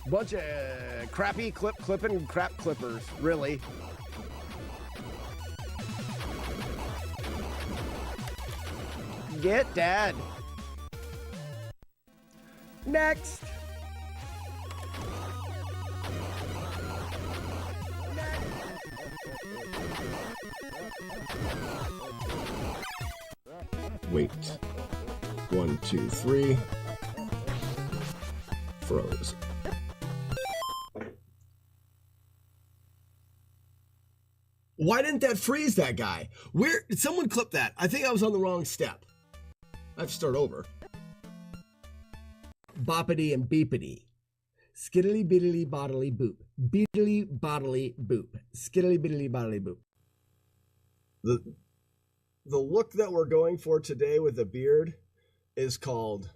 Bunch of crappy clipping crap clippers, really. Get dad. Next. Wait. 1, 2, 3. Froze. Why didn't that freeze that guy? Where did someone clip that? I think I was on the wrong step. I have to start over. Boppity and beepity. Skiddly biddly bodily boop. Beedly bodily boop. Skiddly biddly bodily boop. The look that we're going for today with the beard is called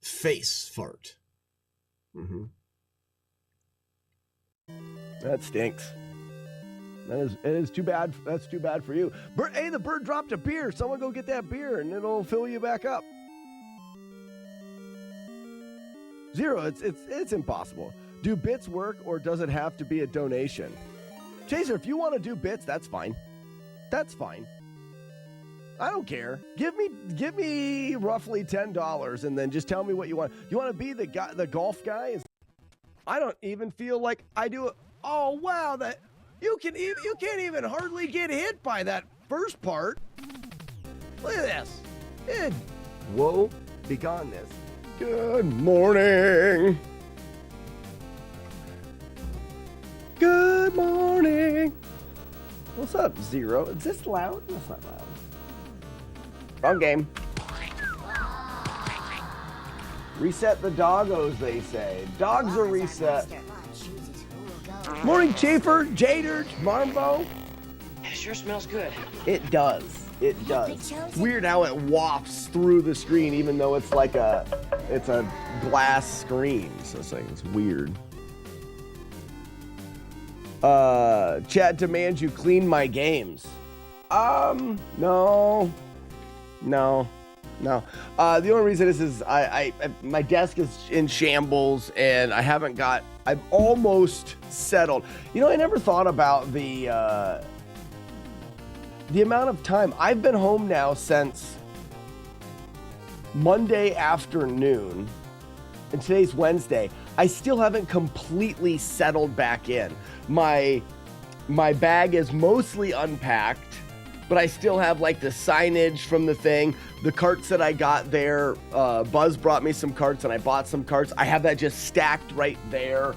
face fart. Mm-hmm. That stinks. It is too bad. That's too bad for you. Hey, the bird dropped a beer. Someone go get that beer and it'll fill you back up. Zero. It's impossible. Do bits work or does it have to be a donation? Chaser, if you want to do bits, that's fine. That's fine. I don't care. Give me roughly $10 and then just tell me what you want. You want to be the guy, the golf guy? I don't even feel like I do it. Oh wow, that you can't even hardly get hit by that first part. Look at this. Whoa, begone this. Good morning. Good morning. What's up, Zero? Is this loud? That's not loud. Wrong game. Reset the doggos, they say. Dogs are reset. Morning, Chafer, Jader, Marmbo. It sure smells good. It does. It does. Weird how it wafts through the screen, even though it's like it's a glass screen. So it's weird. Chat demands you clean my games. No. The only reason is my desk is in shambles and I've almost settled. You know, I never thought about the amount of time. I've been home now since Monday afternoon, and today's Wednesday. I still haven't completely settled back in. My bag is mostly unpacked, but I still have like the signage from the thing. The carts that I got there, Buzz brought me some carts and I bought some carts. I have that just stacked right there.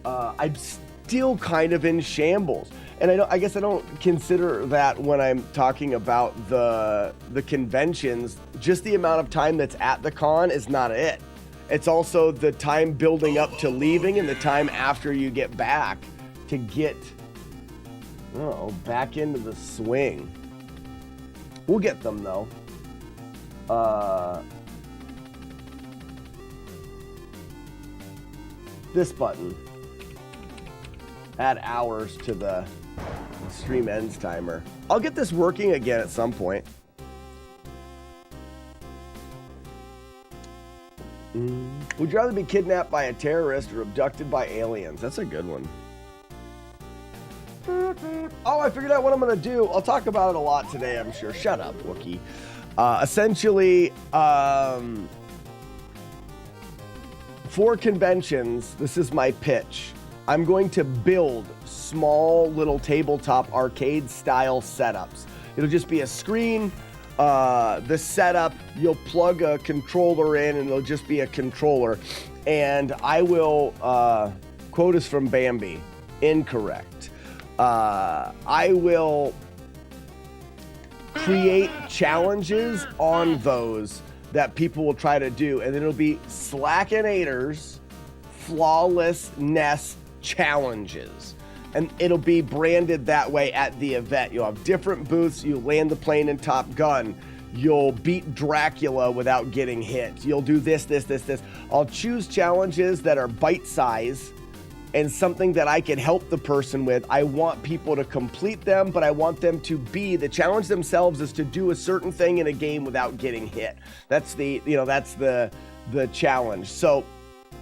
I'm still kind of in shambles. And I guess I don't consider that when I'm talking about the conventions. Just the amount of time that's at the con is not it. It's also the time building up to leaving and the time after you get back to get back into the swing. We'll get them though. This button. Add hours to the stream ends timer. I'll get this working again at some point. Would you rather be kidnapped by a terrorist or abducted by aliens? That's a good one. Oh, I figured out what I'm going to do. I'll talk about it a lot today, I'm sure. Shut up, Wookie. Essentially, for conventions, this is my pitch. I'm going to build small little tabletop arcade style setups. It'll just be a screen, the setup, you'll plug a controller in and it'll just be a controller. And I will, quote is from Bambi, incorrect. I will create challenges on those that people will try to do. And it'll be Slackinators FlawlessNES challenges. And it'll be branded that way at the event. You'll have different booths. You land the plane in Top Gun. You'll beat Dracula without getting hit. You'll do this. I'll choose challenges that are bite-sized and something that I can help the person with. I want people to complete them, but I want them to be, the challenge themselves is to do a certain thing in a game without getting hit. That's the challenge. So,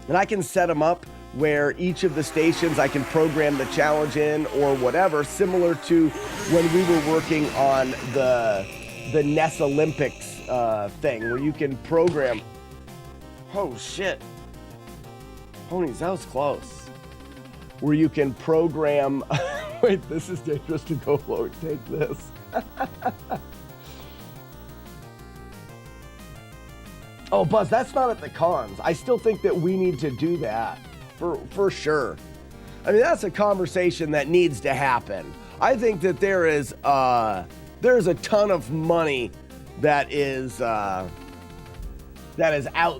and I can set them up where each of the stations I can program the challenge in or whatever, similar to when we were working on the NES Olympics thing, where you can program. Oh shit. Ponies, that was close. Where you can program. Wait, this is dangerous to go low. Take this. Oh, Buzz, that's not at the cons. I still think that we need to do that for sure. I mean, that's a conversation that needs to happen. I think that there's a ton of money that is out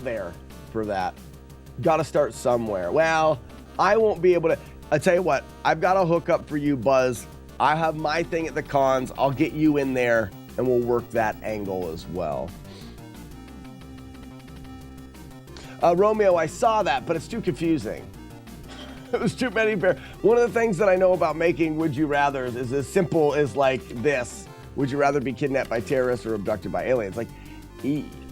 there for that. Got to start somewhere. Well, I won't be able to. I tell you what, I've got a hookup for you, Buzz. I have my thing at the cons. I'll get you in there, and we'll work that angle as well. Romeo, I saw that, but it's too confusing. It was too many bears. One of the things that I know about making Would You Rathers is as simple as like this. Would you rather be kidnapped by terrorists or abducted by aliens? Like,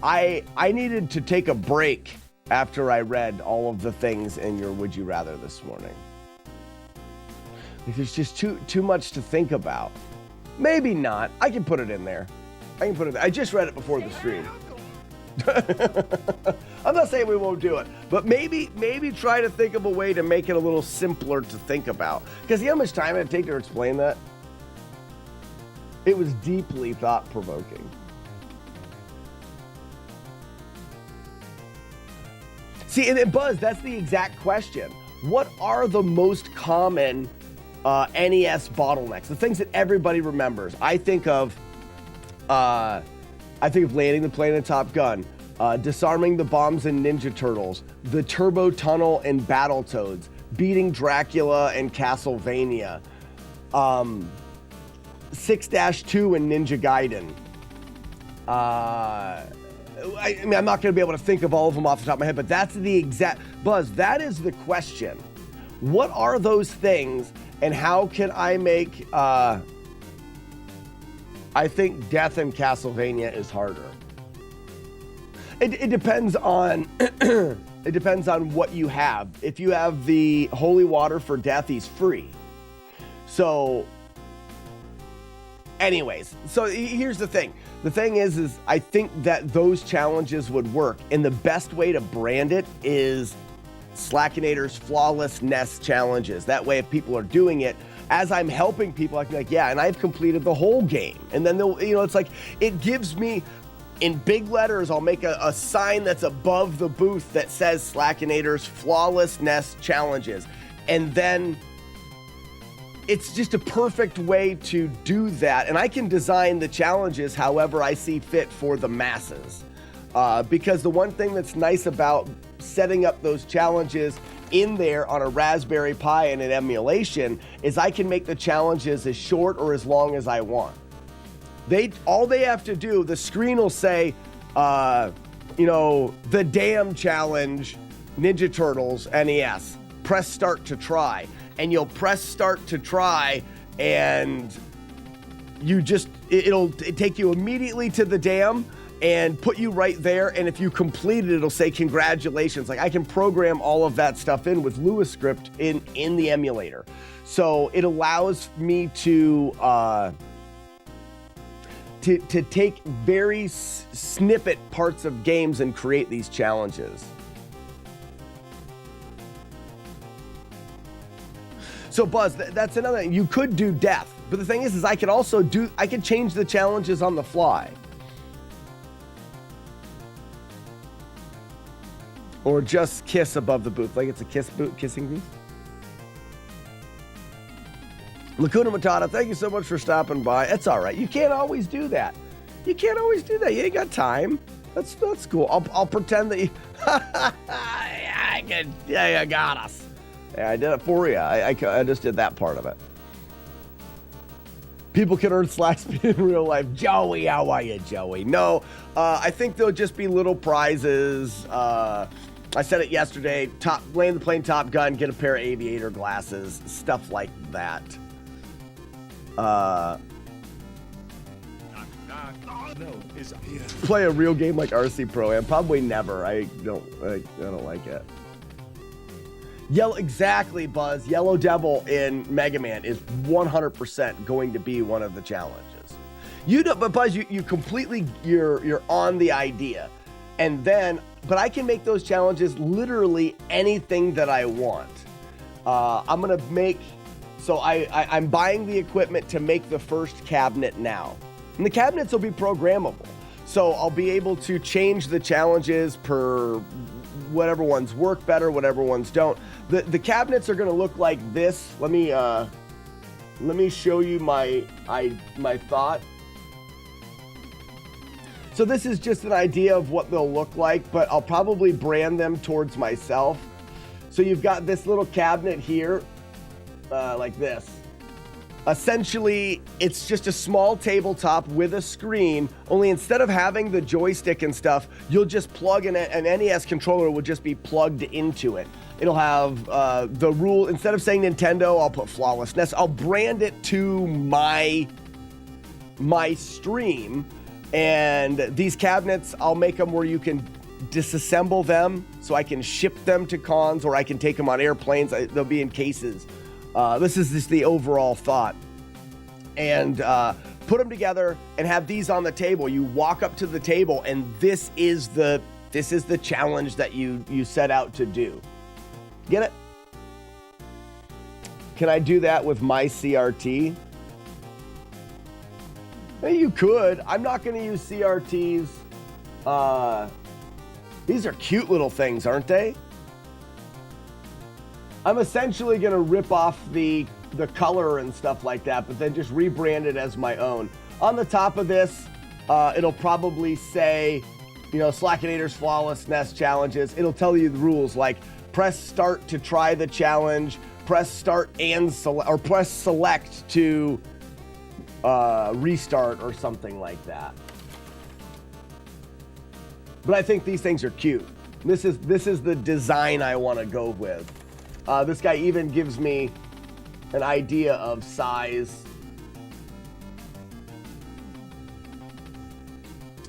I needed to take a break after I read all of the things in your Would You Rather this morning. Like, there's just too much to think about. Maybe not. I can put it in there. I just read it before the stream. I'm not saying we won't do it, but maybe try to think of a way to make it a little simpler to think about. Because you know how much time it'd take to explain that? It was deeply thought-provoking. See, and Buzz, that's the exact question. What are the most common NES bottlenecks? The things that everybody remembers. I think of landing the plane in Top Gun, disarming the bombs in Ninja Turtles, the Turbo Tunnel in Battletoads, beating Dracula in Castlevania, 6-2 in Ninja Gaiden. I mean, I'm not going to be able to think of all of them off the top of my head, but that's the exact... Buzz, that is the question. What are those things, and how can I make... I think death in Castlevania is harder. It depends on it depends on what you have. If you have the holy water for death, he's free. So, anyways, so here's the thing. The thing is I think that those challenges would work, and the best way to brand it is Slackinator's FlawlessNES challenges. That way, if people are doing it, as I'm helping people, I can be like, yeah, and I've completed the whole game. And then they'll, it's like, it gives me, in big letters, I'll make a sign that's above the booth that says Slackinator's FlawlessNES challenges. And then it's just a perfect way to do that. And I can design the challenges however I see fit for the masses. Because the one thing that's nice about setting up those challenges in there on a Raspberry Pi and an emulation is I can make the challenges as short or as long as I want. All they have to do, the screen will say, the Damn Challenge, Ninja Turtles, NES. Press start to try. And you'll press start to try, and it'll take you immediately to the Damn and put you right there. And if you complete it, it'll say congratulations. Like, I can program all of that stuff in with LuaScript in the emulator. So it allows me to take very snippet parts of games and create these challenges. So Buzz, that's another thing. You could do death, but the thing is I could also I could change the challenges on the fly. Or just kiss above the booth, like it's a kissing booth. Lacuna Matata, thank you so much for stopping by. It's all right. You can't always do that. You ain't got time. That's cool. I'll pretend that you. Yeah, you got us. Yeah, I did it for you. I just did that part of it. People can earn slack speed in real life. Joey, how are you, Joey? No, I think there'll just be little prizes. I said it yesterday. Land the plane Top Gun, get a pair of aviator glasses, stuff like that. Play a real game like RC Pro Am? Probably never. I don't like it. Exactly, Buzz. Yellow Devil in Mega Man is 100% going to be one of the challenges. You know, but Buzz, you completely, you're on the idea. And then, but I can make those challenges literally anything that I want. I'm gonna make, so I'm buying the equipment to make the first cabinet now. And the cabinets will be programmable. So I'll be able to change the challenges per whatever ones work better, whatever ones don't. The cabinets are gonna look like this. Let me show you my thought. So this is just an idea of what they'll look like, but I'll probably brand them towards myself. So you've got this little cabinet here, like this. Essentially, it's just a small tabletop with a screen, only instead of having the joystick and stuff, you'll just plug in an NES controller will just be plugged into it. It'll have the rule, instead of saying Nintendo, I'll put FlawlessNES. I'll brand it to my stream. And these cabinets, I'll make them where you can disassemble them so I can ship them to cons, or I can take them on airplanes. They'll be in cases. This is just the overall thought. And put them together and have these on the table. You walk up to the table, and this is the challenge that you set out to do. Get it? Can I do that with my CRT? Hey, you could. I'm not going to use CRTs. These are cute little things, aren't they? I'm essentially going to rip off the color and stuff like that, but then just rebrand it as my own. On the top of this, it'll probably say, you know, Slackinator's FlawlessNES challenges. It'll tell you the rules, like press start to try the challenge, press start and select, or press select to restart or something like that. But I think these things are cute. This is the design I want to go with. This guy even gives me an idea of size.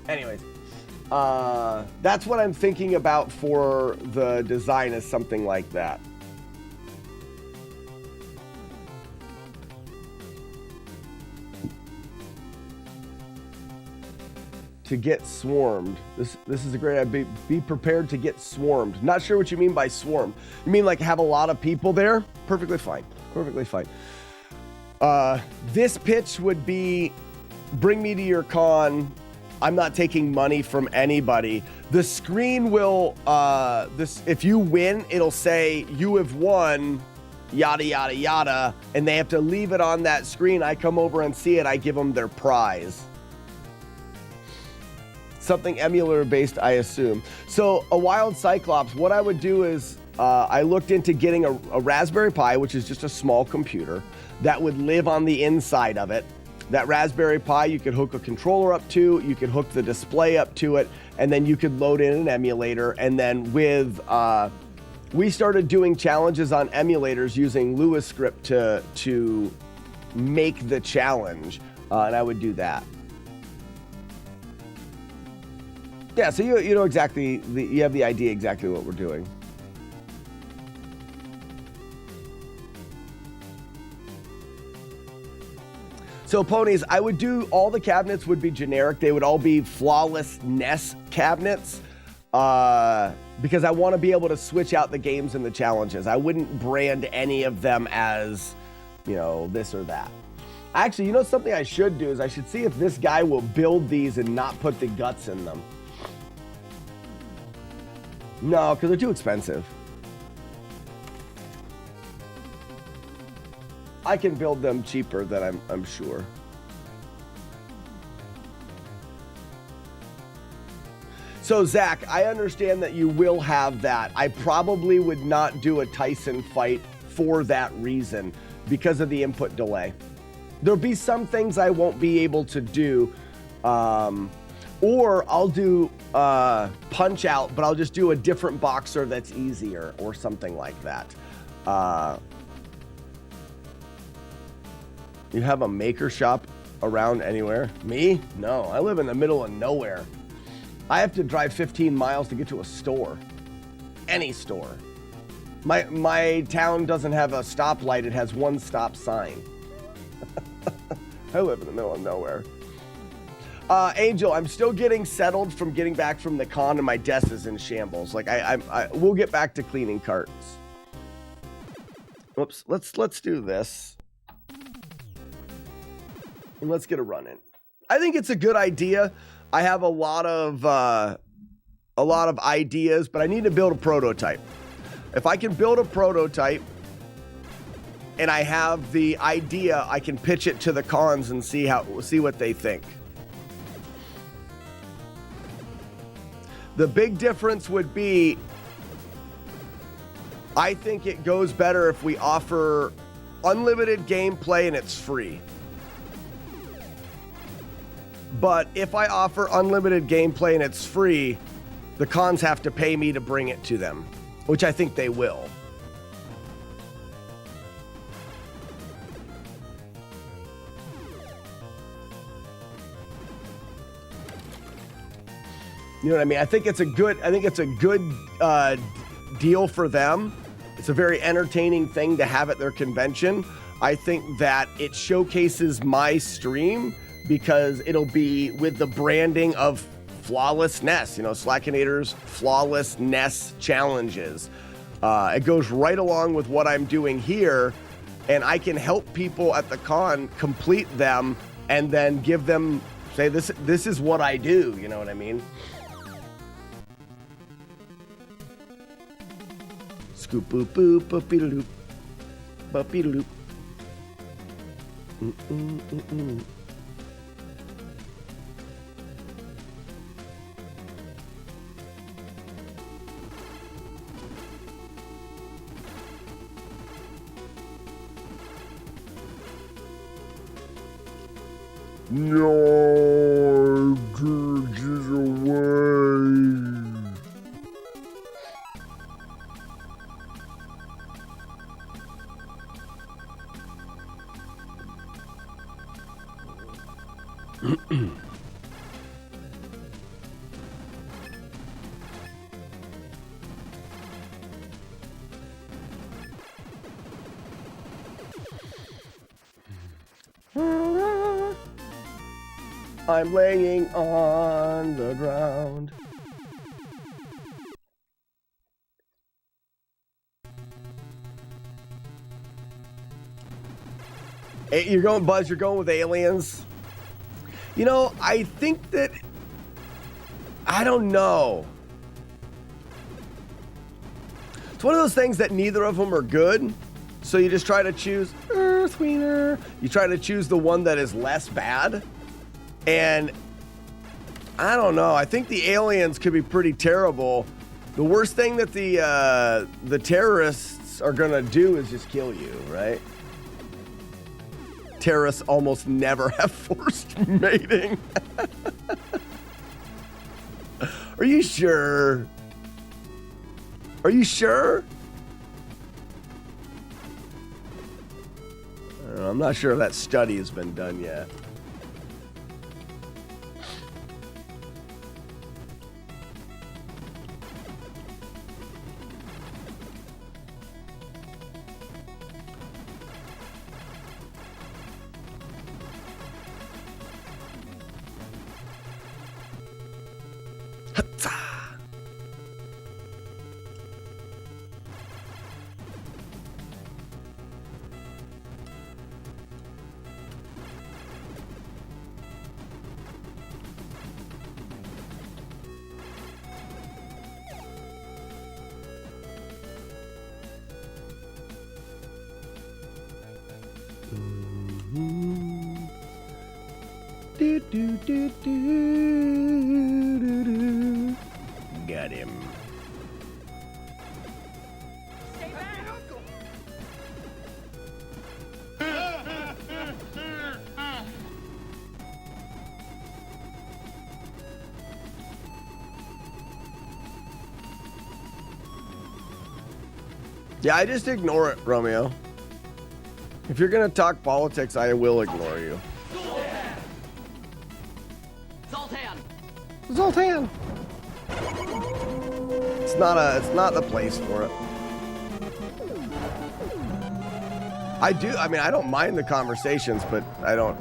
Anyways, that's what I'm thinking about for the design, is something like that. To get swarmed. This is a great idea. Be prepared to get swarmed. Not sure what you mean by swarm. You mean like have a lot of people there? Perfectly fine. Perfectly fine. This pitch would be, bring me to your con. I'm not taking money from anybody. The screen will, if you win, it'll say you have won, yada, yada, yada. And they have to leave it on that screen. I come over and see it. I give them their prize. Something emulator based, I assume. So a Wild Cyclops, what I would do is I looked into getting a Raspberry Pi, which is just a small computer that would live on the inside of it. That Raspberry Pi, you could hook a controller up to, you could hook the display up to it, and then you could load in an emulator. And then with, we started doing challenges on emulators using LewisScript to make the challenge, and I would do that. Yeah, so you know exactly, you have the idea exactly what we're doing. So ponies, I would do, all the cabinets would be generic. They would all be FlawlessNES cabinets because I want to be able to switch out the games and the challenges. I wouldn't brand any of them as, you know, this or that. Actually, you know something I should do is I should see if this guy will build these and not put the guts in them. No, because they're too expensive. I can build them cheaper than I'm sure. So Zach, I understand that you will have that. I probably would not do a Tyson fight for that reason because of the input delay. There'll be some things I won't be able to do. Or I'll do Punch Out, but I'll just do a different boxer that's easier or something like that. You have a maker shop around anywhere? Me? No, I live in the middle of nowhere. I have to drive 15 miles to get to a store. Any store. My town doesn't have a stoplight. It has one stop sign. I live in the middle of nowhere. Angel, I'm still getting settled from getting back from the con, and my desk is in shambles. Like we'll get back to cleaning carts. Oops, let's do this. And let's get a run in. I think it's a good idea. I have a lot of ideas, but I need to build a prototype. If I can build a prototype and I have the idea, I can pitch it to the cons and see what they think. The big difference would be, I think it goes better if we offer unlimited gameplay and it's free. But if I offer unlimited gameplay and it's free, the cons have to pay me to bring it to them, which I think they will. You know what I mean? I think it's a good deal for them. It's a very entertaining thing to have at their convention. I think that it showcases my stream because it'll be with the branding of FlawlessNES, you know, Slackinator's FlawlessNES challenges. It goes right along with what I'm doing here, and I can help people at the con complete them and then give them, say, this is what I do, you know what I mean? Scoop boop boop boop beetle loop boop beetle loop. No, just away. I'm laying on the ground. Hey, you're going, Buzz, you're going with aliens? You know, I think that, I don't know. It's one of those things that neither of them are good. So you just try to choose Earthwiener. You try to choose the one that is less bad. And I don't know. I think the aliens could be pretty terrible. The worst thing that the terrorists are gonna do is just kill you, right? Terrorists almost never have forced mating. Are you sure? Are you sure? I don't know, I'm not sure if that study has been done yet. Got him. Yeah, I just ignore it, Romeo. If you're gonna talk politics, I will ignore you. Zoltan! It's not the place for it. I do. I mean, I don't mind the conversations, but I don't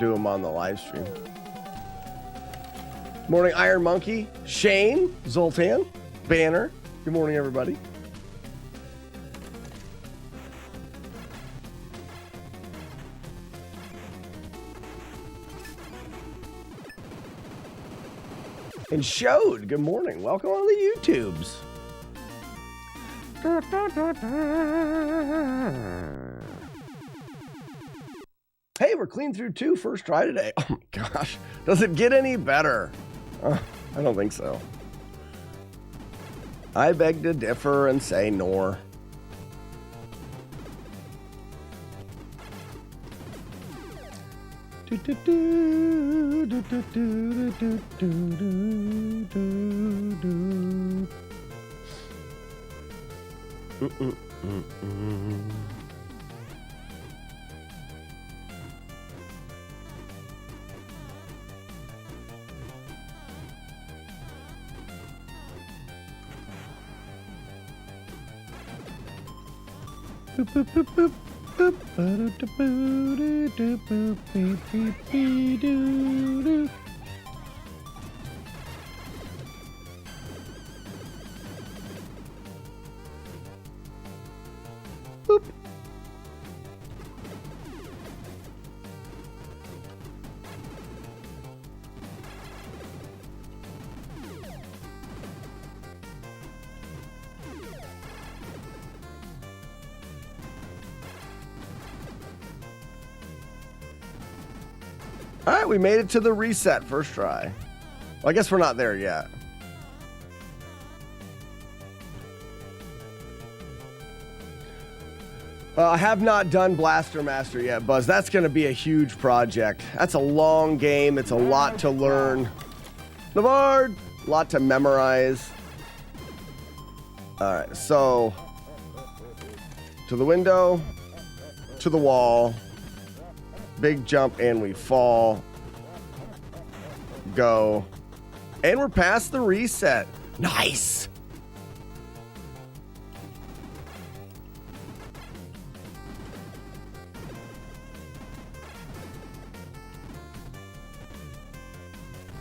do them on the live stream. Morning, Iron Monkey, Shane, Zoltan, Banner. Good morning, everybody. And Showed, good morning. Welcome on the YouTubes. Hey, we're clean through 2 first try today. Oh my gosh. Does it get any better? I don't think so. I beg to differ and say nor. Boop. All right, we made it to the reset first try. Well, I guess we're not there yet. I have not done Blaster Master yet, Buzz. That's going to be a huge project. That's a long game. It's a lot to learn. Navard, a lot to memorize. All right, so to the window, to the wall, big jump, and we fall. Go. And we're past the reset. Nice.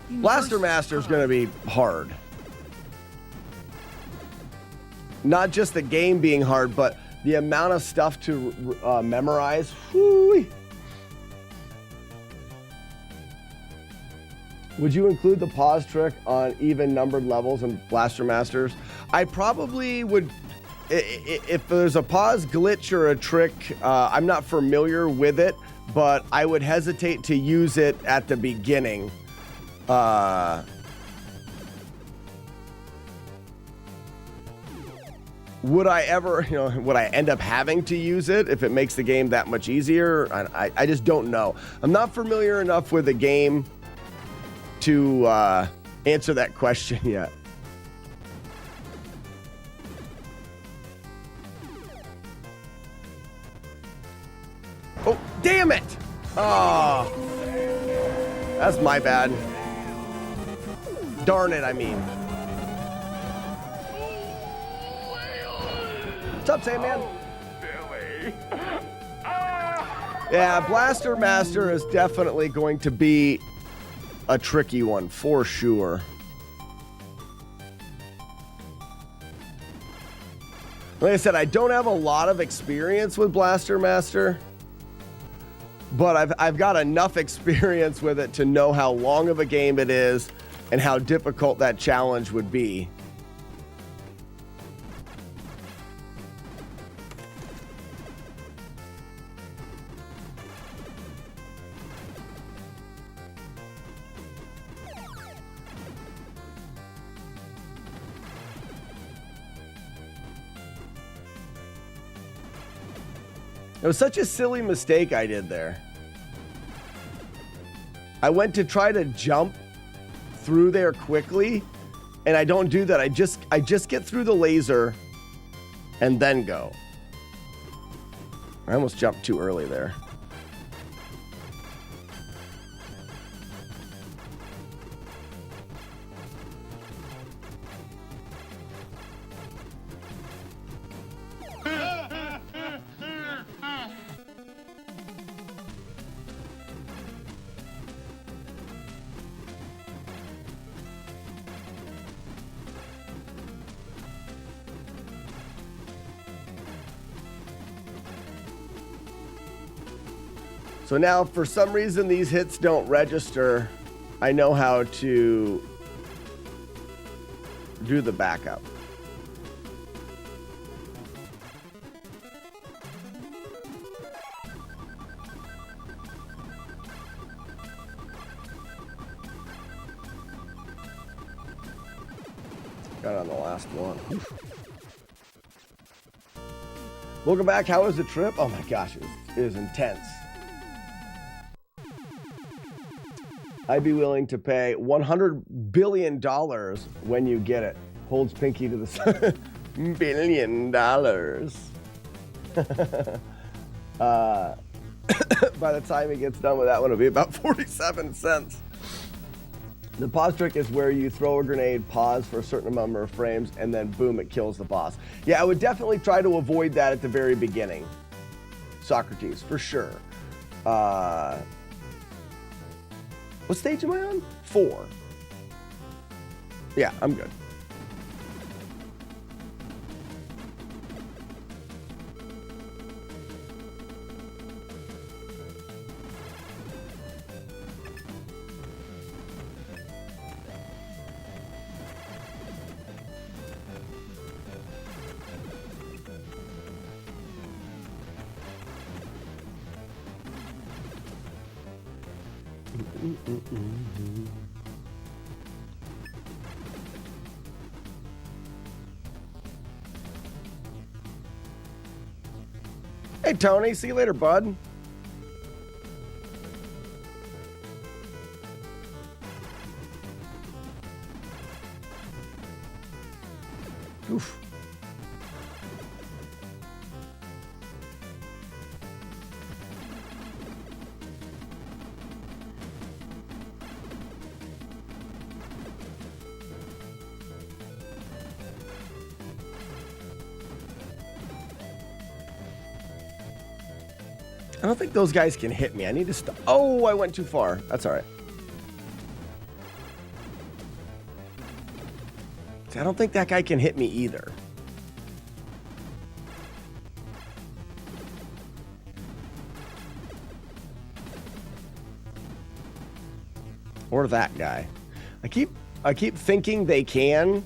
Blaster Master is going to be hard. Not just the game being hard, but the amount of stuff to memorize. Whoo-wee. Would you include the pause trick on even numbered levels in Blaster Masters? I probably would. If there's a pause glitch or a trick, I'm not familiar with it, but I would hesitate to use it at the beginning. Would I ever, would I end up having to use it if it makes the game that much easier? I just don't know. I'm not familiar enough with the game to answer that question yet. Oh, damn it! Oh, that's my bad. Darn it, I mean. What's up, Sandman? Billy. Yeah, Blaster Master is definitely going to be a tricky one, for sure. Like I said, I don't have a lot of experience with Blaster Master, but I've got enough experience with it to know how long of a game it is and how difficult that challenge would be. It was such a silly mistake I did there. I went to try to jump through there quickly, and I don't do that. I just get through the laser and then go. I almost jumped too early there. So now, for some reason, these hits don't register. I know how to do the backup. Got on the last one. Oof. Welcome back. How was the trip? Oh my gosh, it was intense. I'd be willing to pay $100 billion when you get it. Holds pinky to the sun. $1 billion. By the time he gets done with that one, it'll be about 47 cents. The pause trick is where you throw a grenade, pause for a certain number of frames, and then boom, it kills the boss. Yeah, I would definitely try to avoid that at the very beginning. Socrates, for sure. What stage am I on? 4. Yeah, I'm good. Hey, Tony. See you later, bud. Oof. I don't think those guys can hit me. I need to stop. Oh, I went too far. That's all right. See, I don't think that guy can hit me either. Or that guy. I keep thinking they can,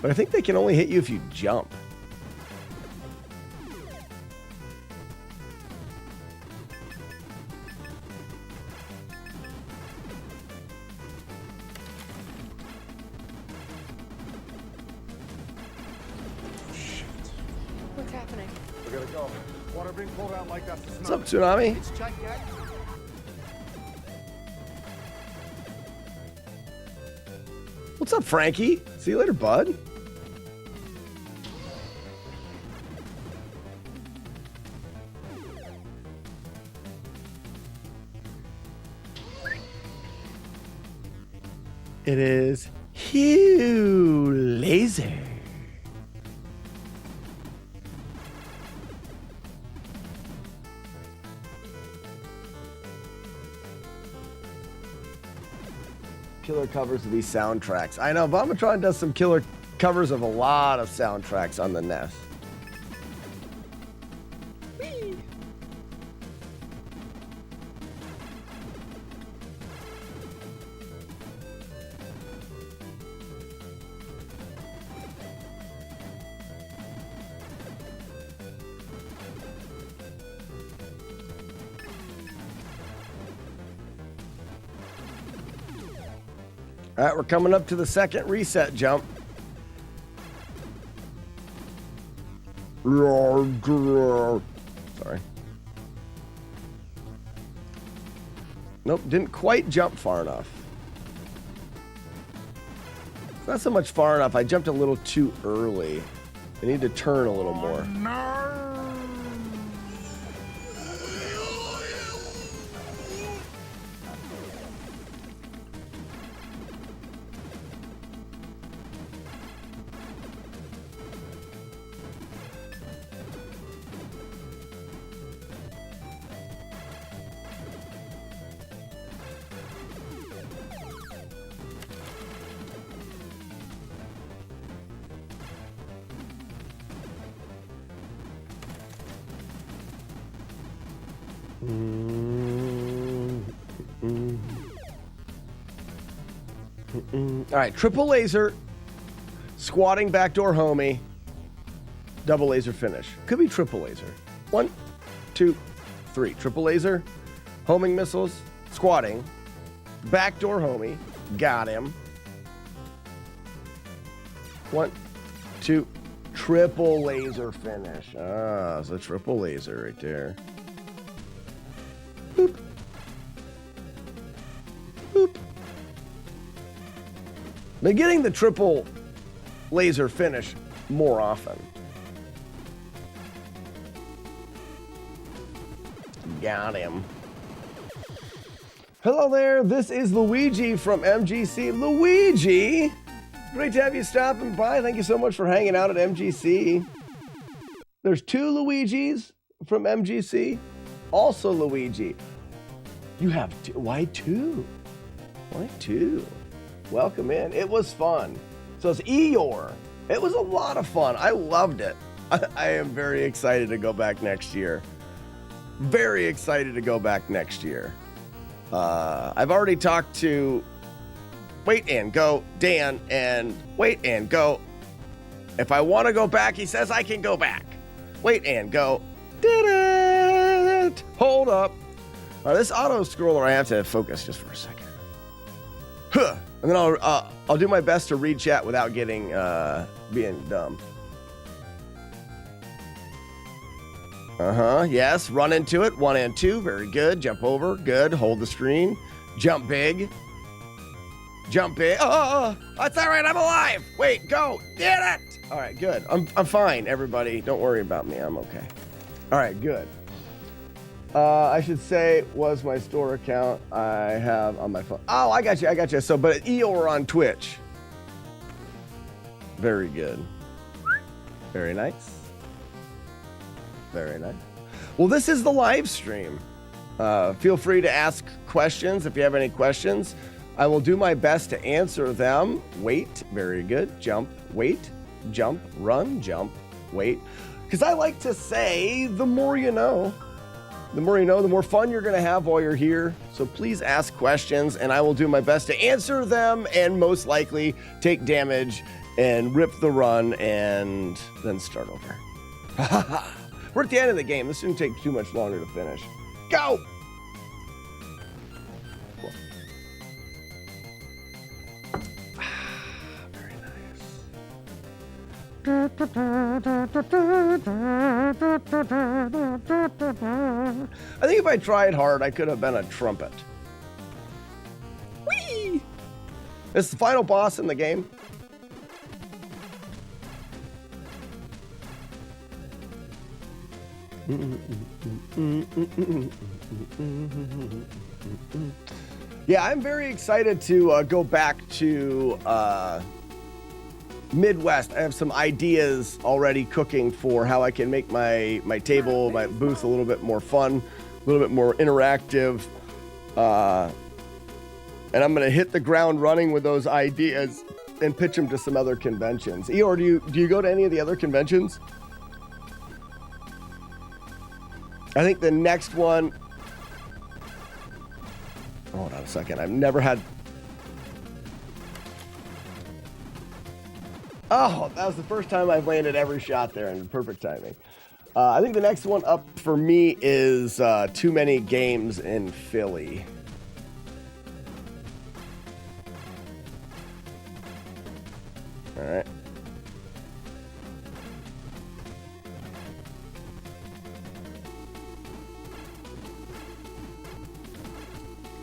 but I think they can only hit you if you jump. What's happening? We gotta go. Water being pulled out like that's What's up, Tsunami? It's gigantic. What's up, Frankie? See you later, bud. It is Hugh Laser. Killer covers of these soundtracks. I know Vomitron does some killer covers of a lot of soundtracks on the NES. Whee! All right, we're coming up to the second reset jump. Sorry. Nope, didn't quite jump far enough. It's not so much far enough. I jumped a little too early. I need to turn a little more. All right, triple laser, squatting backdoor homie, double laser finish. Could be triple laser. 1, 2, 3. Triple laser, homing missiles, squatting, backdoor homie, got him. 1, 2, triple laser finish. Ah, it's a triple laser right there. Boop. Boop. Been getting the triple laser finish more often. Got him. Hello there, this is Luigi from MGC. Luigi! Great to have you stopping by. Thank you so much for hanging out at MGC. There's 2 Luigis from MGC. Also Luigi. You have 2. Why 2? Why 2? Welcome in. It was fun. So it's Eeyore. It was a lot of fun. I loved it. I am very excited to go back next year. Very excited to go back next year. I've already talked to Wait and Go Dan and Wait and Go. If I want to go back, he says I can go back. Wait and Go. Did it. Hold up. All right, this auto scroller, I have to focus just for a second. Huh. And then I'll do my best to read chat without getting being dumb. Yes, run into it. 1 and 2, very good. Jump over, good. Hold the screen. Jump big. Jump big. Oh, that's all right. I'm alive. Wait, go. Did it. All right, good. I'm fine, everybody. Don't worry about me. I'm okay. All right, good. I should say was my store account I have on my phone. Oh, I got you. So, but Eeyore on Twitch. Very good. Very nice. Very nice. Well, this is the live stream. Feel free to ask questions if you have any questions. I will do my best to answer them. Wait, very good. Jump, wait, jump, run, jump, wait. Because I like to say, the more you know. The more you know, the more fun you're going to have while you're here. So please ask questions, and I will do my best to answer them and most likely take damage and rip the run and then start over. We're at the end of the game. This shouldn't take too much longer to finish. Go! Cool. Very nice. I think if I tried hard, I could have been a trumpet. Whee! It's the final boss in the game. Yeah, I'm very excited to go back to Midwest. I have some ideas already cooking for how I can make my table, my booth a little bit more fun, a little bit more interactive. And I'm going to hit the ground running with those ideas and pitch them to some other conventions. Eeyore, do you go to any of the other conventions? I think the next one, hold on a second. I've never had, oh, that was the first time I've landed every shot there in perfect timing. I think the next one up for me is Too Many Games in Philly. All right.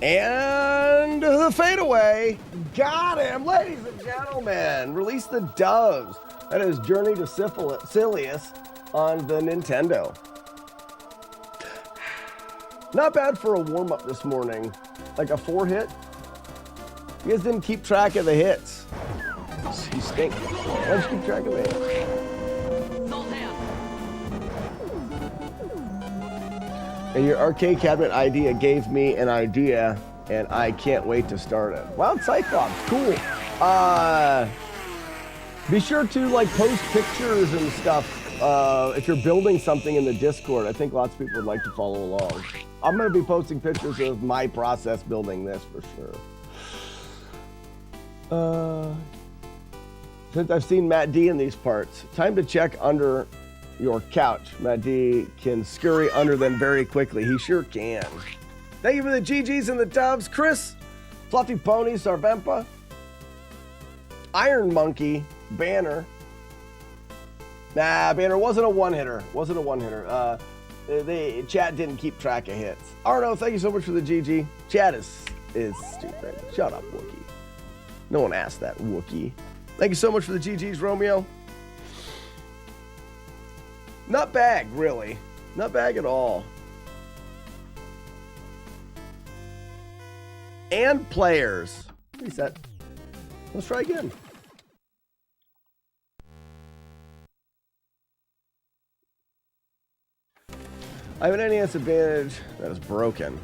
And the fadeaway. Got him, ladies and gentlemen. Release the doves. That is Journey to Silius on the Nintendo. Not bad for a warm-up this morning. Like a 4-hit. You guys didn't keep track of the hits. You stink. Why don't you keep track of the hits? And your arcade cabinet idea gave me an idea, and I can't wait to start it. Wild Cyclops, cool. Be sure to like post pictures and stuff if you're building something in the Discord. I think lots of people would like to follow along. I'm going to be posting pictures of my process building this for sure. Since I've seen Matt D in these parts, time to check under your couch. Matt D can scurry under them very quickly. He sure can. Thank you for the GGs and the doves. Chris, Fluffy Pony, Sarvempa, Iron Monkey, Banner. Nah, Banner wasn't a one-hitter. The chat didn't keep track of hits. Arno, thank you so much for the GG. Chat is stupid. Shut up, Wookie. No one asked that, Wookie. Thank you so much for the GGs, Romeo. Not bag, really. Not bag at all. And players. Reset. Let's try again. I have an NES Advantage that is broken.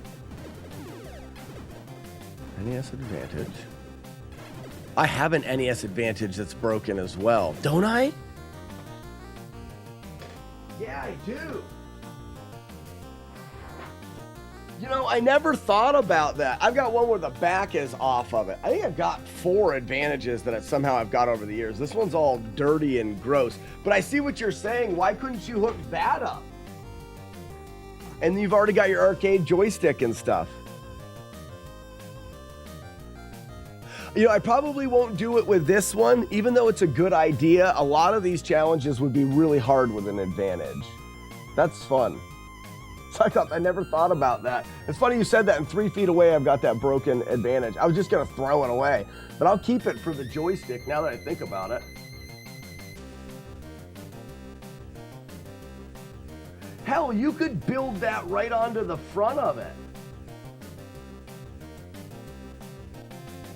NES Advantage. I have an NES Advantage that's broken as well. Don't I? Yeah, I do. You know, I never thought about that. I've got one where the back is off of it. I think I've got 4 advantages that somehow I've got over the years. This one's all dirty and gross. But I see what you're saying. Why couldn't you hook that up? And you've already got your arcade joystick and stuff. You know, I probably won't do it with this one, even though it's a good idea. A lot of these challenges would be really hard with an advantage. That's fun. So I never thought about that. It's funny you said that, and 3 feet away I've got that broken advantage. I was just gonna throw it away, but I'll keep it for the joystick now that I think about it. Hell, you could build that right onto the front of it.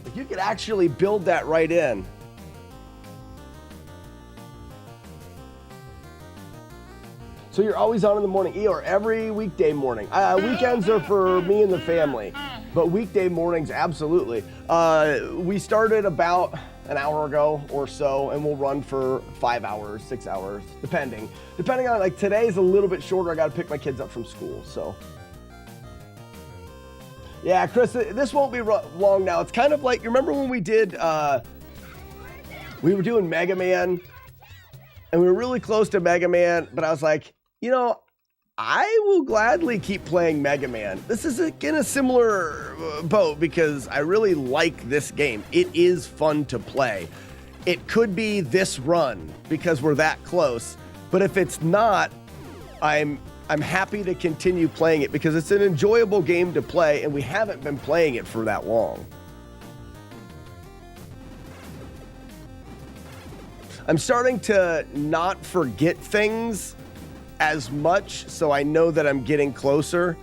Like, you could actually build that right in. So you're always on in the morning, or every weekday morning. Weekends are for me and the family, but weekday mornings, absolutely. We started about an hour ago or so, and we'll run for 5 hours, 6 hours, depending on, like, today's a little bit shorter. I got to pick my kids up from school, so. Yeah, Chris, this won't be long now. It's kind of like, you remember when we did, we were doing Mega Man, and we were really close to Mega Man, but I was like, you know, I will gladly keep playing Mega Man. This is in a similar boat because I really like this game. It is fun to play. It could be this run because we're that close, but if it's not, I'm happy to continue playing it because it's an enjoyable game to play, and we haven't been playing it for that long. I'm starting to not forget things as much, so I know that I'm getting closer.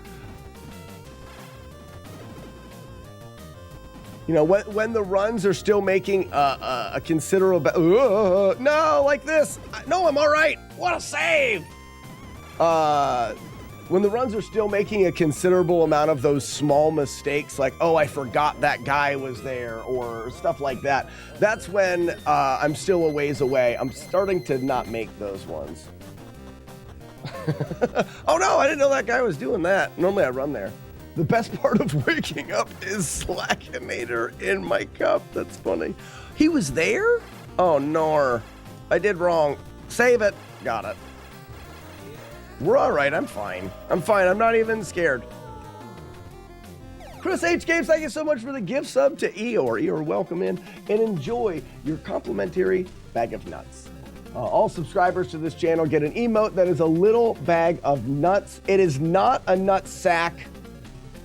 You know, when the runs are still making a considerable... no, like this. No, I'm all right. What a save. When the runs are still making a considerable amount of those small mistakes, like, oh, I forgot that guy was there, or stuff like that, that's when I'm still a ways away. I'm starting to not make those ones. Oh no, I didn't know that guy was doing that. Normally I run there. The best part of waking up is Slackinator in my cup. That's funny. He was there? Oh no, I did wrong. Save it. Got it. We're all right. I'm fine. I'm not even scared. Chris H. Games, thank you so much for the gift sub to Eeyore. Eeyore, welcome in and enjoy your complimentary bag of nuts. All subscribers to this channel get an emote that is a little bag of nuts. It is not a nut sack.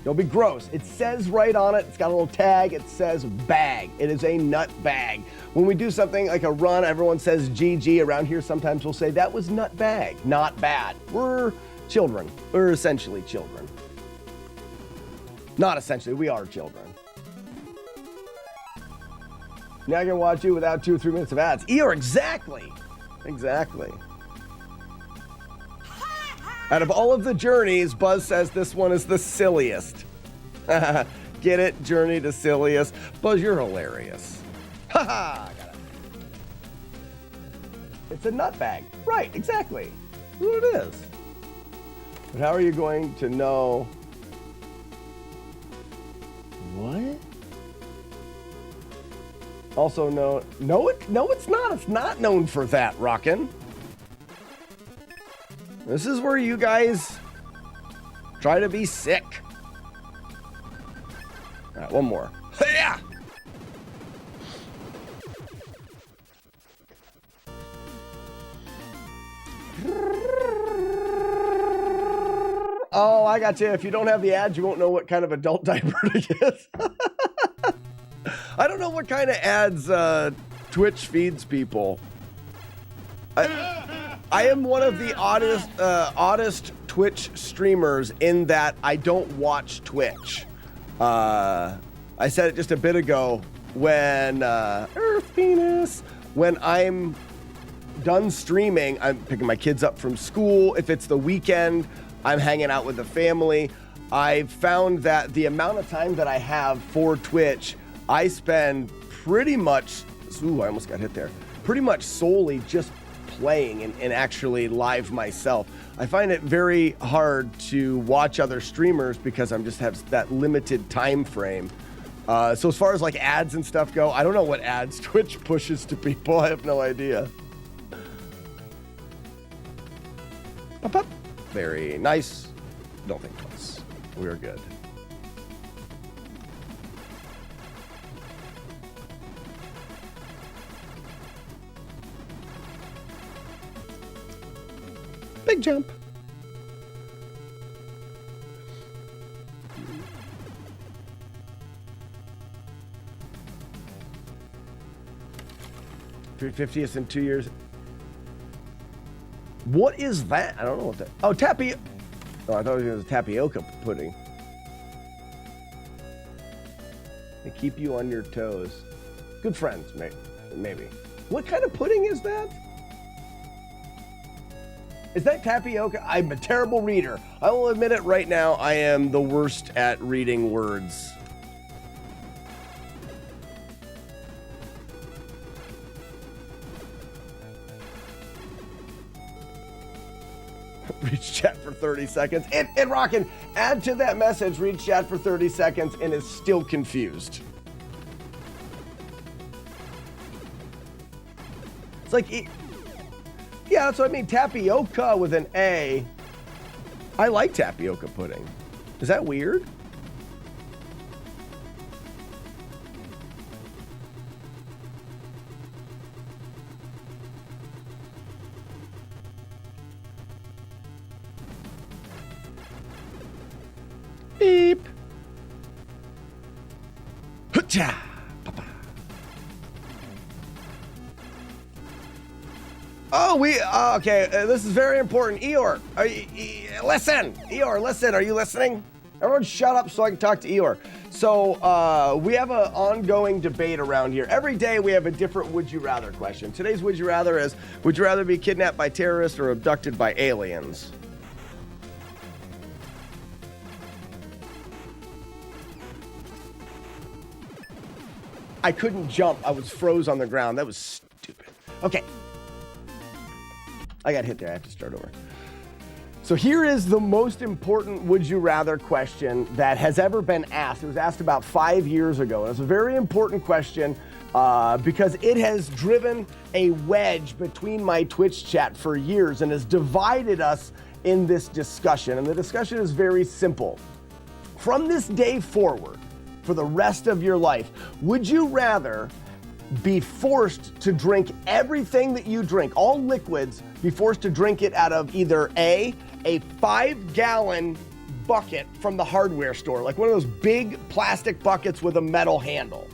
Don't be gross. It says right on it, it's got a little tag, it says bag. It is a nut bag. When we do something like a run, everyone says GG. Around here, sometimes we'll say that was nut bag. Not bad. We're children. We're essentially children. Not essentially, we are children. Now I can watch you without 2 or 3 minutes of ads. Eeyore, exactly. Exactly. Out of all of the journeys, Buzz says this one is the silliest. Get it? Journey to silliest. Buzz, you're hilarious. Haha, got it. It's a nut bag. Right, exactly. That's what it is. But how are you going to know? What? Also known, no, it's not. It's not known for that, Rockin'. This is where you guys try to be sick. All right, one more. Yeah. Oh, I got you. If you don't have the ads, you won't know what kind of adult diaper it is. I don't know what kind of ads Twitch feeds people. I am one of the oddest Twitch streamers in that I don't watch Twitch. I said it just a bit ago when Earth Venus. When I'm done streaming, I'm picking my kids up from school. If it's the weekend, I'm hanging out with the family. I've found that the amount of time that I have for Twitch, I spend pretty much, ooh, I almost got hit there, pretty much solely just playing and actually live myself. I find it very hard to watch other streamers because I'm just have that limited time frame. So as far as like ads and stuff go, I don't know what ads Twitch pushes to people. I have no idea. Pop, pop. Very nice. Don't think twice. We're good. Big jump. $350th in 2 years. What is that? I don't know what that. Oh, tapioca. Oh, I thought it was a tapioca pudding. They keep you on your toes. Good friends, maybe. What kind of pudding is that? Is that tapioca? I'm a terrible reader. I will admit it right now. I am the worst at reading words. Read chat for 30 seconds. And Rockin', add to that message, read chat for 30 seconds and is still confused. It's like, yeah, that's what I mean. Tapioca with an A. I like tapioca pudding. Is that weird? Beep. Hutcha. Papa. Oh, okay. This is very important. Eeyore, listen. Eeyore, listen. Are you listening? Everyone shut up so I can talk to Eeyore. So we have an ongoing debate around here. Every day we have a different would you rather question. Today's would you rather is, would you rather be kidnapped by terrorists or abducted by aliens? I couldn't jump. I was froze on the ground. That was stupid. Okay. I got hit there. I have to start over. So here is the most important would you rather question that has ever been asked. It was asked about 5 years ago. And it's a very important question because it has driven a wedge between my Twitch chat for years and has divided us in this discussion. And the discussion is very simple. From this day forward, for the rest of your life, would you rather be forced to drink everything that you drink, all liquids, be forced to drink it out of either a 5-gallon bucket from the hardware store, like one of those big plastic buckets with a metal handle,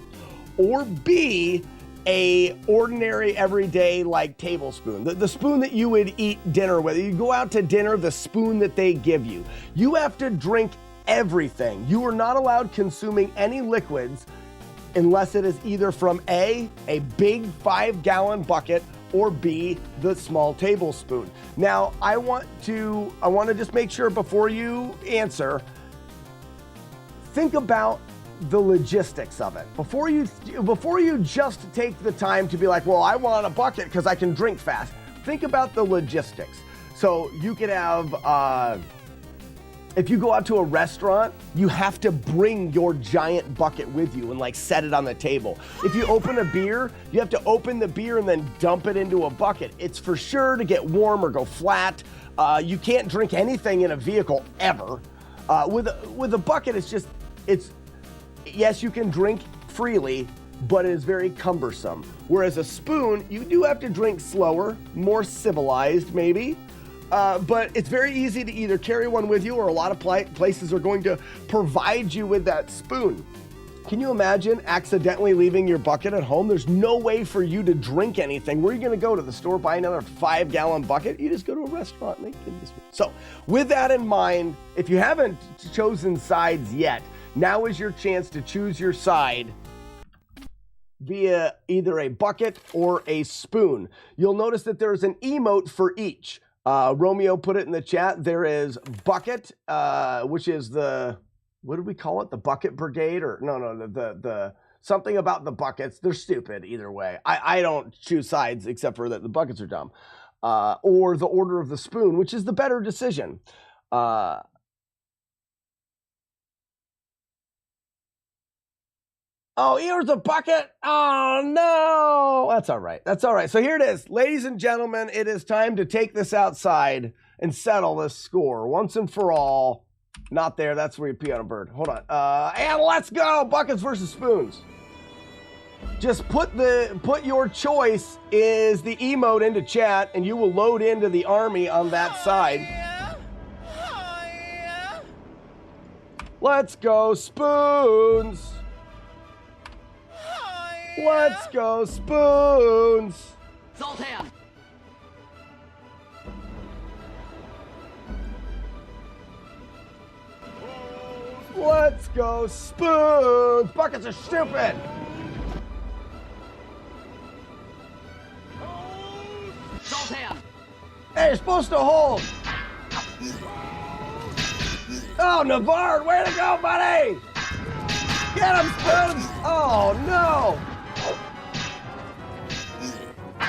or B, a ordinary everyday like tablespoon, the spoon that you would eat dinner with. You go out to dinner, the spoon that they give you. You have to drink everything. You are not allowed consuming any liquids unless it is either from A, big 5-gallon bucket, or B, the small tablespoon. Now, I want to just make sure before you answer, think about the logistics of it. Before you just take the time to be like, well, I want a bucket because I can drink fast. Think about the logistics. So you could have if you go out to a restaurant, you have to bring your giant bucket with you and like set it on the table. If you open a beer, you have to open the beer and then dump it into a bucket. It's for sure to get warm or go flat. You can't drink anything in a vehicle ever. With a bucket, yes, you can drink freely, but it is very cumbersome. Whereas a spoon, you do have to drink slower, more civilized maybe. But it's very easy to either carry one with you, or a lot of places are going to provide you with that spoon. Can you imagine accidentally leaving your bucket at home? There's no way for you to drink anything. Where are you going to go? To the store, buy another 5-gallon bucket? You just go to a restaurant and they give this. So with that in mind, if you haven't chosen sides yet, now is your chance to choose your side via either a bucket or a spoon. You'll notice that there's an emote for each. Romeo put it in the chat. There is bucket, which is the, what did we call it? The bucket brigade, or no, the something about the buckets. They're stupid either way. I don't choose sides except for that the buckets are dumb. Or the order of the spoon, which is the better decision. Oh, here's a bucket. Oh, no. That's all right. That's all right. So here it is. Ladies and gentlemen, it is time to take this outside and settle this score once and for all. Not there. That's where you pee on a bird. Hold on. And let's go. Buckets versus spoons. Just put your choice is the emote into chat, and you will load into the army on that side. Let's go, spoons. Let's go, spoons. Zoltan. Let's go, spoons. Buckets are stupid. Zoltan. Hey, you're supposed to hold. Oh, Navard, way to go, buddy. Get him, spoons. Oh, no.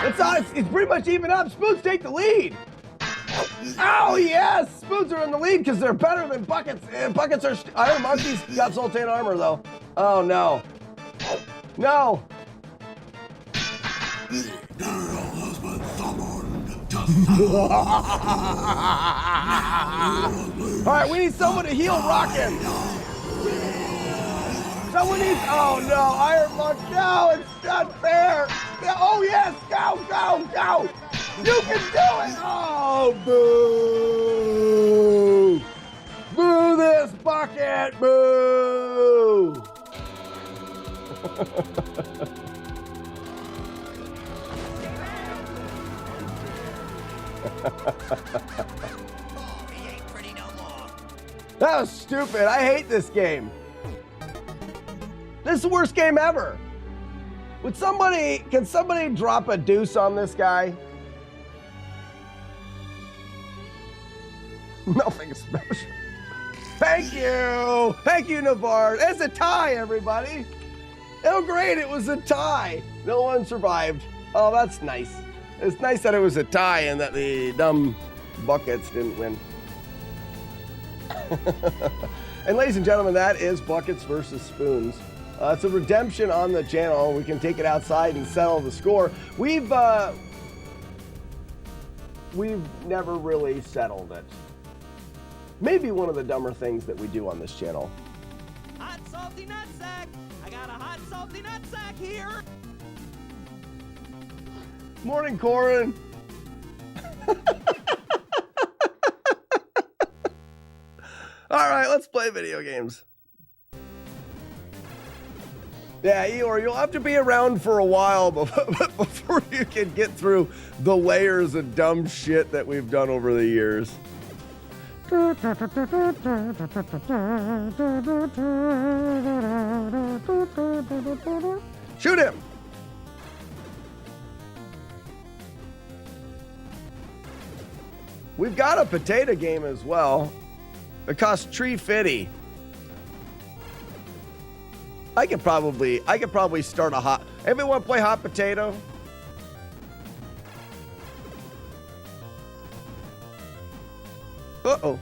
It's pretty much even up. Spoons take the lead. Oh, yes. Spoons are in the lead because they're better than buckets. Buckets are... Iron Monkey's got Sultan armor, though. Oh, no. No. All right, we need someone to heal Rockin'. Someone needs... Oh, no. Iron Monk. No, it's not fair. Oh, yes. Go, go, go. You can do it. Oh, boo. Boo this bucket. Boo. He ain't pretty no more. That was stupid. I hate this game. This is the worst game ever. Can somebody drop a deuce on this guy? Nothing special. Thank you. Thank you, Navarre. It's a tie, everybody. Oh, great. It was a tie. No one survived. Oh, that's nice. It's nice that it was a tie and that the dumb buckets didn't win. And ladies and gentlemen, that is buckets versus spoons. It's a redemption on the channel. We can take it outside and settle the score. We've never really settled it. Maybe one of the dumber things that we do on this channel. Hot salty nutsack. I got a hot salty nutsack here. Morning, Corin. All right, let's play video games. Yeah, Eeyore, you'll have to be around for a while before you can get through the layers of dumb shit that we've done over the years. Shoot him! We've got a potato game as well. It costs $3.50. I could probably start a hot. Everyone want to play hot potato? Uh-oh.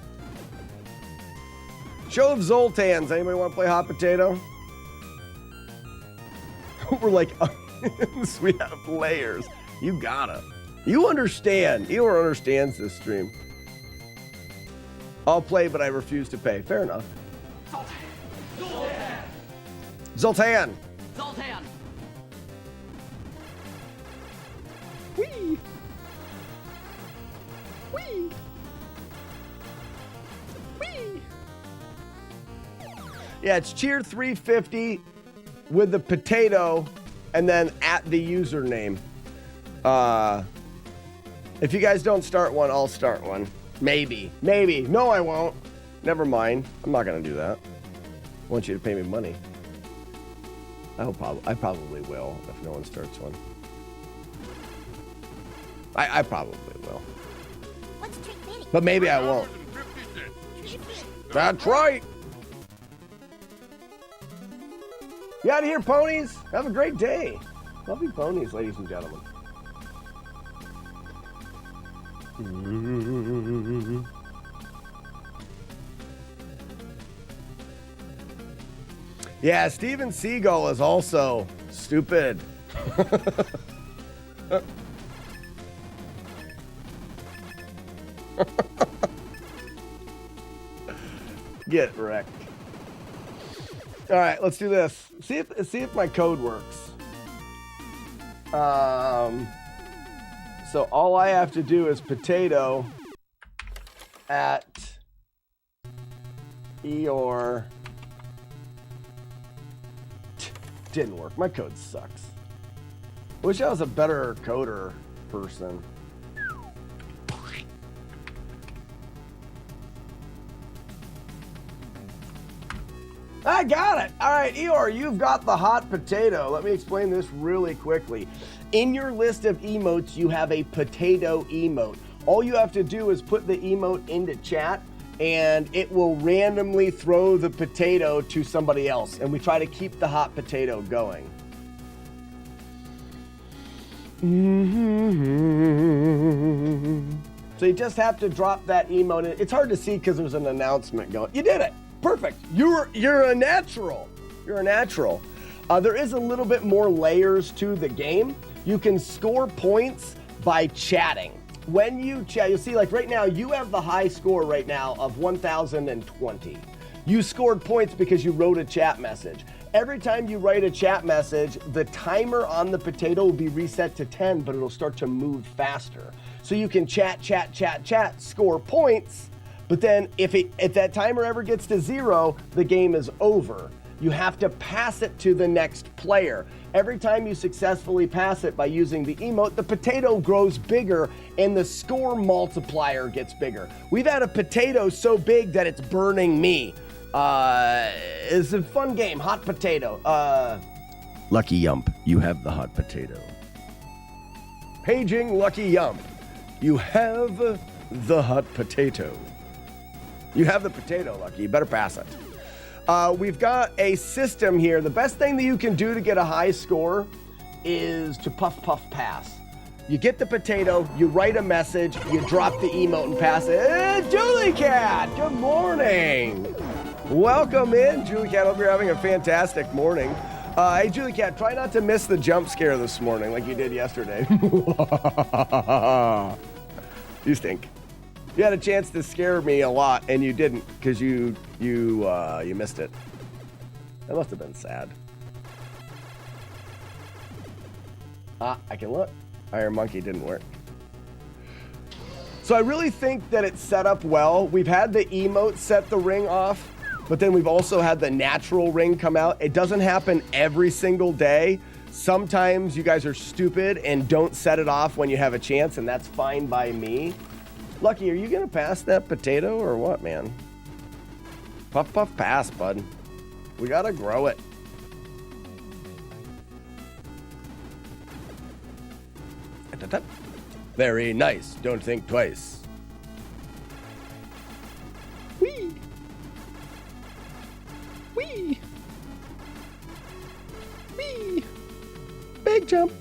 Show of Zoltans. Anybody want to play hot potato? We're like, we have layers. You gotta. You understand. Eeyore understands this stream. I'll play, but I refuse to pay. Fair enough. Zoltan. Zoltan. Whee. Whee. Whee. Yeah, it's cheer 350 with the potato and then at the username. If you guys don't start one, I'll start one. Maybe. No, I won't. Never mind. I'm not gonna do that. I want you to pay me money. I probably will if no one starts one. I probably will. But maybe I won't. That's right. You out of here, ponies. Have a great day. Love you, ponies, ladies and gentlemen. Yeah, Steven Seagal is also stupid. Get wrecked. All right, let's do this. See if my code works. So all I have to do is potato at Eeyore. Didn't work. My code sucks. I wish I was a better coder person. I got it. All right, Eeyore, you've got the hot potato. Let me explain this really quickly. In your list of emotes, you have a potato emote. All you have to do is put the emote into chat and it will randomly throw the potato to somebody else. And we try to keep the hot potato going. So you just have to drop that emote in. It's hard to see because there's an announcement going. You did it. Perfect. You're a natural. You're a natural. There is a little bit more layers to the game. You can score points by chatting. When you chat, you'll see like right now, you have the high score right now of 1,020. You scored points because you wrote a chat message. Every time you write a chat message, the timer on the potato will be reset to 10, but it'll start to move faster. So you can chat, score points, but then if that timer ever gets to 0, the game is over. You have to pass it to the next player. Every time you successfully pass it by using the emote, the potato grows bigger and the score multiplier gets bigger. We've had a potato so big that it's burning me. It's a fun game, hot potato. Lucky Yump, you have the hot potato. Paging Lucky Yump, you have the hot potato. You have the potato, Lucky, you better pass it. We've got a system here. The best thing that you can do to get a high score is to puff, pass. You get the potato, you write a message, you drop the emote and pass it. Hey, Julie Cat, good morning. Welcome in, Julie Cat. Hope you're having a fantastic morning. Hey, Julie Cat, try not to miss the jump scare this morning like you did yesterday. You stink. You had a chance to scare me a lot, and you didn't because you missed it. That must have been sad. I can look. Iron Monkey didn't work. So I really think that it's set up well. We've had the emote set the ring off, but then we've also had the natural ring come out. It doesn't happen every single day. Sometimes you guys are stupid and don't set it off when you have a chance, and that's fine by me. Lucky, are you gonna pass that potato or what, man? Puff, pass, bud. We gotta grow it. Very nice. Don't think twice. Whee! Whee! Whee! Big jump.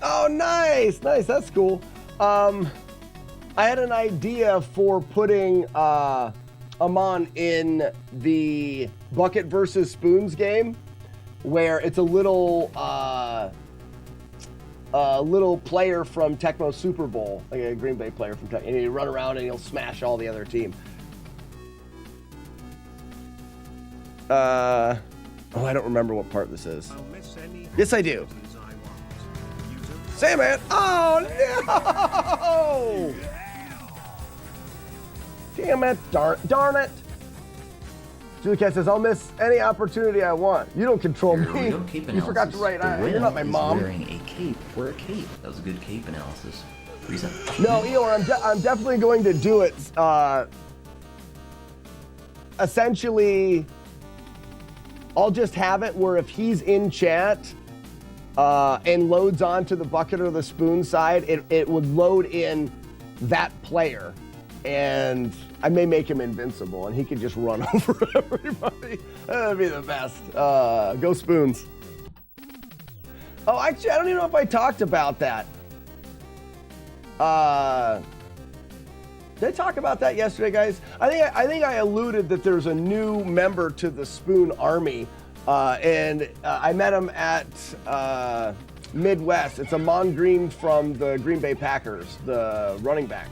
Oh, nice. Nice. That's cool. I had an idea for putting Amon in the Bucket versus Spoons game, where it's a little player from Tecmo Super Bowl, like a Green Bay player from Tecmo, and he'll run around and he'll smash all the other team. Oh, I don't remember what part this is. Yes, I do. Say it, man. Oh, no! Damn it. Darn it. Julie Cat says, I'll miss any opportunity I want. You don't control me. You forgot to write. You're not my mom. Wearing a cape for a cape. That was a good cape analysis. Reason. No, Eeyore, I'm definitely going to do it. Essentially, I'll just have it where if he's in chat and loads onto the Bucket or the Spoon side, it would load in that player. And I may make him invincible, and he could just run over everybody. That'd be the best. Go Spoons. Oh, actually, I don't even know if I talked about that. Did I talk about that yesterday, guys? I think I alluded that there's a new member to the Spoon Army, and I met him at Midwest. It's Amon Green from the Green Bay Packers, the running back.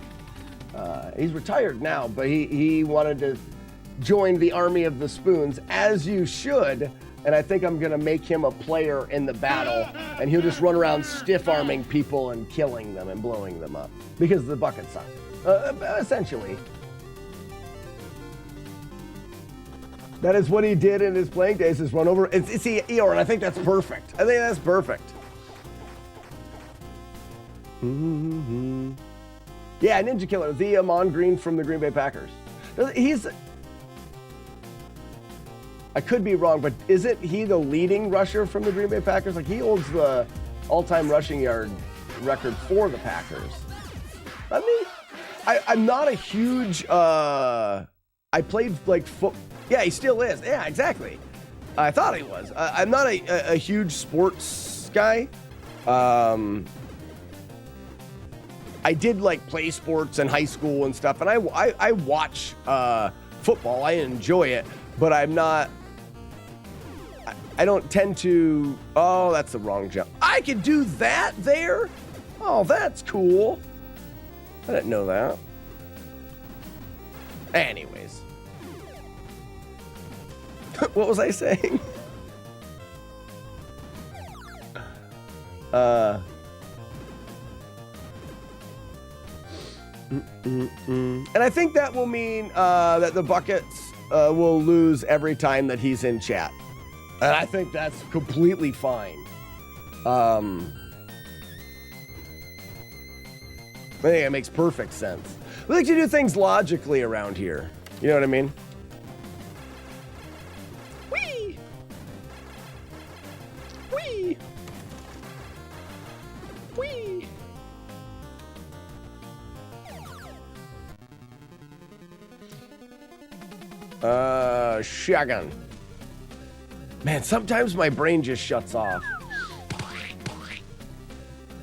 He's retired now, but he wanted to join the army of the Spoons, as you should. And I think I'm gonna make him a player in the battle, and he'll just run around stiff-arming people and killing them and blowing them up because of the Bucket side, essentially. That is what he did in his playing days, is run over. It's Eeyore, and I think that's perfect. I think that's perfect. Mm-hmm. Yeah, Ninja Killer, the Amon Green from the Green Bay Packers. I could be wrong, but isn't he the leading rusher from the Green Bay Packers? Like, he holds the all-time rushing yard record for the Packers. I mean, I'm not a huge, I played like yeah, he still is. Yeah, exactly. I thought he was. I'm not a huge sports guy. I did like play sports in high school and stuff, and I watch football. I enjoy it, but I'm not. I don't tend to. Oh, that's the wrong jump. I can do that there. Oh, that's cool. I didn't know that. Anyways, what was I saying? And I think that will mean that the Buckets will lose every time that he's in chat. And I think that's completely fine. I think it makes perfect sense. We like to do things logically around here. You know what I mean? Whee! Whee! Whee! Shotgun. Man, sometimes my brain just shuts off.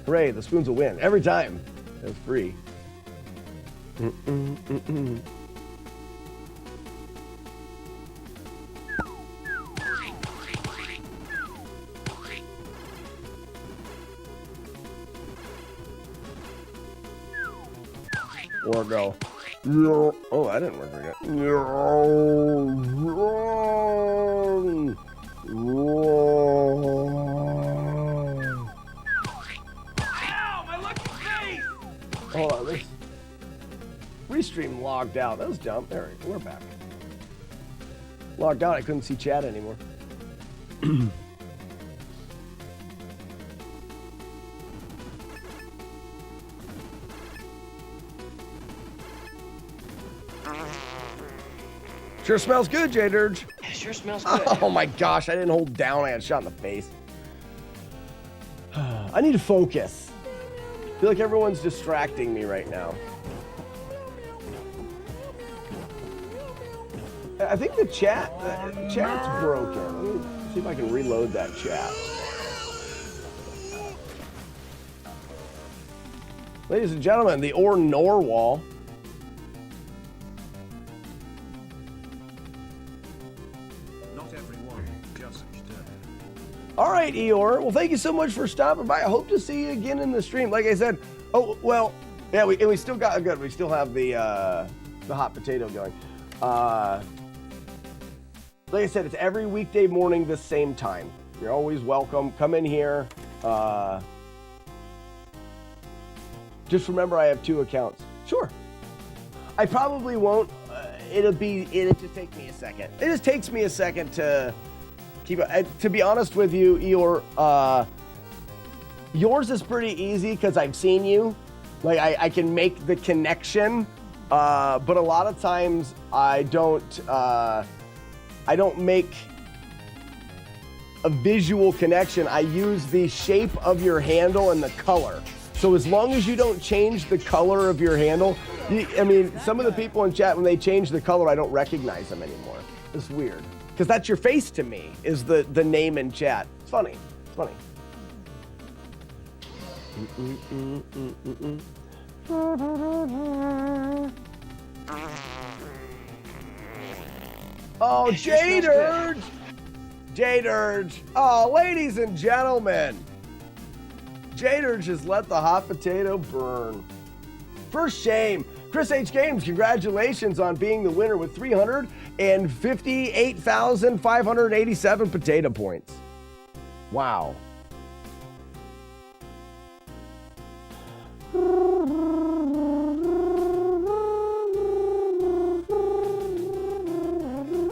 Hooray, the Spoons will win. Every time. It's free. Or go. Oh, that didn't work very good. Ow, my lucky face! Hold on, this restream logged out. That was dumb. There, we're back. Logged out, I couldn't see chat anymore. Sure smells good, J Dirge. It sure smells good. Oh my gosh, I didn't hold down. I got shot in the face. I need to focus. I feel like everyone's distracting me right now. I think the chat's broken. See if I can reload that chat. Ladies and gentlemen, the Or Norwal. Not everyone, just All right, Eeyore. Well, thank you so much for stopping by. I hope to see you again in the stream. Like I said, oh well, yeah. We still got good. We still have the hot potato going. Like I said, it's every weekday morning the same time. You're always welcome. Come in here. Just remember, I have 2 accounts. Sure. I probably won't. It'll just take me a second. It just takes me a second to keep. To be honest with you, Eeyore, yours is pretty easy because I've seen you. Like I can make the connection, but a lot of times I don't make a visual connection. I use the shape of your handle and the color. So as long as you don't change the color of your handle, I mean, some of the people in chat, when they change the color, I don't recognize them anymore. It's weird. Because that's your face to me, is the name in chat. It's funny. It's funny. Oh, Jade-Urge! Jade-Urge. Oh, ladies and gentlemen. Jade-Urge just let the hot potato burn. For shame. Chris H. Games, congratulations on being the winner with 358,587 potato points. Wow.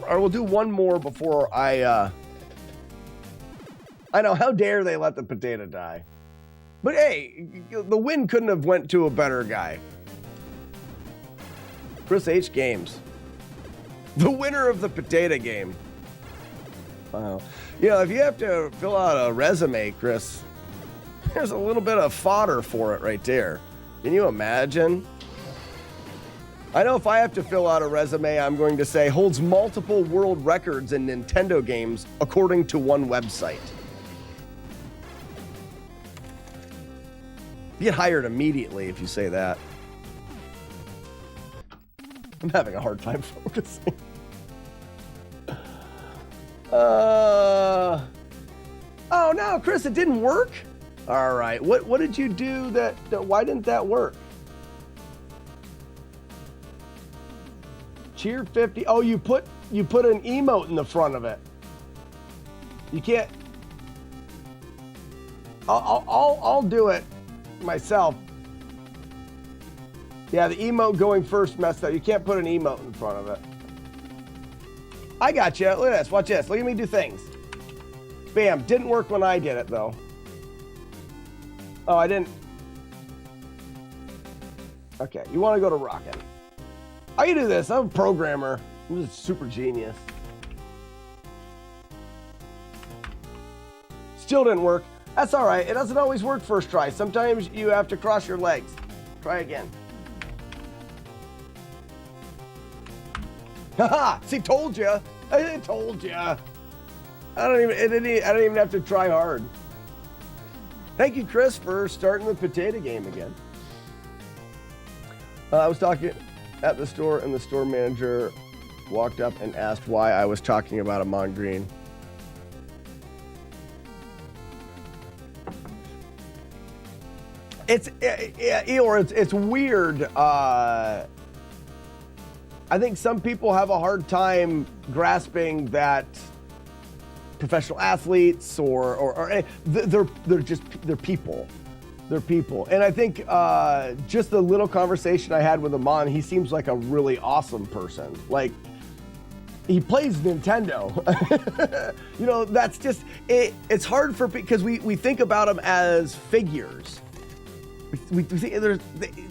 All right, we'll do one more before I know, how dare they let the potato die? But hey, the win couldn't have went to a better guy. Chris H. Games. The winner of the potato game. Wow. You know, if you have to fill out a resume, Chris, there's a little bit of fodder for it right there. Can you imagine? I know if I have to fill out a resume, I'm going to say holds multiple world records in Nintendo games according to one website. You get hired immediately if you say that. I'm having a hard time focusing. Oh no, Chris, it didn't work? All right, what did you do why didn't that work? Cheer 50. Oh, you put an emote in the front of it. You can't. I'll do it myself. Yeah, the emote going first messed up. You can't put an emote in front of it. I got you. Look at this. Watch this. Look at me do things. Bam. Didn't work when I did it though. Oh, I didn't. Okay, you want to go to Rockin'. I can do this. I'm a programmer. I'm just a super genius. Still didn't work. That's all right. It doesn't always work first try. Sometimes you have to cross your legs. Try again. Haha! See, told you. I told you. I don't even have to try hard. Thank you, Chris, for starting the potato game again. I was talking at the store, and the store manager walked up and asked why I was talking about Amon Green. It's weird. I think some people have a hard time grasping that professional athletes or they're people. They're people. And I think just the little conversation I had with Amon, he seems like a really awesome person. Like, he plays Nintendo. You know, that's just, it's hard because we think about them as figures. We think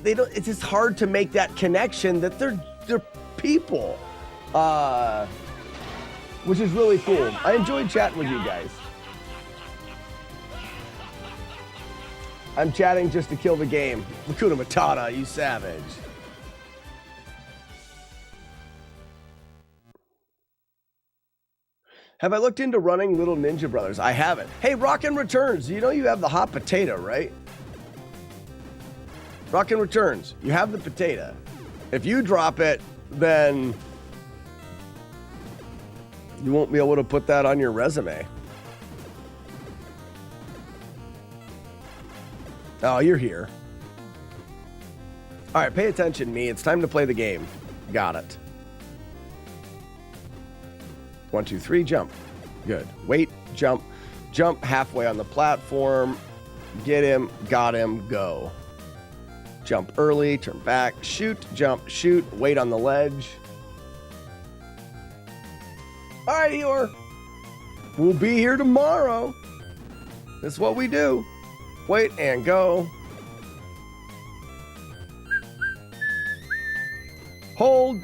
they don't, it's just hard to make that connection that they're people, which is really cool. I enjoyed chatting with you guys. I'm chatting just to kill the game. Hakuna Matata, you savage. Have I looked into running Little Ninja Brothers? I haven't. Hey, Rockin' Returns, you know you have the hot potato, right? Rockin' Returns, you have the potato. If you drop it, then you won't be able to put that on your resume. Oh, you're here. All right, pay attention, me. It's time to play the game. Got it. 1, 2, 3, jump. Good. Wait, jump. Jump halfway on the platform. Get him, got him, go. Jump early, turn back, shoot, jump, shoot, wait on the ledge. All right, Eeyore. We'll be here tomorrow. This is what we do. Wait and go. Hold.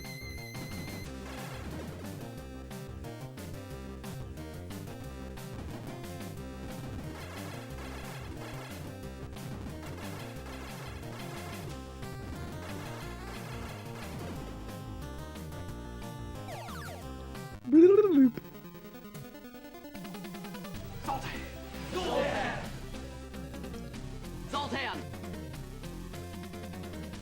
Zoltan!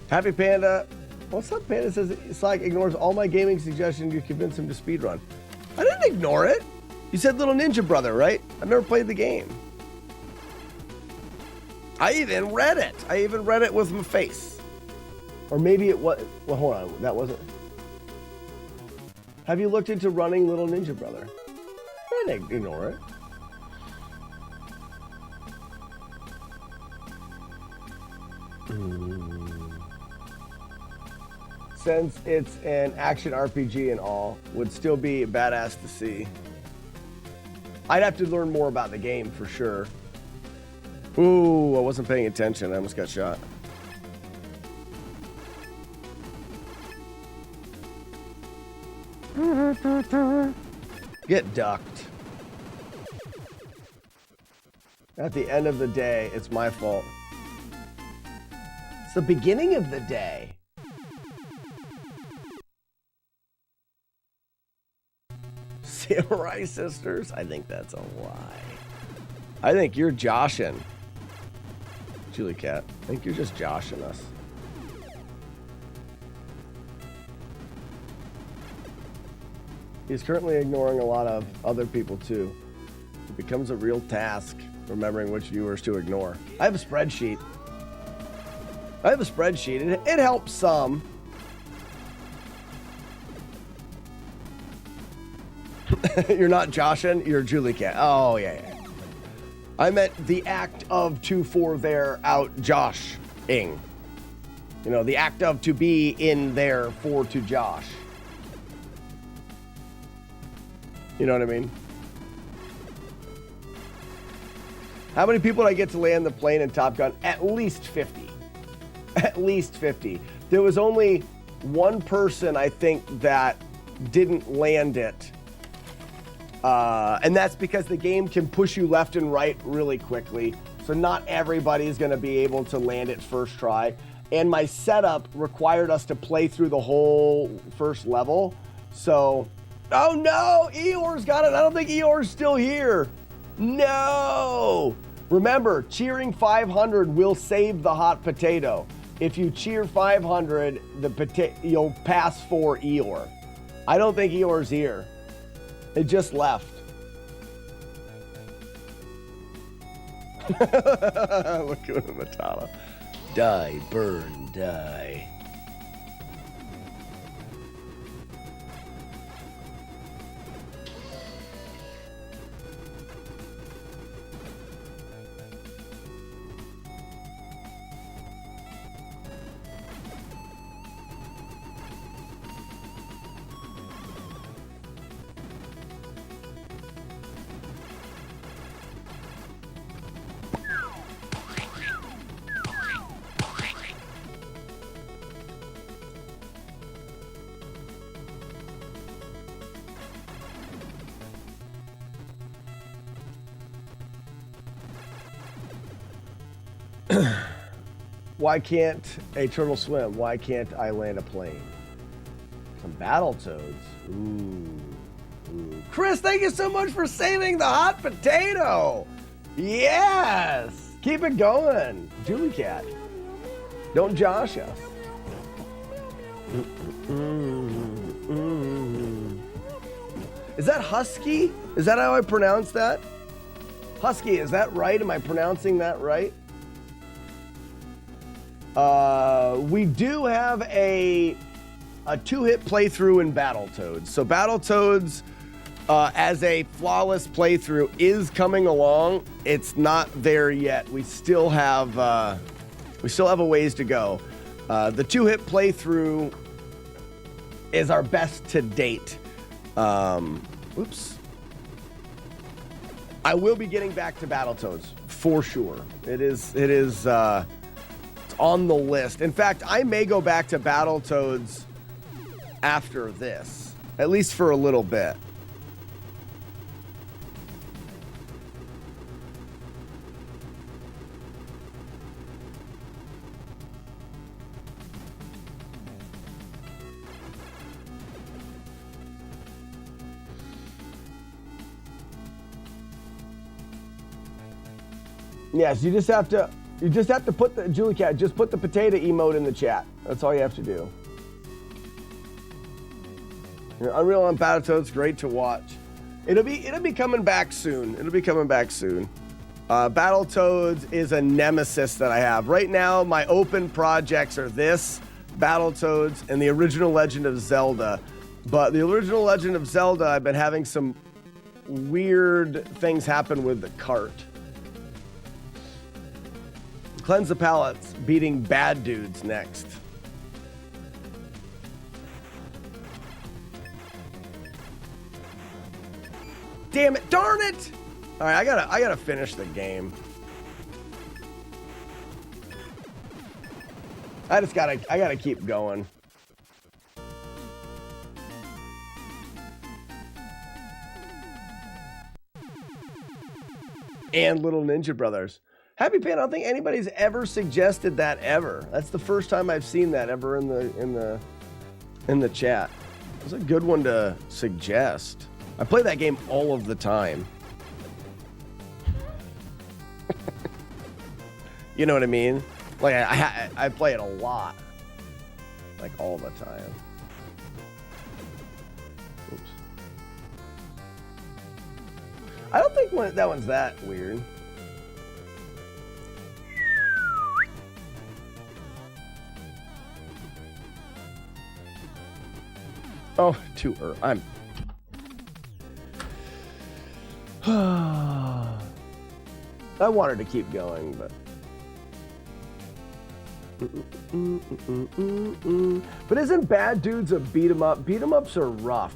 Happy Panda. What's up, Panda? Says Slack ignores all my gaming suggestions. You convince him to speedrun. I didn't ignore it. You said Little Ninja Brother, right? I've never played the game. I even read it. I even read it with my face. Or maybe it was. Well, hold on. That wasn't. Have you looked into running Little Ninja Brother? I didn't ignore it. Since it's an action RPG and all, would still be badass to see. I'd have to learn more about the game for sure. Ooh, I wasn't paying attention. I almost got shot. Get ducked. At the end of the day, it's my fault. It's the beginning of the day. Samurai Sisters? I think that's a lie. I think you're joshing. Julie Cat, I think you're just joshing us. He's currently ignoring a lot of other people too. It becomes a real task remembering which viewers to ignore. I have a spreadsheet. It helps some. You're not joshing, you're Julie Cat. Oh, yeah. I meant the act of to for there out joshing. You know, the act of to be in there for to josh. You know what I mean? How many people did I get to land the plane in Top Gun? At least 50. At least 50. There was only one person, I think, that didn't land it. And that's because the game can push you left and right really quickly. So not everybody's going to be able to land it first try. And my setup required us to play through the whole first level. So, oh no, Eeyore's got it. I don't think Eeyore's still here. No. Remember, cheering 500 will save the hot potato. If you cheer 500, you'll pass for Eeyore. I don't think Eeyore's here. It just left. Look at Matata. Die, burn, die. Why can't a turtle swim? Why can't I land a plane? Some battle toads. Ooh, Chris, thank you so much for saving the hot potato. Yes. Keep it going. Julie Cat. Don't josh us. Is that Husky? Is that how I pronounce that? Husky, is that right? Am I pronouncing that right? We do have a 2-hit playthrough in Battletoads. So Battletoads, as a flawless playthrough, is coming along. It's not there yet. We still have a ways to go. The 2-hit playthrough is our best to date. Oops. I will be getting back to Battletoads for sure. It's on the list. In fact, I may go back to Battletoads after this, at least for a little bit. Yes, you just have to put the Julie Cat, just put the potato emote in the chat. That's all you have to do. You know, Unreal on Battletoads, great to watch. It'll be coming back soon. Battletoads is a nemesis that I have. Right now, my open projects are this, Battletoads, and the original Legend of Zelda. But the original Legend of Zelda, I've been having some weird things happen with the cart. Cleanse the Palates, beating bad dudes next. Damn it, darn it! All right, I gotta finish the game. I gotta keep going. And Little Ninja Brothers. Happy Pan, I don't think anybody's ever suggested that ever. That's the first time I've seen that ever in the chat. It's a good one to suggest. I play that game all of the time. You know what I mean? Like I play it a lot, like all the time. Oops. I don't think that one's that weird. Oh, too early. I wanted to keep going, but. But isn't Bad Dudes a beat 'em up? Beat 'em ups are rough.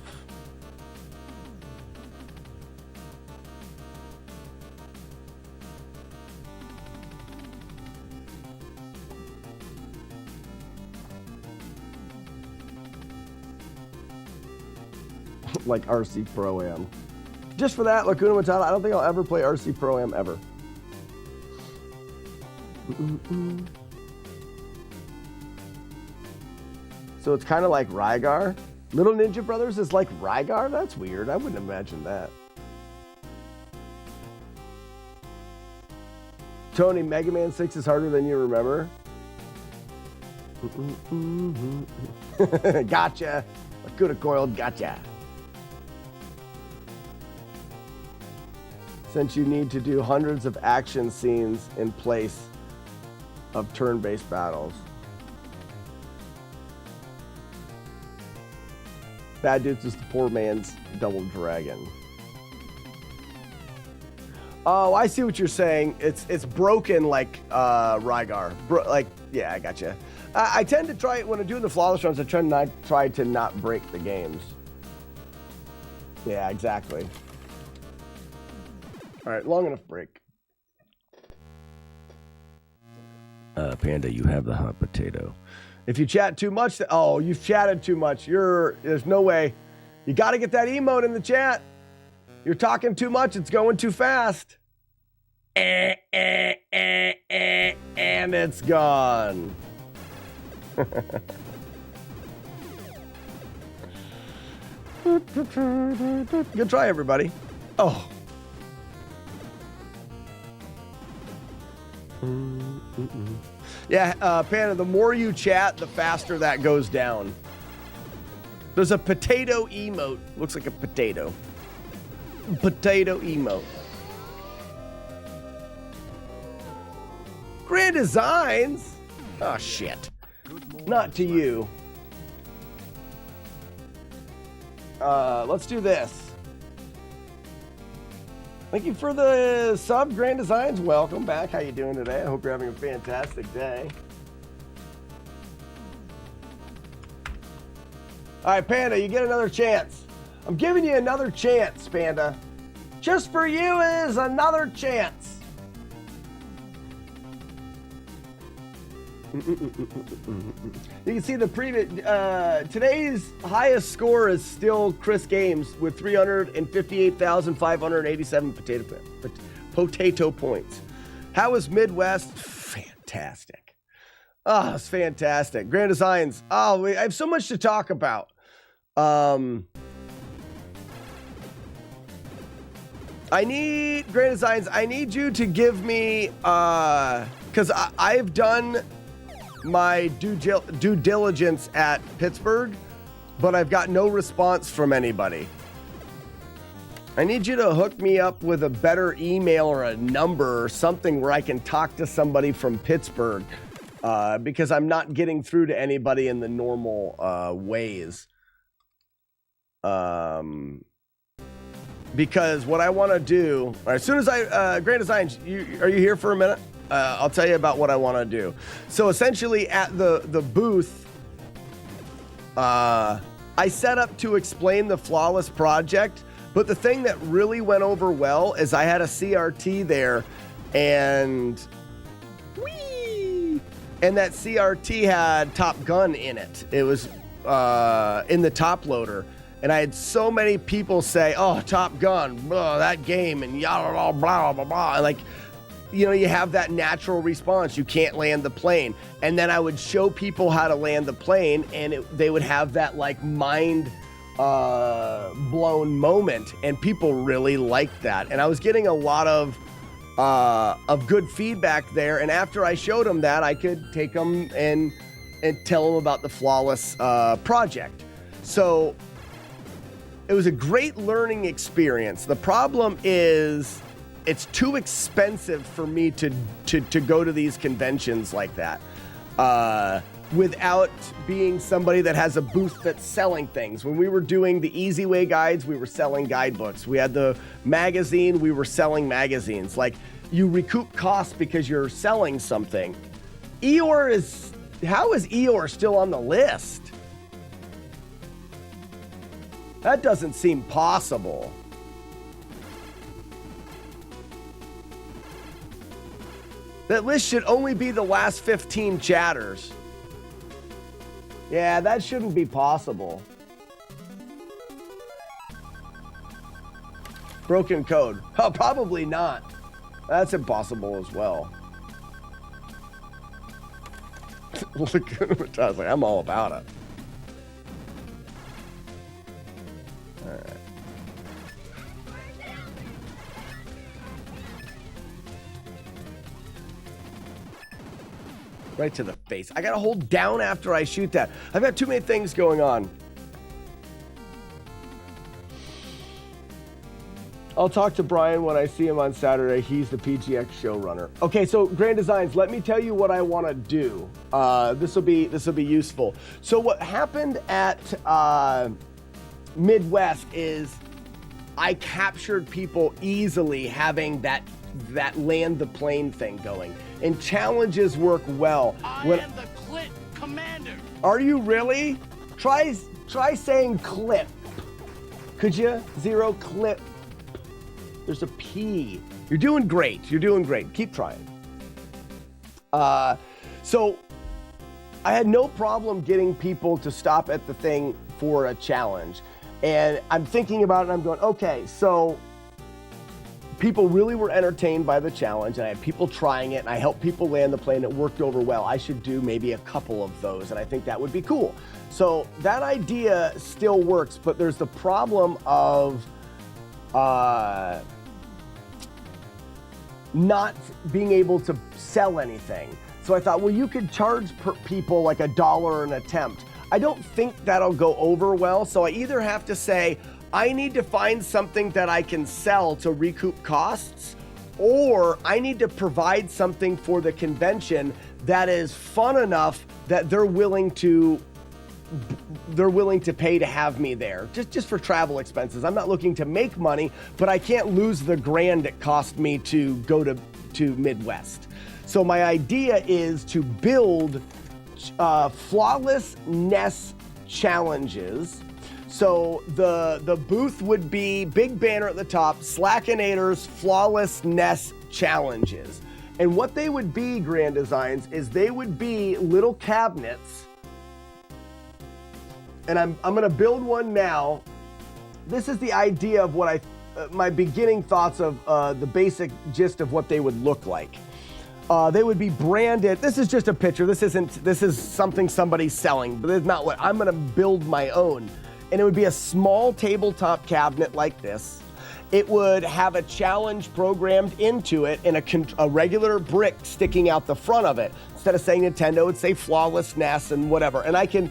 Like RC Pro-Am. Just for that, Lacuna Matata, I don't think I'll ever play RC Pro-Am ever. So it's kind of like Rygar. Little Ninja Brothers is like Rygar? That's weird. I wouldn't imagine that. Tony, Mega Man 6 is harder than you remember. Gotcha. Lacuna Coiled, gotcha. Since you need to do hundreds of action scenes in place of turn-based battles. Bad Dudes is the poor man's Double Dragon. Oh, I see what you're saying. It's broken like Rygar. Yeah, I gotcha. I tend to try, when I'm doing the flawless runs, I try to not break the games. Yeah, exactly. All right, long enough break. Panda, you have the hot potato. If you chat too much, you've chatted too much. There's no way. You got to get that emote in the chat. You're talking too much. It's going too fast. And it's gone. Good try, everybody. Oh. Yeah, Panda, the more you chat, the faster that goes down. There's a potato emote. Looks like a potato. Potato emote. Grand Designs? Oh, shit. Not to you. Let's do this. Thank you for the sub, Grand Designs. Welcome back. How you doing today? I hope you're having a fantastic day. All right, Panda, you get another chance. I'm giving you another chance, Panda. Just for you is another chance. You can see the previous, today's highest score is still Chris Games with 358,587 potato points. How was Midwest? Fantastic. Oh, it's fantastic. Grand Designs. Oh, I have so much to talk about. I need Grand Designs. I need you to give me, because I've done my due diligence at Pittsburgh, but I've got no response from anybody. I need you to hook me up with a better email or a number or something where I can talk to somebody from Pittsburgh, because I'm not getting through to anybody in the normal ways. Because what I want to do, as soon as Grand Designs, are you here for a minute? I'll tell you about what I want to do. So essentially at the booth, I set up to explain the Flawless project, but the thing that really went over well is I had a CRT there, and that CRT had Top Gun in it. It was in the top loader. And I had so many people say, oh, Top Gun, that game, and yada, blah, blah, blah, blah. And like, you know, you have that natural response. You can't land the plane. And then I would show people how to land the plane, and they would have that like mind blown moment. And people really liked that. And I was getting a lot of good feedback there. And after I showed them that, I could take them and tell them about the Flawless project. So it was a great learning experience. The problem is it's too expensive for me to go to these conventions like that without being somebody that has a booth that's selling things. When we were doing the Easy Way guides, we were selling guidebooks. We had the magazine, we were selling magazines. Like, you recoup costs because you're selling something. How is Eeyore still on the list? That doesn't seem possible. That list should only be the last 15 chatters. Yeah, that shouldn't be possible. Broken code. Oh, probably not. That's impossible as well. Look at it. I was like, I'm all about it. All right. Right to the face. I gotta hold down after I shoot that. I've got too many things going on. I'll talk to Brian when I see him on Saturday. He's the PGX showrunner. Okay, so Grand Designs, let me tell you what I want to do. This will be useful. So what happened at Midwest is I captured people easily having that land the plane thing going, and challenges work well. I am the Clit Commander. Are you really? Try saying clip. Could you? Zero clip. There's a P. You're doing great. You're doing great. Keep trying. So I had no problem getting people to stop at the thing for a challenge. And I'm thinking about it and I'm going, okay, so people really were entertained by the challenge, and I had people trying it, and I helped people land the plane. It worked over well. I should do maybe a couple of those, and I think that would be cool. So that idea still works, but there's the problem of not being able to sell anything. So I thought, well, you could charge people like $1 an attempt. I don't think that'll go over well, so I either have to say, I need to find something that I can sell to recoup costs, or I need to provide something for the convention that is fun enough that they're willing to pay to have me there, just for travel expenses. I'm not looking to make money, but I can't lose the grand it cost me to go to Midwest. So my idea is to build FlawlessNES challenges. So the booth would be big banner at the top, Slackinator's FlawlessNES challenges. And what they would be, Grand Designs, is they would be little cabinets. And I'm gonna build one now. This is the idea of what my beginning thoughts of the basic gist of what they would look like. They would be branded. This is just a picture. This is something somebody's selling, but it's not what I'm gonna build my own. And it would be a small tabletop cabinet like this. It would have a challenge programmed into it and a regular brick sticking out the front of it. Instead of saying Nintendo, it would say FlawlessNES and whatever. And I can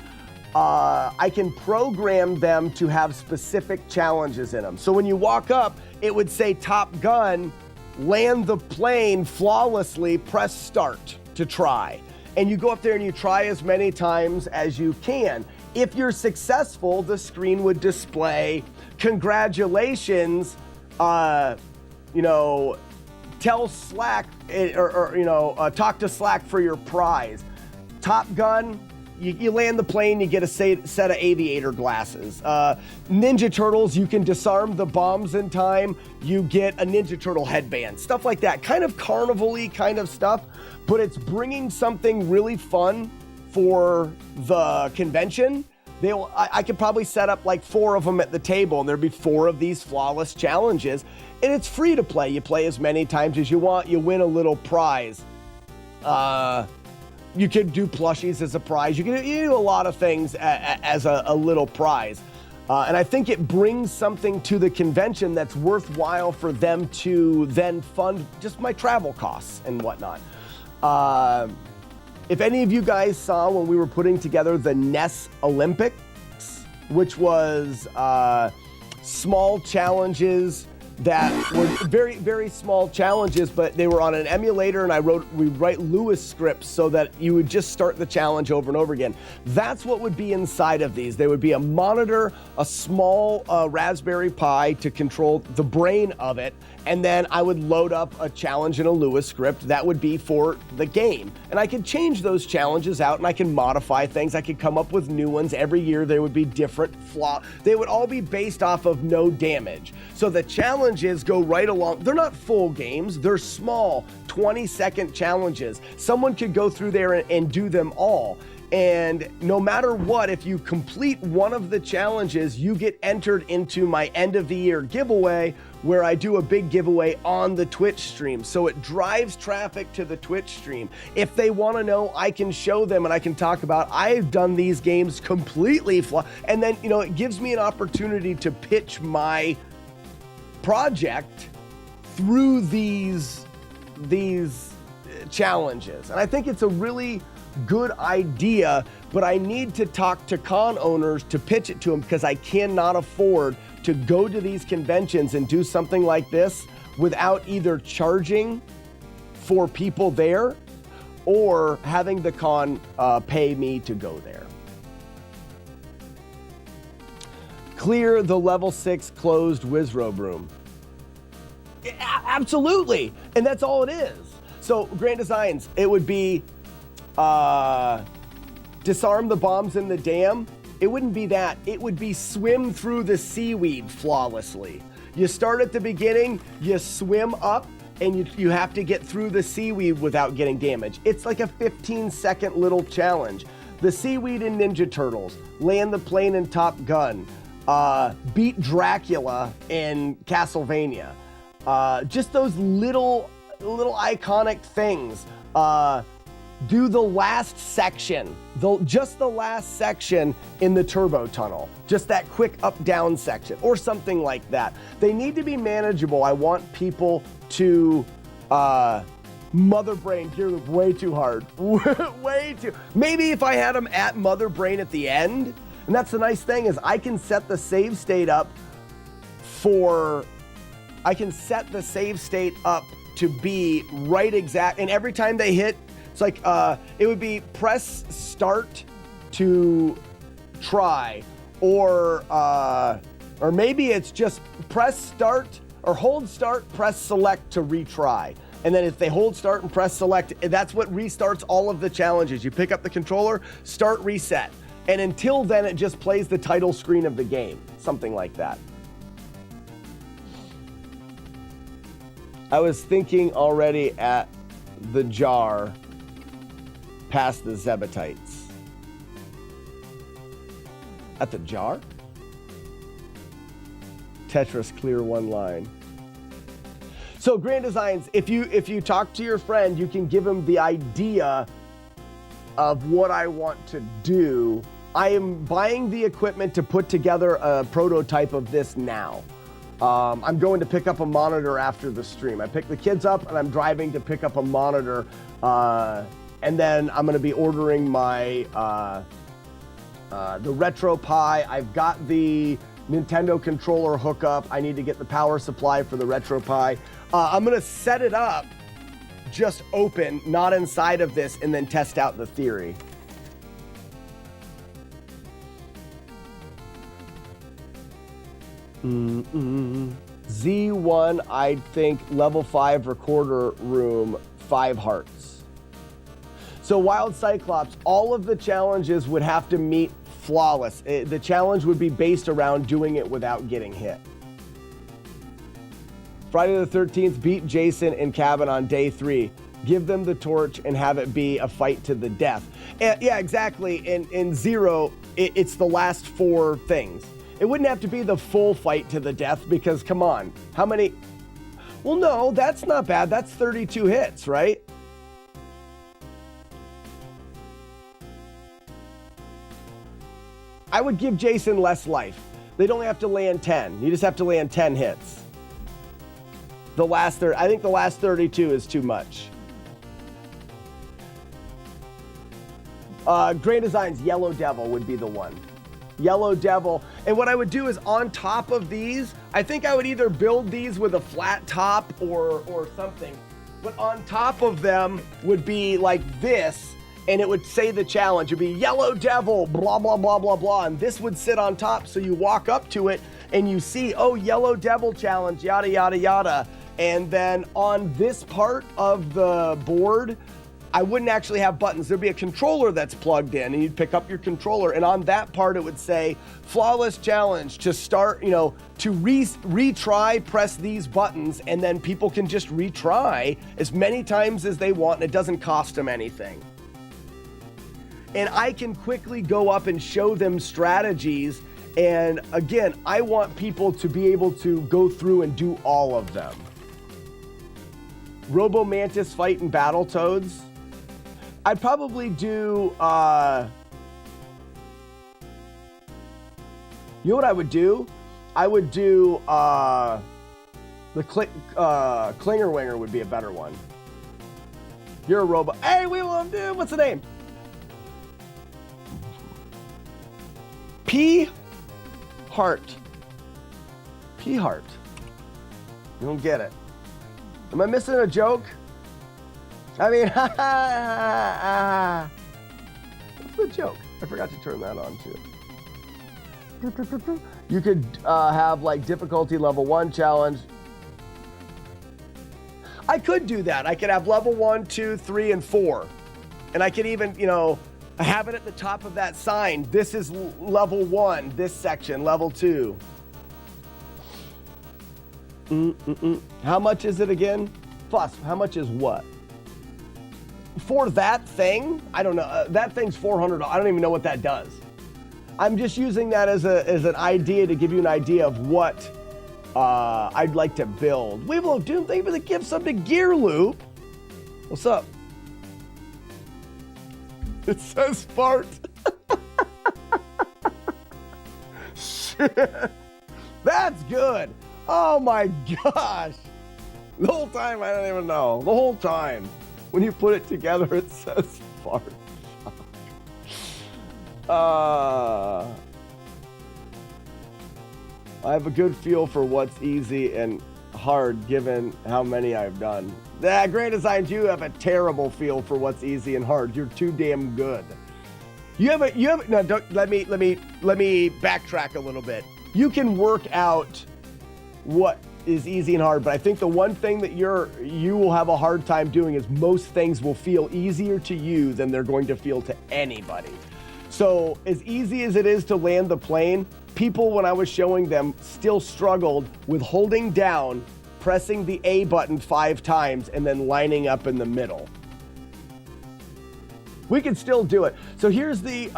program them to have specific challenges in them. So when you walk up, it would say Top Gun, land the plane flawlessly, press start to try. And you go up there and you try as many times as you can. If you're successful, the screen would display, congratulations, tell Slack, talk to Slack for your prize. Top Gun, you land the plane, you get a set of aviator glasses. Ninja Turtles, you can disarm the bombs in time, you get a Ninja Turtle headband. Stuff like that, kind of carnival-y kind of stuff, but it's bringing something really fun for the convention. I could probably set up like 4 of them at the table, and there'd be 4 of these flawless challenges, and it's free to play. You play as many times as you want, you win a little prize. You could do plushies as a prize. You do a lot of things as a little prize. And I think it brings something to the convention that's worthwhile for them to then fund just my travel costs and whatnot. If any of you guys saw when we were putting together the NES Olympics, which was small challenges that were very, very small challenges, but they were on an emulator, and we write Lewis scripts so that you would just start the challenge over and over again. That's what would be inside of these. There would be a monitor, a small Raspberry Pi to control the brain of it, and then I would load up a challenge in a Lewis script that would be for the game. And I could change those challenges out, and I can modify things. I could come up with new ones. Every year there would be different They would all be based off of no damage. So the challenges go right along. They're not full games. They're small 20-second challenges. Someone could go through there and do them all. And no matter what, if you complete one of the challenges, you get entered into my end of the year giveaway, where I do a big giveaway on the Twitch stream. So it drives traffic to the Twitch stream. If they want to know, I can show them and I can talk about, I've done these games completely and then, it gives me an opportunity to pitch my project through these challenges. And I think it's a really good idea, but I need to talk to con owners to pitch it to them, because I cannot afford to go to these conventions and do something like this without either charging for people there or having the con pay me to go there. Clear the level 6 closed Wizrobe room. Absolutely, and that's all it is. So Grand Designs, it would be disarm the bombs in the dam. It wouldn't be that. It would be swim through the seaweed flawlessly. You start at the beginning, you swim up, and you have to get through the seaweed without getting damaged. It's like a 15-second little challenge. The seaweed in Ninja Turtles, land the plane in Top Gun, beat Dracula in Castlevania. Just those little iconic things. Do the last section, just the last section in the turbo tunnel, just that quick up-down section or something like that. They need to be manageable. I want people to Mother Brain, you're way too hard. Way too. Maybe if I had them at Mother Brain at the end, and that's the nice thing is I can set the save state up to be right exact, and every time they hit, it's like, it would be press start to try, or maybe it's just press start or hold start, press select to retry. And then if they hold start and press select, that's what restarts all of the challenges. You pick up the controller, start reset. And until then, it just plays the title screen of the game, something like that. I was thinking already at the jar past the Zebatites. At the jar? Tetris clear one line. So Grand Designs, if you talk to your friend, you can give him the idea of what I want to do. I am buying the equipment to put together a prototype of this now. I'm going to pick up a monitor after the stream. I picked the kids up and I'm driving to pick up a monitor. And then I'm going to be ordering my the RetroPie. I've got the Nintendo controller hookup. I need to get the power supply for the RetroPie. I'm going to set it up just open, not inside of this, and then test out the theory. Z1, I think level 5 recorder room, 5 hearts. So Wild Cyclops, all of the challenges would have to meet flawless. The challenge would be based around doing it without getting hit. Friday the 13th, beat Jason and Cabin on day 3. Give them the torch and have it be a fight to the death. And, yeah, exactly. In Zero, it's the last 4 things. It wouldn't have to be the full fight to the death because, come on, how many? Well, no, that's not bad. That's 32 hits, right? I would give Jason less life. They'd only have to land 10. You just have to land 10 hits. I think the last 32 is too much. Grand Designs, Yellow Devil would be the one. Yellow Devil. And what I would do is on top of these, I think I would either build these with a flat top or something. But on top of them would be like this, and it would say the challenge. It'd be Yellow Devil, blah, blah, blah, blah, blah. And this would sit on top, so you walk up to it and you see, oh, Yellow Devil challenge, yada, yada, yada. And then on this part of the board, I wouldn't actually have buttons. There'd be a controller that's plugged in, and you'd pick up your controller. And on that part, it would say, flawless challenge to start, to retry, press these buttons, and then people can just retry as many times as they want, and it doesn't cost them anything. And I can quickly go up and show them strategies. And again, I want people to be able to go through and do all of them. Robo Mantis fighting Battletoads. I'd probably do, you know what I would do? I would do, the Clinger Winger would be a better one. You're a robot. Hey, we love dude. What's the name? P Heart. P Heart. You don't get it. Am I missing a joke? I mean, what's the joke? I forgot to turn that on too. You could have like difficulty level 1 challenge. I could do that. I could have level 1, 2, 3, and 4. And I could even, have it at the top of that sign. This is level 1, this section, level 2. How much is it again? Fuss, how much is what? For that thing, I don't know. That thing's $400. I don't even know what that does. I'm just using that as an idea to give you an idea of what I'd like to build. Weevil of Doom, thank you for the gift sub to Gear Loop. What's up? It says fart. Shit. That's good. Oh my gosh. The whole time, I don't even know. The whole time. When you put it together, it says fart. I have a good feel for what's easy and hard given how many I've done. Great Designs, you have a terrible feel for what's easy and hard. You're too damn good. No, don't, let me backtrack a little bit. You can work out what is easy and hard, but I think the one thing that you will have a hard time doing is most things will feel easier to you than they're going to feel to anybody. So as easy as it is to land the plane, people, when I was showing them, still struggled with holding down, pressing the A button 5 times, and then lining up in the middle. We can still do it. So here's the,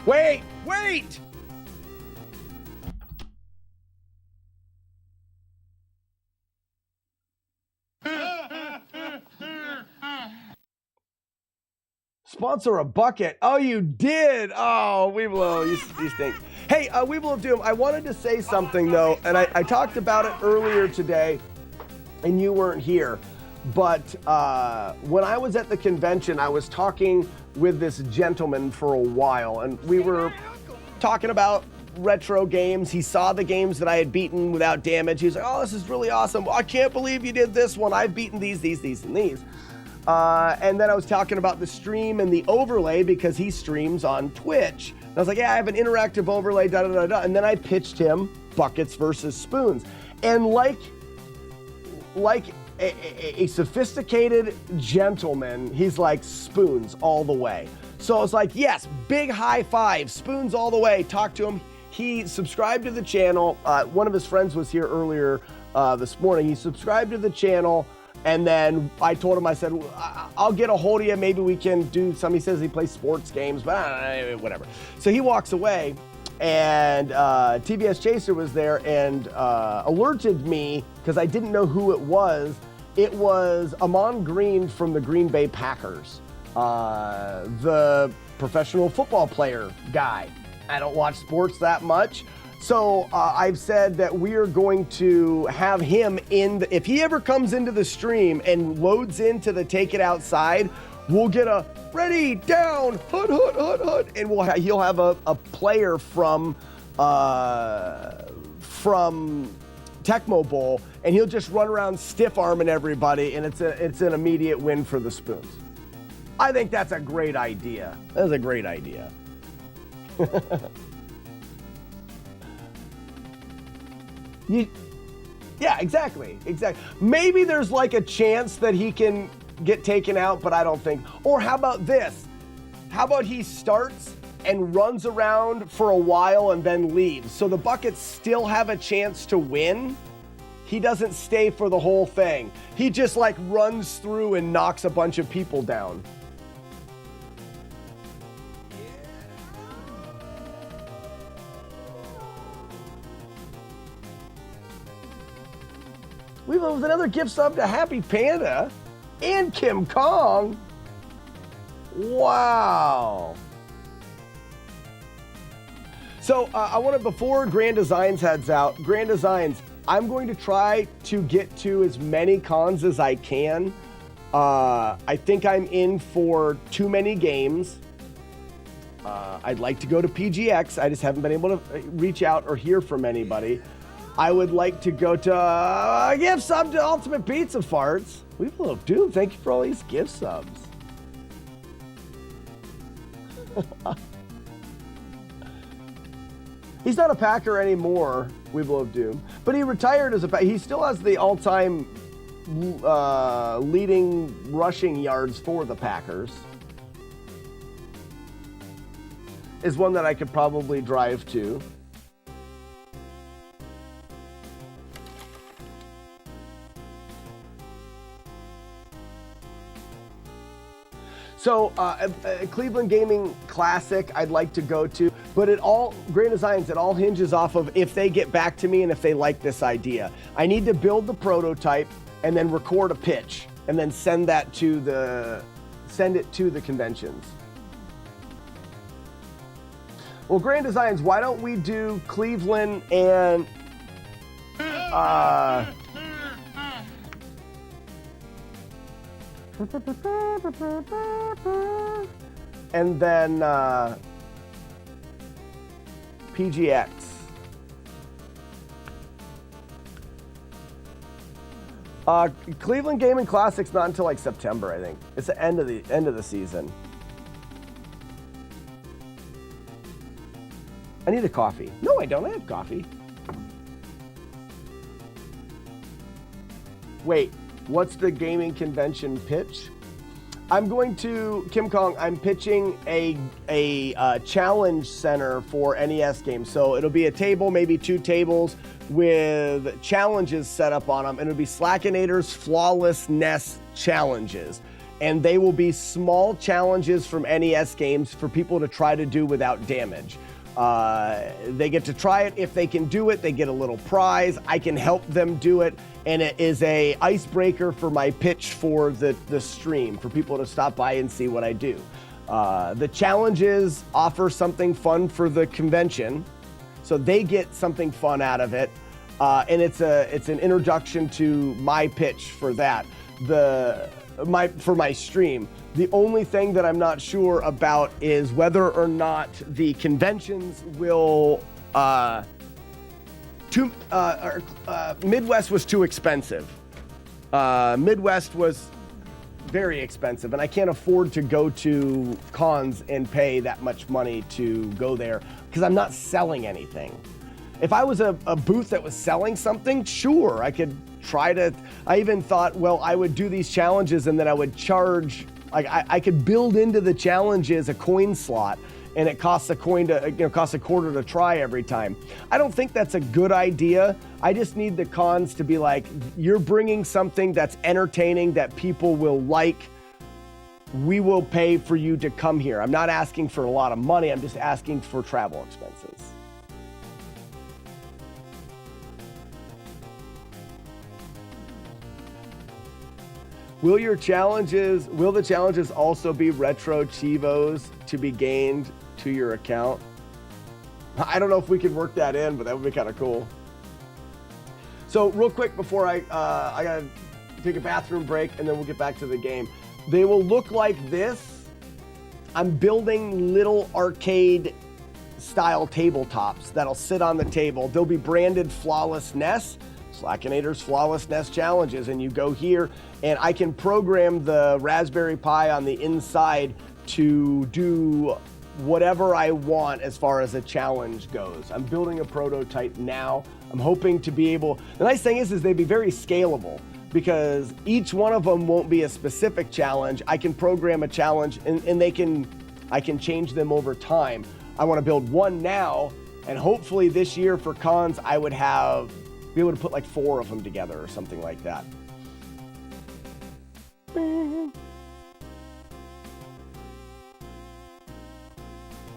wait! Sponsor a bucket. Oh, you did. Oh, Weevil, you stink. Hey, Weevil of Doom, I wanted to say something though, and I talked about it earlier today, and you weren't here. But when I was at the convention, I was talking with this gentleman for a while, and we were talking about retro games. He saw the games that I had beaten without damage. He was like, oh, this is really awesome. I can't believe you did this one. I've beaten these, and these. And then I was talking about the stream and the overlay because he streams on Twitch. And I was like, yeah, I have an interactive overlay, da-da-da-da. And then I pitched him buckets versus spoons. And like a sophisticated gentleman, he's like, spoons all the way. So I was like, yes, big high five, spoons all the way. Talk to him. He subscribed to the channel. One of his friends was here earlier this morning. He subscribed to the channel. And then I told him, I said, I'll get a hold of you. Maybe we can do some. He says he plays sports games, but whatever. So he walks away, and TBS Chaser was there and alerted me because I didn't know who it was. It was Amon Green from the Green Bay Packers, the professional football player guy. I don't watch sports that much. So I've said that we are going to have him if he ever comes into the stream and loads into the Take It Outside, we'll get a ready, down, hut, and he'll have a player from Tecmo Bowl, and he'll just run around stiff arming everybody, and it's an immediate win for the spoons. I think that's a great idea. That's a great idea. Yeah, exactly. Maybe there's like a chance that he can get taken out, but I don't think. Or how about this? How about he starts and runs around for a while and then leaves? So the buckets still have a chance to win. He doesn't stay for the whole thing. He just like runs through and knocks a bunch of people down. We've with another gift sub to Happy Panda and Kim Kong. Wow. So I want to, before Grand Designs heads out, Grand Designs, I'm going to try to get to as many cons as I can. I think I'm in for too many games. I'd like to go to PGX. I just haven't been able to reach out or hear from anybody. I would like to go to gift sub to Ultimate Pizza Farts. Weevil of Doom, thank you for all these gift subs. He's not a Packer anymore, Weevil of Doom, but he retired as a Packer. He still has the all-time leading rushing yards for the Packers. Is one that I could probably drive to. So Cleveland Gaming Classic I'd like to go to, But Grand Designs, it all hinges off of if they get back to me and if they like this idea. I need to build the prototype and then record a pitch and then send it to the conventions. Well, Grand Designs, why don't we do Cleveland and and then PGX. Cleveland Gaming Classic's not until like September, I think. It's the end of the season. I need a coffee. No, I don't. I have coffee. Wait, what's the gaming convention pitch? I'm going to, Kim Kong, I'm pitching a challenge center for NES games. So it'll be a table, maybe 2 tables with challenges set up on them. And it'll be Slackinator's FlawlessNES challenges. And they will be small challenges from NES games for people to try to do without damage. They get to try it. If they can do it, they get a little prize. I can help them do it. And it is a icebreaker for my pitch for the stream, for people to stop by and see what I do. The challenges offer something fun for the convention, so they get something fun out of it. And it's an introduction to my pitch for that, for my stream. The only thing that I'm not sure about is whether or not the conventions will. Midwest was too expensive. Midwest was very expensive, and I can't afford to go to cons and pay that much money to go there because I'm not selling anything. If I was a booth that was selling something, sure, I could try to. I even thought, well, I would do these challenges and then I would charge. Like I could build into the challenges a coin slot. And it costs a costs a quarter to try every time. I don't think that's a good idea. I just need the cons to be like, you're bringing something that's entertaining that people will like. We will pay for you to come here. I'm not asking for a lot of money. I'm just asking for travel expenses. Will the challenges also be retro Chivos to be gained to your account? I don't know if we could work that in, but that would be kind of cool. So real quick before I gotta take a bathroom break and then we'll get back to the game. They will look like this. I'm building little arcade style tabletops that'll sit on the table. They'll be branded FlawlessNES. Slackinator's FlawlessNES challenges, and you go here and I can program the Raspberry Pi on the inside to do whatever I want as far as a challenge goes. I'm building a prototype now. I'm hoping to be able, the nice thing is they'd be very scalable because each one of them won't be a specific challenge. I can program a challenge and I can change them over time. I want to build one now, and hopefully this year for cons I would be able to put like 4 of them together or something like that.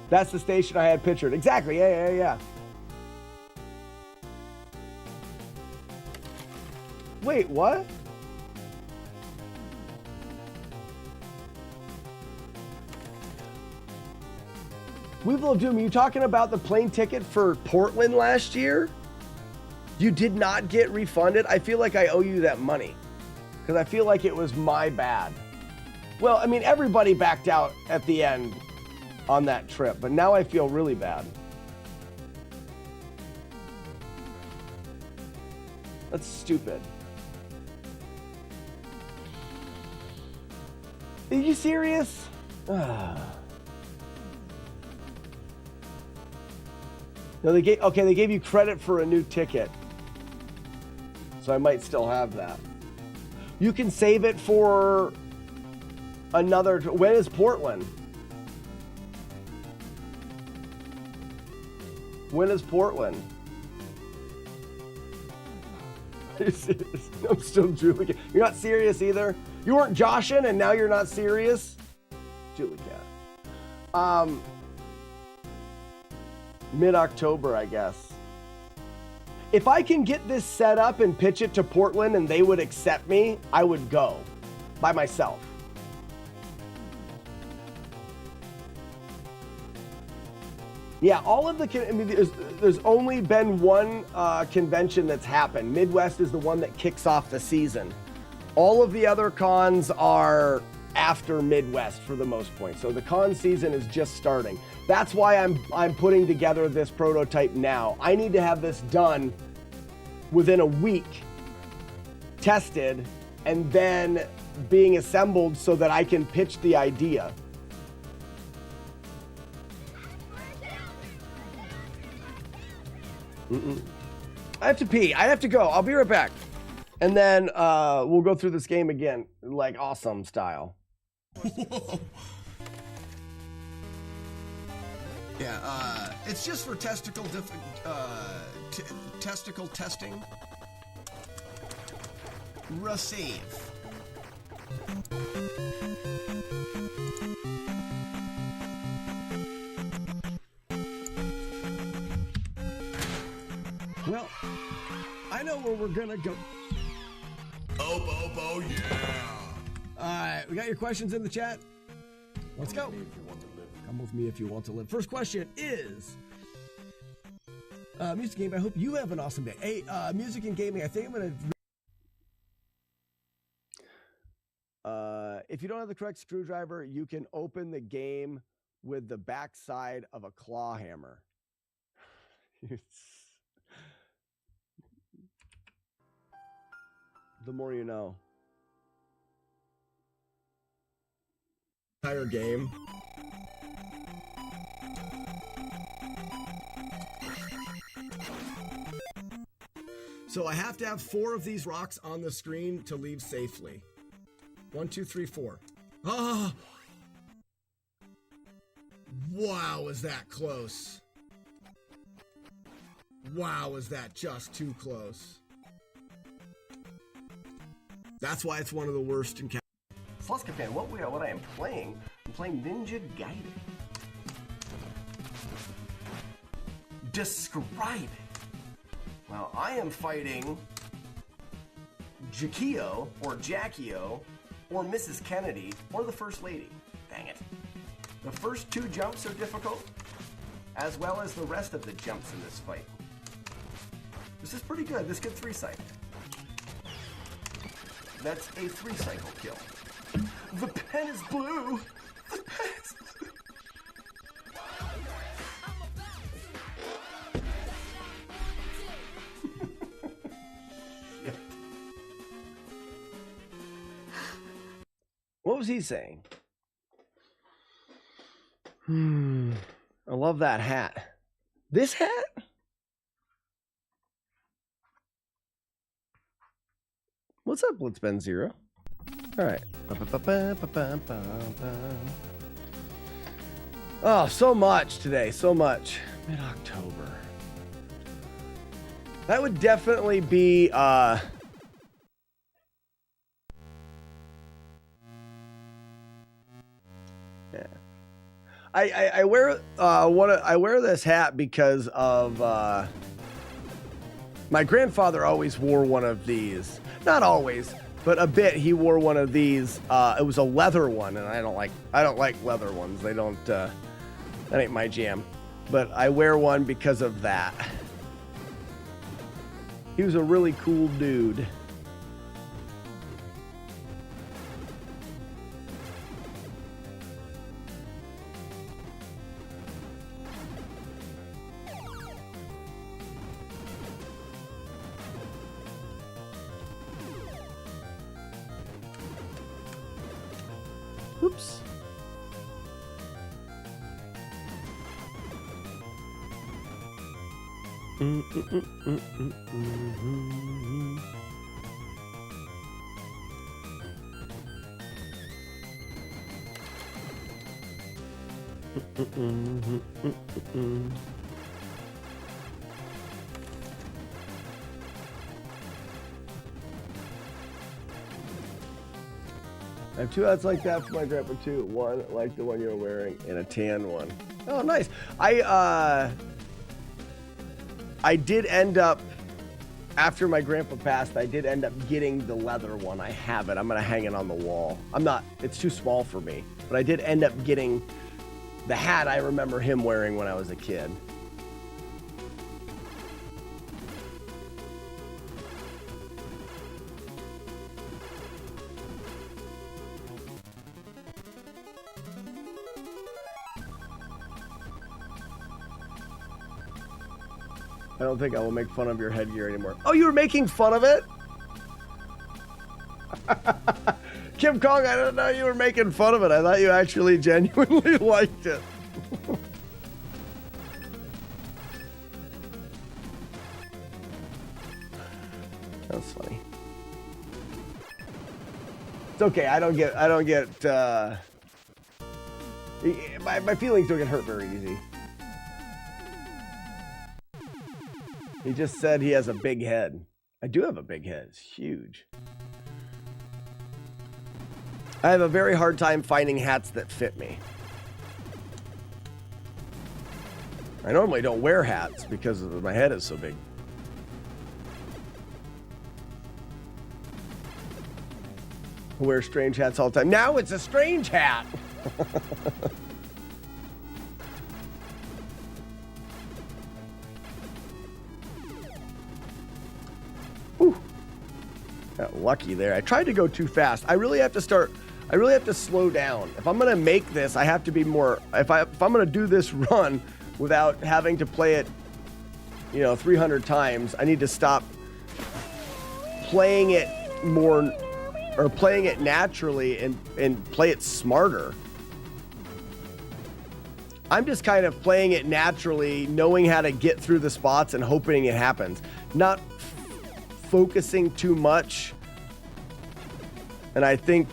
That's the station I had pictured. Exactly. Yeah. Wait, what? Weevil of Doom, are you talking about the plane ticket for Portland last year? You did not get refunded? I feel like I owe you that money because I feel like it was my bad. Well, I mean, everybody backed out at the end on that trip, but now I feel really bad. That's stupid. Are you serious? No, they gave you credit for a new ticket. So I might still have that. You can save it for another. When is Portland? When is Portland? I'm still Julie. You're not serious either. You weren't joshing and now you're not serious. Julie Cat. Mid-October, I guess. If I can get this set up and pitch it to Portland and they would accept me, I would go by myself. Yeah, all of the, I mean, there's only been one convention that's happened. Midwest is the one that kicks off the season. All of the other cons are after Midwest for the most part. So the con season is just starting. That's why I'm putting together this prototype now. I need to have this done within a week, tested, and then being assembled so that I can pitch the idea. I have to pee. I have to go. I'll be right back. And then we'll go through this game again, like awesome style. Yeah, it's just for testicle testicle testing. Receive. Well, I know where we're gonna go. Oh, yeah. All right, we got your questions in the chat. Let's go. Come with me if you want to live. First question is, music game. I hope you have an awesome day. Hey, music and gaming. I think I'm gonna. If you don't have the correct screwdriver, you can open the game with the backside of a claw hammer. The more you know. Entire game. So I have to have 4 of these rocks on the screen to leave safely. 1, 2, 3, 4. Ah! Wow, is that close? Wow, is that just too close? That's why it's one of the worst in Sluska fan, what I am playing? I'm playing Ninja Gaiden. Describe it. Well, I am fighting Jakio, or Jackio, or Mrs. Kennedy, or the First Lady. Dang it. The first 2 jumps are difficult, as well as the rest of the jumps in this fight. This is pretty good. This could 3-cycle. That's a 3-cycle kill. The pen is blue. The pen is blue. What was he saying? I love that hat. This hat? What's up, Blitzben Zero? All right. Oh, so much today. So much. Mid-October. That would definitely be yeah. I wear I wear this hat because of my grandfather always wore one of these. Not always, but a bit. He wore one of these. It was a leather one, and I don't like leather ones. They don't. That ain't my jam. But I wear one because of that. He was a really cool dude. Oops. I have 2 hats like that for my grandpa too. One like the one you're wearing and a tan one. Oh, nice. I did end up, after my grandpa passed, I did end up getting the leather one. I have it. I'm going to hang it on the wall. It's too small for me. But I did end up getting the hat I remember him wearing when I was a kid. I don't think I will make fun of your headgear anymore. Oh, you were making fun of it? Kim Kong, I didn't know you were making fun of it. I thought you actually genuinely liked it. That's funny. It's okay. I don't get my feelings don't get hurt very easy. He just said he has a big head. I do have a big head. It's huge. I have a very hard time finding hats that fit me. I normally don't wear hats because my head is so big. I wear strange hats all the time. Now it's a strange hat. Lucky there. I tried to go too fast. I really have to slow down. If I'm gonna make this, I have to be more. If I'm gonna do this run without having to play it, 300 times, I need to stop playing it more, or playing it naturally and play it smarter. I'm just kind of playing it naturally, knowing how to get through the spots and hoping it happens. Not focusing too much. And I think,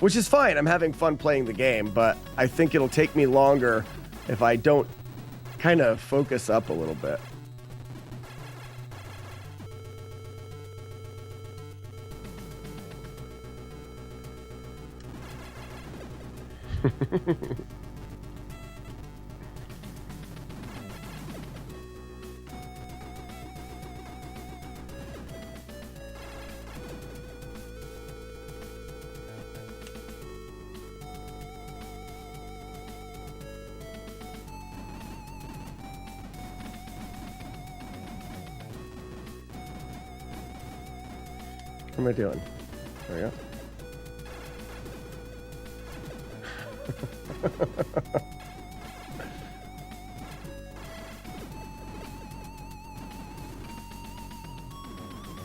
which is fine, I'm having fun playing the game, but I think it'll take me longer if I don't kind of focus up a little bit. What am I doing? There we go.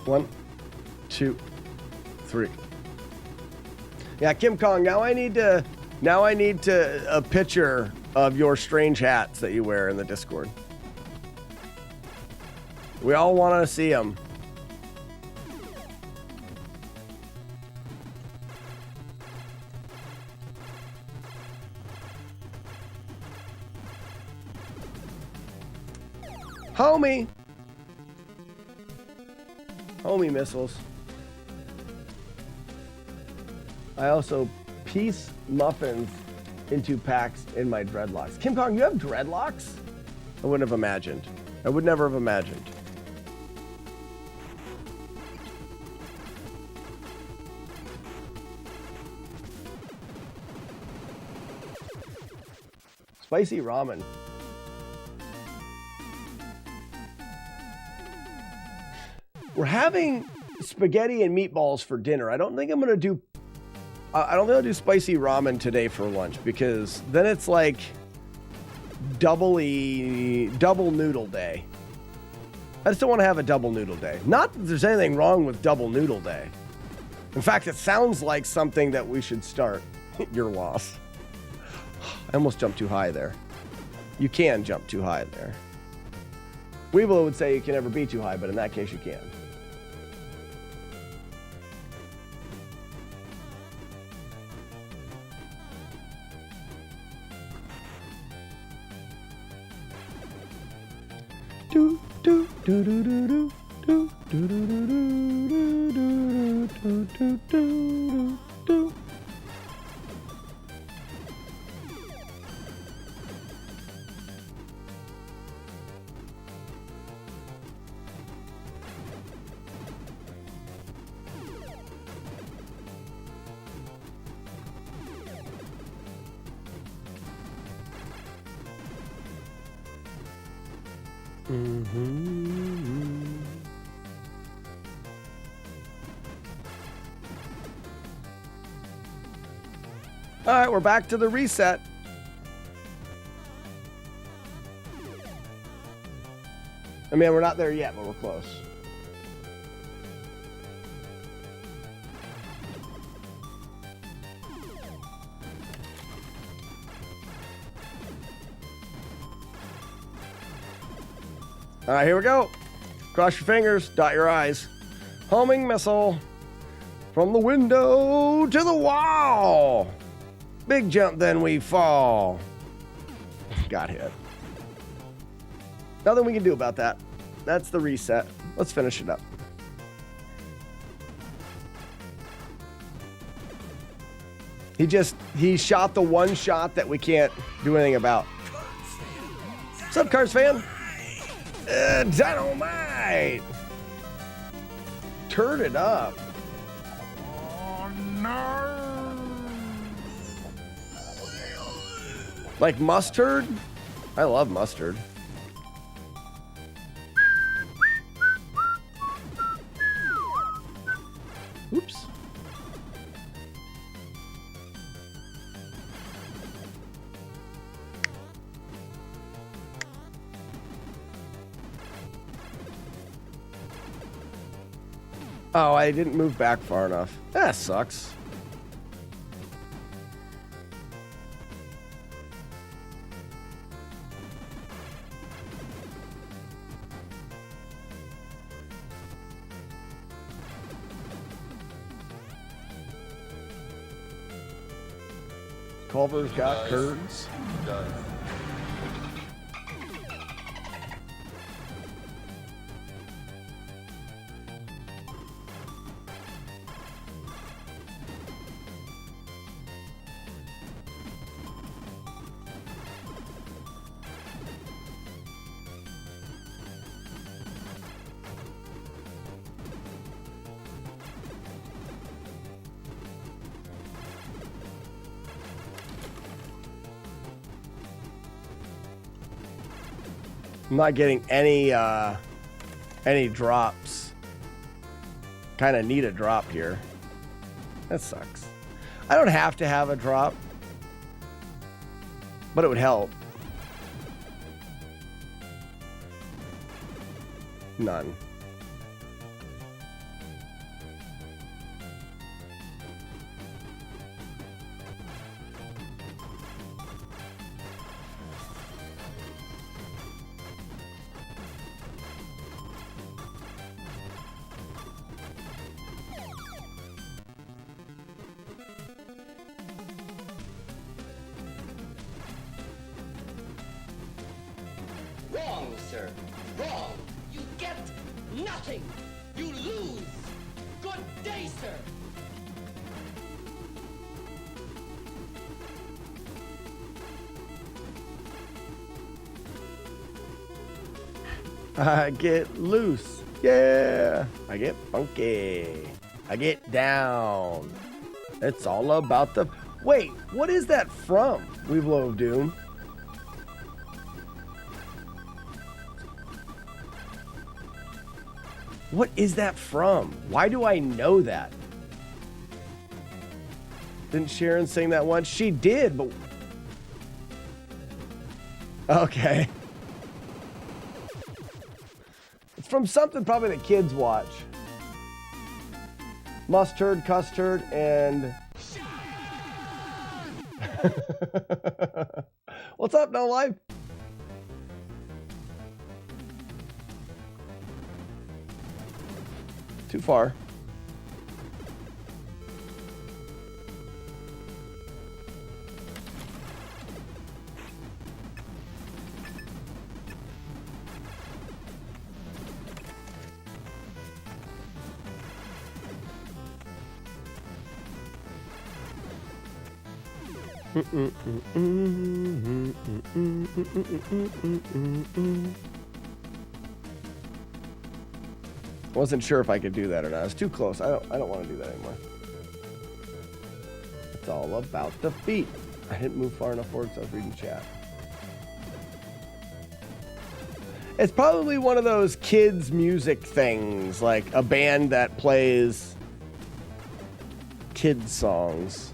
One, two, three. Yeah, Kim Kong, now I need a picture of your strange hats that you wear in the Discord. We all want to see them. Homie missiles. I also piece muffins into packs in my dreadlocks. Kim Kong, you have dreadlocks? I wouldn't have imagined. I would never have imagined. Spicy ramen. We're having spaghetti and meatballs for dinner. I don't think I'm gonna do. I don't think I'll do spicy ramen today for lunch, because then it's like double noodle day. I just don't want to have a double noodle day. Not that there's anything wrong with double noodle day. In fact, it sounds like something that we should start. Your loss. I almost jumped too high there. You can jump too high there. Weeble would say you can never be too high, but in that case you can. Do do do do do do do do do do do do do. All right, we're back to the reset. I mean, we're not there yet, but we're close. All right, here we go. Cross your fingers, dot your I's. Homing missile from the window to the wall. Big jump, then we fall. Got hit. Nothing we can do about that. That's the reset. Let's finish it up. He shot the one shot that we can't do anything about. What's up, Cars fan? Dynamite! Turn it up. Oh no! Like mustard? I love mustard. Oops. Oh, I didn't move back far enough. That sucks. Culver's got curds. I'm not getting any drops. Kind of need a drop here. That sucks. I don't have to have a drop, but it would help. None. Wrong, sir. Wrong. You get nothing. You lose. Good day, sir. I get loose. Yeah. I get funky. I get down. It's all about the... Wait, what is that from? Weeblo of Doom. What is that from? Why do I know that? Didn't Sharon sing that once? She did, but... Okay. It's from something probably the kids watch. Mustard, custard, and... What's up, No Life? Too far. Wasn't sure if I could do that or not. It's too close. I don't want to do that anymore. It's all about the feet. I didn't move far enough forward, so I was reading chat. It's probably one of those kids' music things, like a band that plays kids' songs.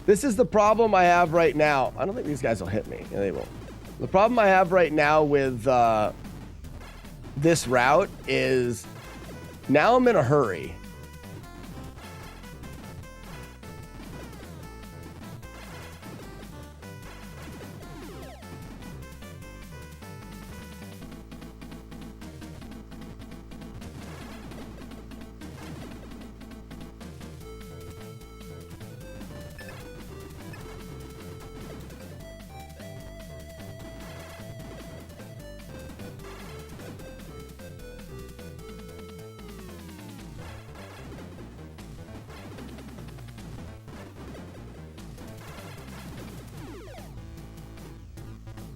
This is the problem I have right now. I don't think these guys will hit me. Yeah, they won't. The problem I have right now with this route is now I'm in a hurry.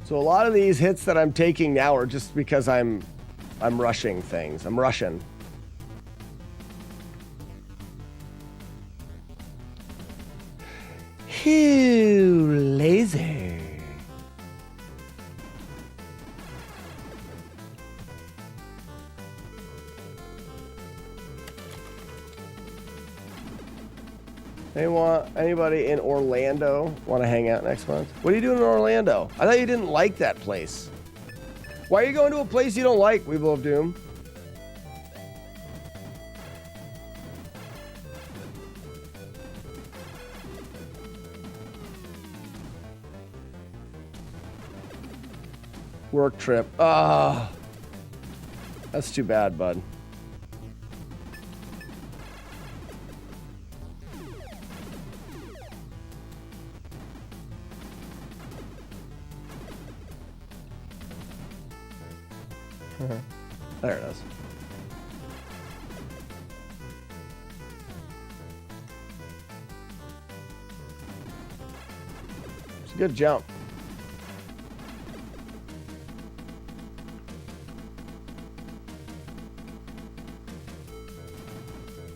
So a lot of these hits that I'm taking now are just because I'm rushing things. I'm rushing. Phew, laser. Anybody in Orlando want to hang out next month? What are you doing in Orlando? I thought you didn't like that place. Why are you going to a place you don't like, Weevil of Doom? Work trip. Ah, that's too bad, bud. There it is. It's a good jump.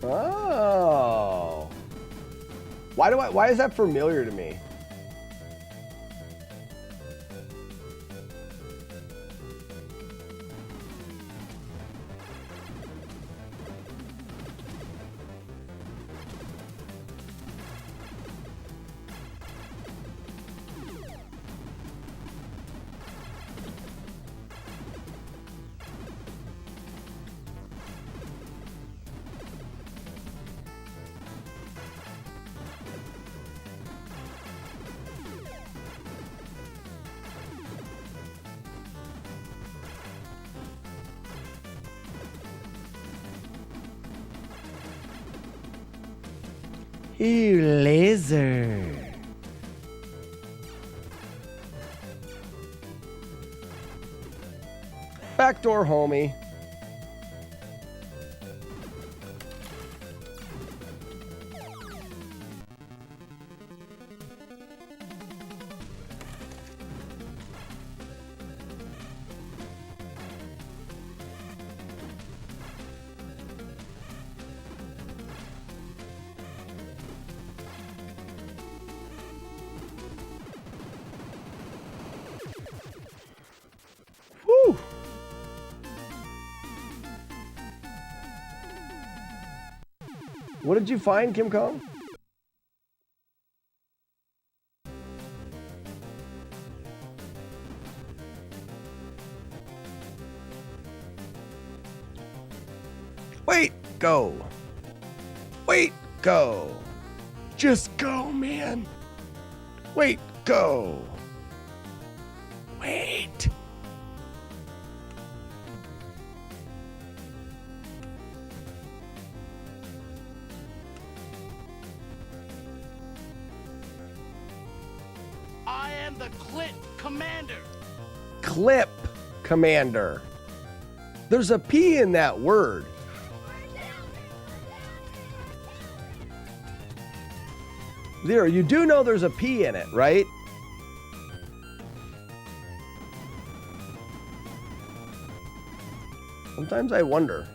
Oh. Why is that familiar to me? Ew, laser. Backdoor homie. Whew. What did you find, Kim Kong? Wait, go. Wait, go. Just go, man. Wait, go. Wait. I am the Clit Commander. Clip Commander. There's a P in that word. There, you do know there's a P in it, right? Sometimes I wonder.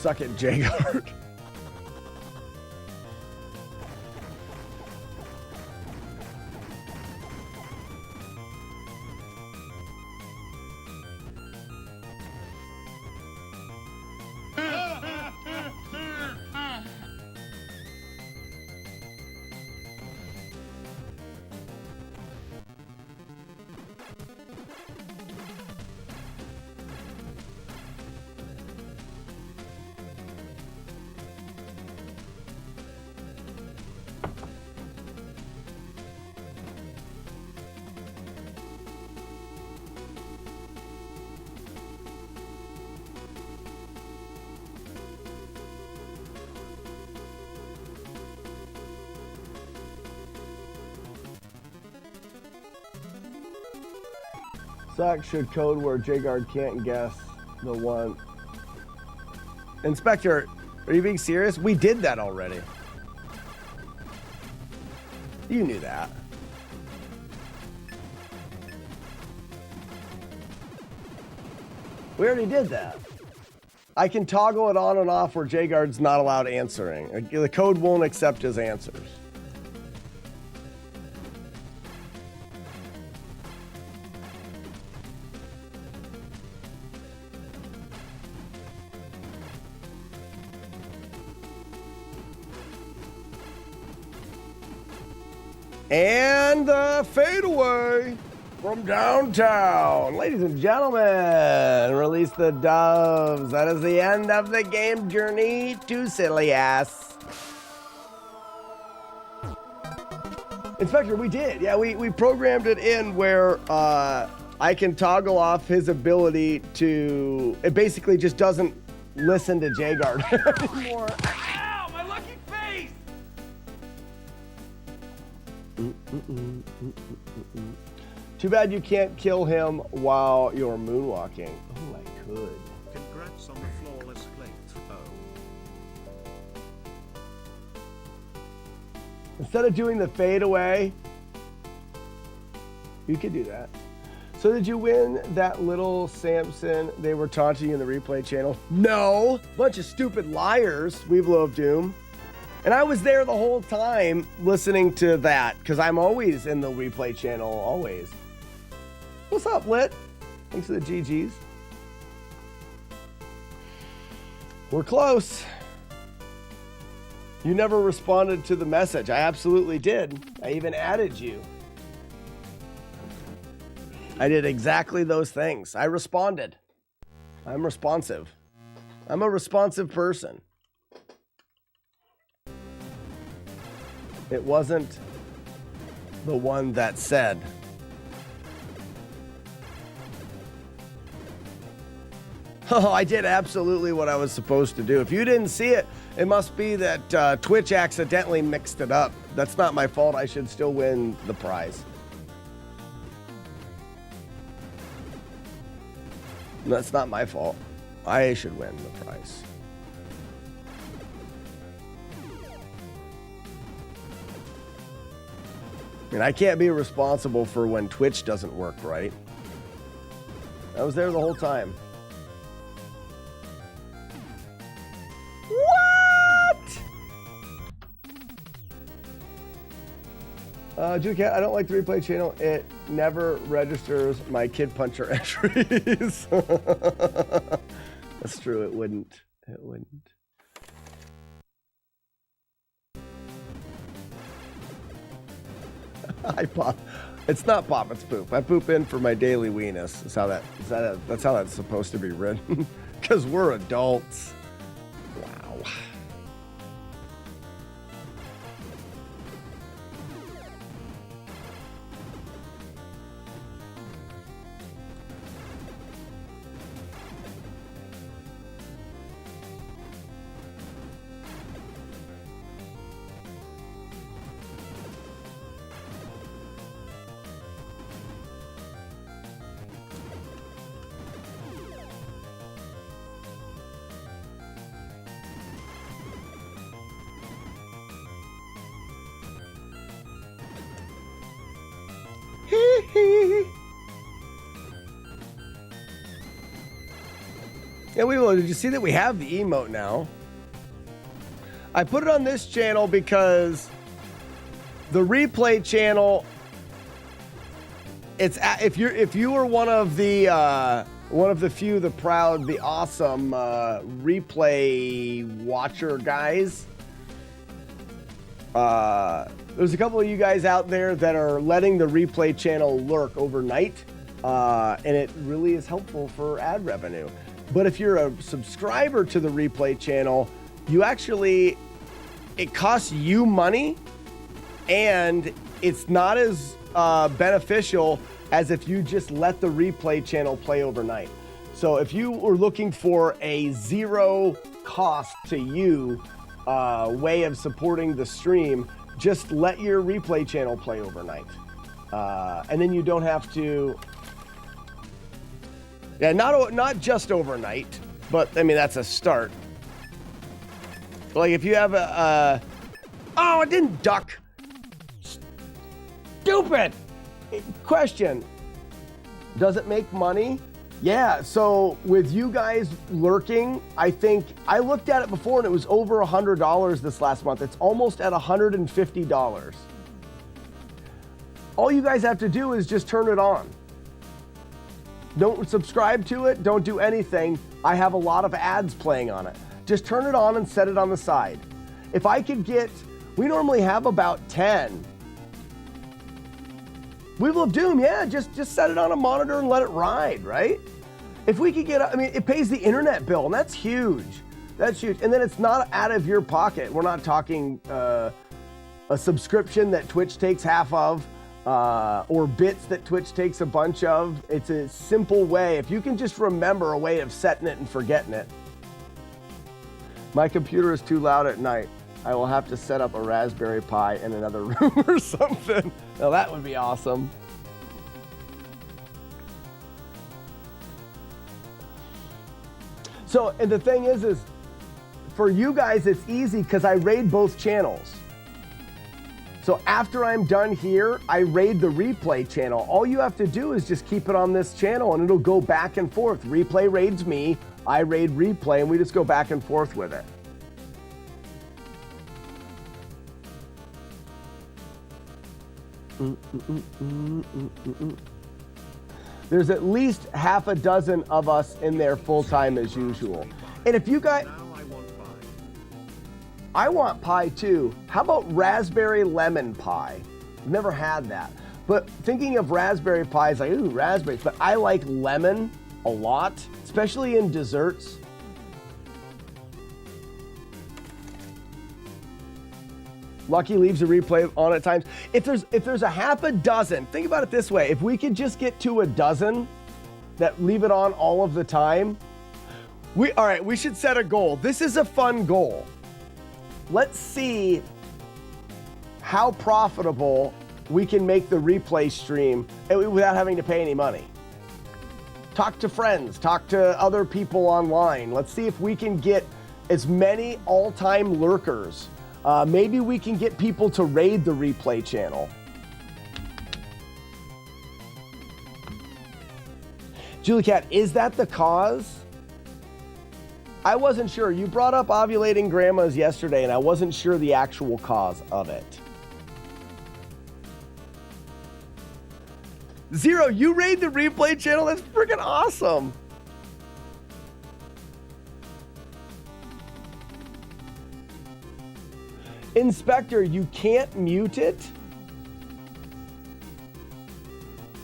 Suck it, Jagard. Suck should code where Jagard can't guess the one. Inspector, are you being serious? We did that already. You knew that. We already did that. I can toggle it on and off where Jagard's not allowed answering. The code won't accept his answers. And the fadeaway from downtown. Ladies and gentlemen, release the doves. That is the end of the game journey to silly ass. Inspector, we did. Yeah, we programmed it in where I can toggle off his ability to, it basically just doesn't listen to Jagard anymore. Ow, my lucky face! Too bad you can't kill him while you're moonwalking. Oh, I could. Congrats on the flawless playthrough. Instead of doing the fadeaway, you could do that. So did you win that little Samson they were taunting you in the replay channel? No! Bunch of stupid liars, Weeblo of Doom. And I was there the whole time listening to that, because I'm always in the replay channel, always. What's up, Lit? Thanks for the GGs. We're close. You never responded to the message. I absolutely did. I even added you. I did exactly those things. I responded. I'm responsive. I'm a responsive person. It wasn't the one that said. Oh, I did absolutely what I was supposed to do. If you didn't see it, it must be that Twitch accidentally mixed it up. That's not my fault. I should still win the prize. That's not my fault. I should win the prize. I mean, I can't be responsible for when Twitch doesn't work right. I was there the whole time. What? Jucat, I don't like the replay channel. It never registers my Kid Puncher entries. That's true. It wouldn't. It wouldn't. I pop. It's not pop. It's poop. I poop in for my daily weenus. That's how that's supposed to be written. Because we're adults. Wow. Yeah, did you see that we have the emote now? I put it on this channel because the replay channel, if you were one of the few, the proud, the awesome replay watcher guys, there's a couple of you guys out there that are letting the replay channel lurk overnight, and it really is helpful for ad revenue. But if you're a subscriber to the replay channel, it costs you money, and it's not as beneficial as if you just let the replay channel play overnight. So if you were looking for a zero cost to you way of supporting the stream, just let your replay channel play overnight. And then you don't have to, not just overnight, but I mean, that's a start. Like if you have oh, I didn't duck. Stupid. Question. Does it make money? Yeah, so with you guys lurking, I think I looked at it before and it was over $100 this last month. It's almost at $150. All you guys have to do is just turn it on. Don't subscribe to it, don't do anything. I have a lot of ads playing on it. Just turn it on and set it on the side. If I could get, we normally have about 10. Wheel of Doom, yeah, just set it on a monitor and let it ride, right? If we could get, I mean, it pays the internet bill, and that's huge. That's huge. And then it's not out of your pocket. We're not talking a subscription that Twitch takes half of, or bits that Twitch takes a bunch of. It's a simple way. If you can just remember a way of setting it and forgetting it. My computer is too loud at night. I will have to set up a Raspberry Pi in another room or something. Now that would be awesome. So, and the thing is for you guys, it's easy because I raid both channels. So after I'm done here, I raid the replay channel. All you have to do is just keep it on this channel and it'll go back and forth. Replay raids me, I raid replay, and we just go back and forth with it. There's at least half a dozen of us in there full time as usual. And if you guys, I want pie too. How about raspberry lemon pie? I've never had that. But thinking of raspberry pie is like, ooh, raspberries. But I like lemon a lot, especially in desserts. Lucky leaves a replay on at times. If there's a half a dozen, think about it this way. If we could just get to a dozen that leave it on all of the time, all right, we should set a goal. This is a fun goal. Let's see how profitable we can make the replay stream without having to pay any money. Talk to friends, talk to other people online. Let's see if we can get as many all-time lurkers. Maybe we can get people to raid the replay channel. Julie Cat, is that the cause? I wasn't sure. You brought up ovulating grandmas yesterday, and I wasn't sure the actual cause of it. Zero, you raid the replay channel? That's freaking awesome. Inspector, you can't mute it?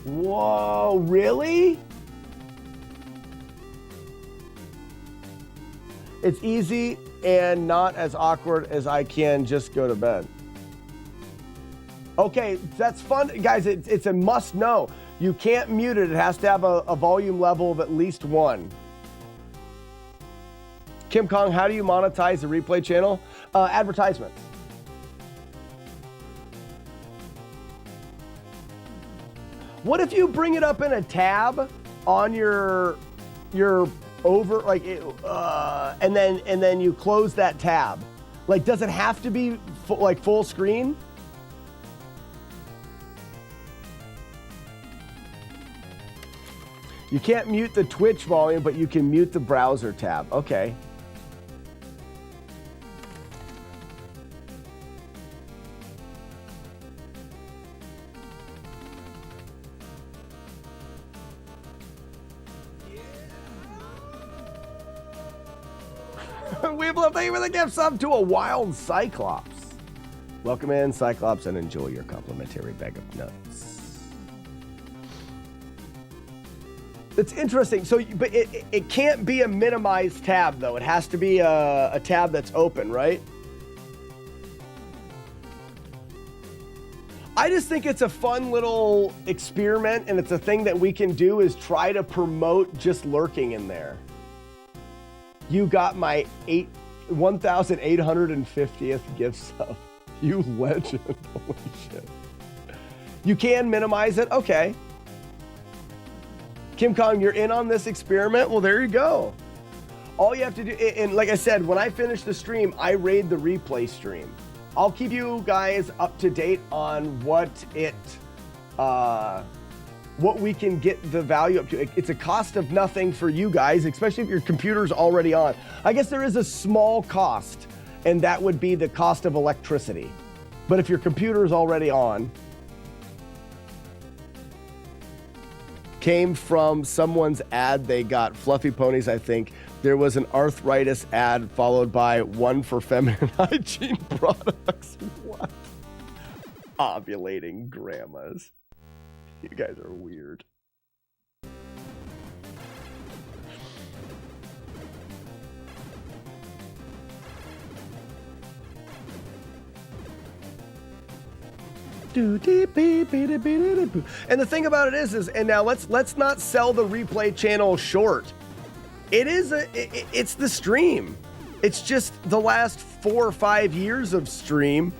Whoa, really? It's easy and not as awkward as I can just go to bed. Okay, that's fun. Guys, it's a must know. You can't mute it. It has to have a volume level of at least 1. Kim Kong, how do you monetize the replay channel? Advertisements. What if you bring it up in a tab on your over, like, and then you close that tab? Like, does it have to be full screen? You can't mute the Twitch volume, but you can mute the browser tab. Okay. Weeble, thank you for the gift sub to a wild Cyclops. Welcome in, Cyclops, and enjoy your complimentary bag of nuts. It's interesting. So, but it can't be a minimized tab, though. It has to be a tab that's open, right? I just think it's a fun little experiment, and it's a thing that we can do is try to promote just lurking in there. You got my 1,850th gift sub. You legend. Holy shit. You can minimize it? Okay. Kim Kong, you're in on this experiment? Well, there you go. All you have to do, and like I said, when I finish the stream, I raid the replay stream. I'll keep you guys up to date on what we can get the value up to. It's a cost of nothing for you guys, especially if your computer's already on. I guess there is a small cost, and that would be the cost of electricity. But if your computer's already on, came from someone's ad they got, Fluffy Ponies, I think. There was an arthritis ad followed by one for feminine hygiene products. What? Ovulating grandmas. You guys are weird. And the thing about it is, and now let's not sell the replay channel short. It's the stream. It's just the last 4 or 5 years of stream.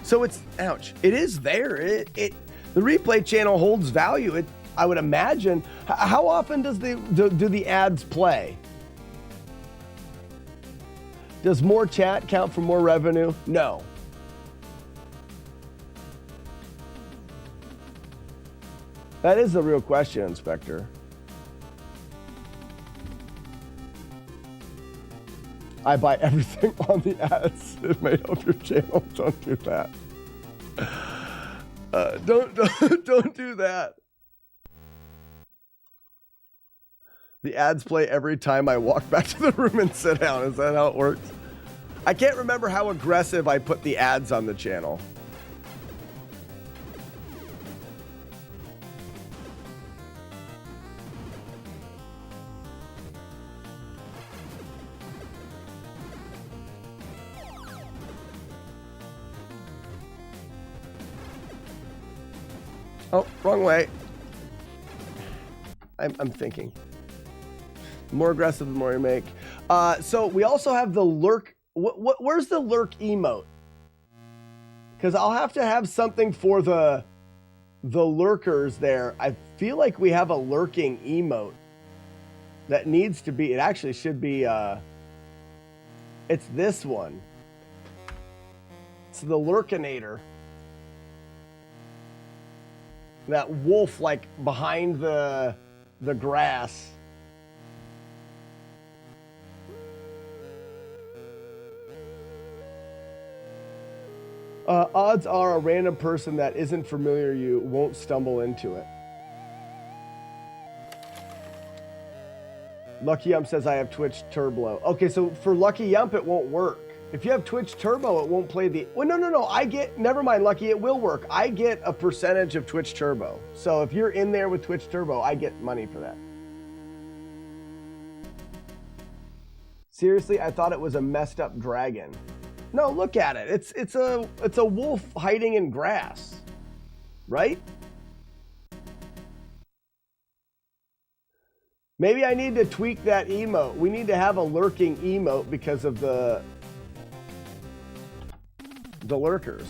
So it's, ouch. It is there. The replay channel holds value. I would imagine. How often do the ads play? Does more chat count for more revenue? No. That is the real question, Inspector. I buy everything on the ads. It may help your channel. Don't do that. Don't do that. The ads play every time I walk back to the room and sit down. Is that how it works? I can't remember how aggressive I put the ads on the channel. Oh, wrong way. I'm thinking. The more aggressive, the more you make. So we also have the lurk. Where's the lurk emote? Because I'll have to have something for the lurkers there. I feel like we have a lurking emote that needs to be. It actually should be. It's this one. It's the Lurkinator. That wolf, like, behind the grass. Odds are a random person that isn't familiar you won't stumble into it. Lucky Yump says I have Twitch Turbo. Okay, so for Lucky Yump, it won't work. If you have Twitch Turbo, it won't play the... Well, no. Never mind, Lucky. It will work. I get a percentage of Twitch Turbo. So if you're in there with Twitch Turbo, I get money for that. Seriously, I thought it was a messed up dragon. No, look at it. It's a wolf hiding in grass. Right? Maybe I need to tweak that emote. We need to have a lurking emote because of the lurkers.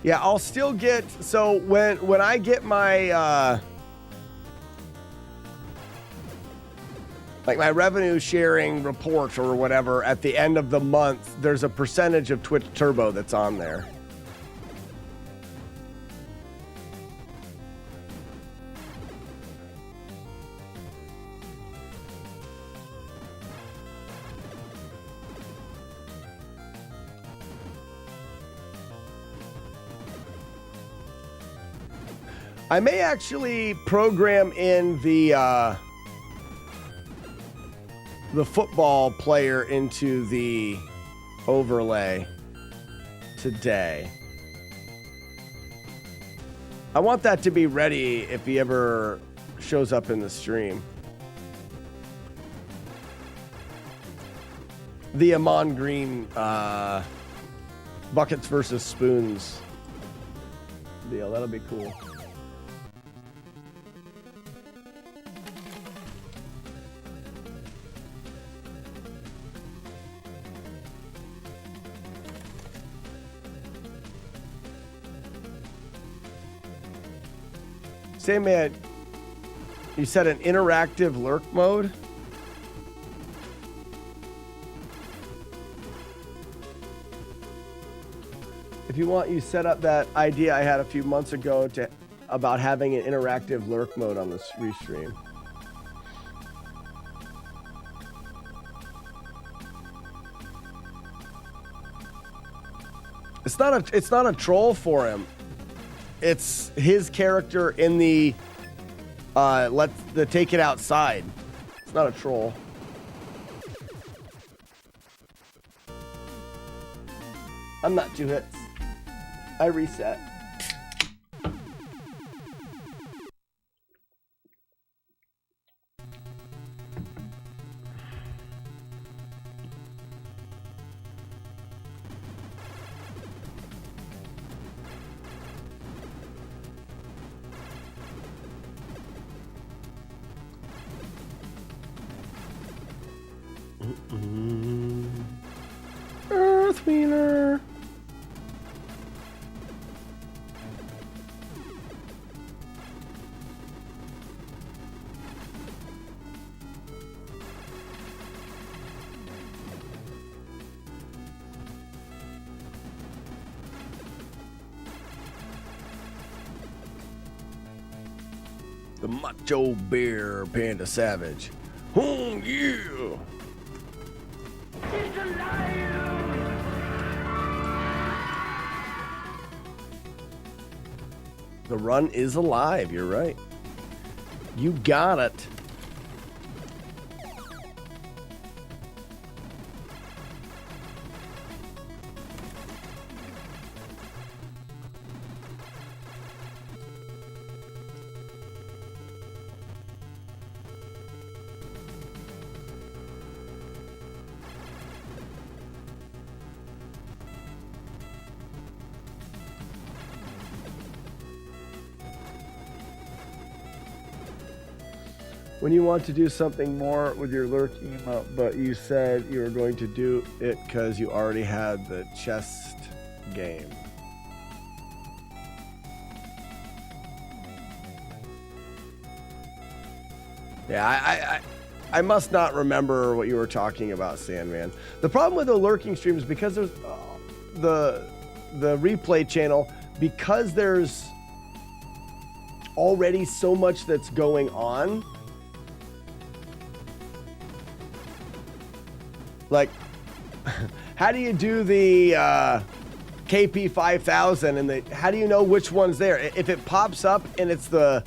Yeah, I'll still get, so when I get my like my revenue sharing report or whatever, at the end of the month, there's a percentage of Twitch Turbo that's on there. I may actually program in the football player into the overlay today. I want that to be ready if he ever shows up in the stream. The Amon Green buckets versus spoons deal. That'll be cool. Say, man, you said an interactive lurk mode? If you want, you set up that idea I had a few months ago about having an interactive lurk mode on this restream. It's not a troll for him. It's his character in the take it outside. It's not a troll. I'm not 2 hits. I reset. Earth Wheeler. The Macho Bear Panda Savage. Oh, yeah. The run is alive. You're right. You got it. When you want to do something more with your lurk emote, but you said you were going to do it because you already had the chest game. Yeah, I must not remember what you were talking about, Sandman. The problem with the lurking stream is because there's the replay channel, because there's already so much that's going on. Like, how do you do the KP 5000 and how do you know which one's there? If it pops up and it's the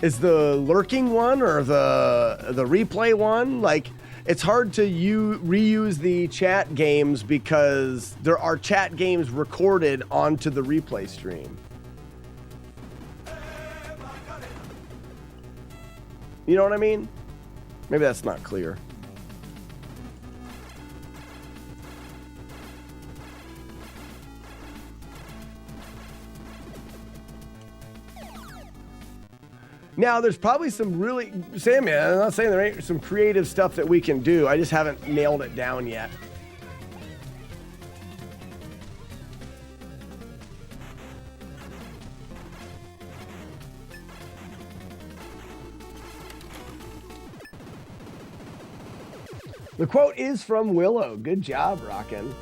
lurking one or the replay one, like, it's hard to reuse the chat games because there are chat games recorded onto the replay stream. You know what I mean? Maybe that's not clear. Now, there's probably some really, Sandman, I'm not saying there ain't some creative stuff that we can do. I just haven't nailed it down yet. The quote is from Willow. Good job, Rockin'.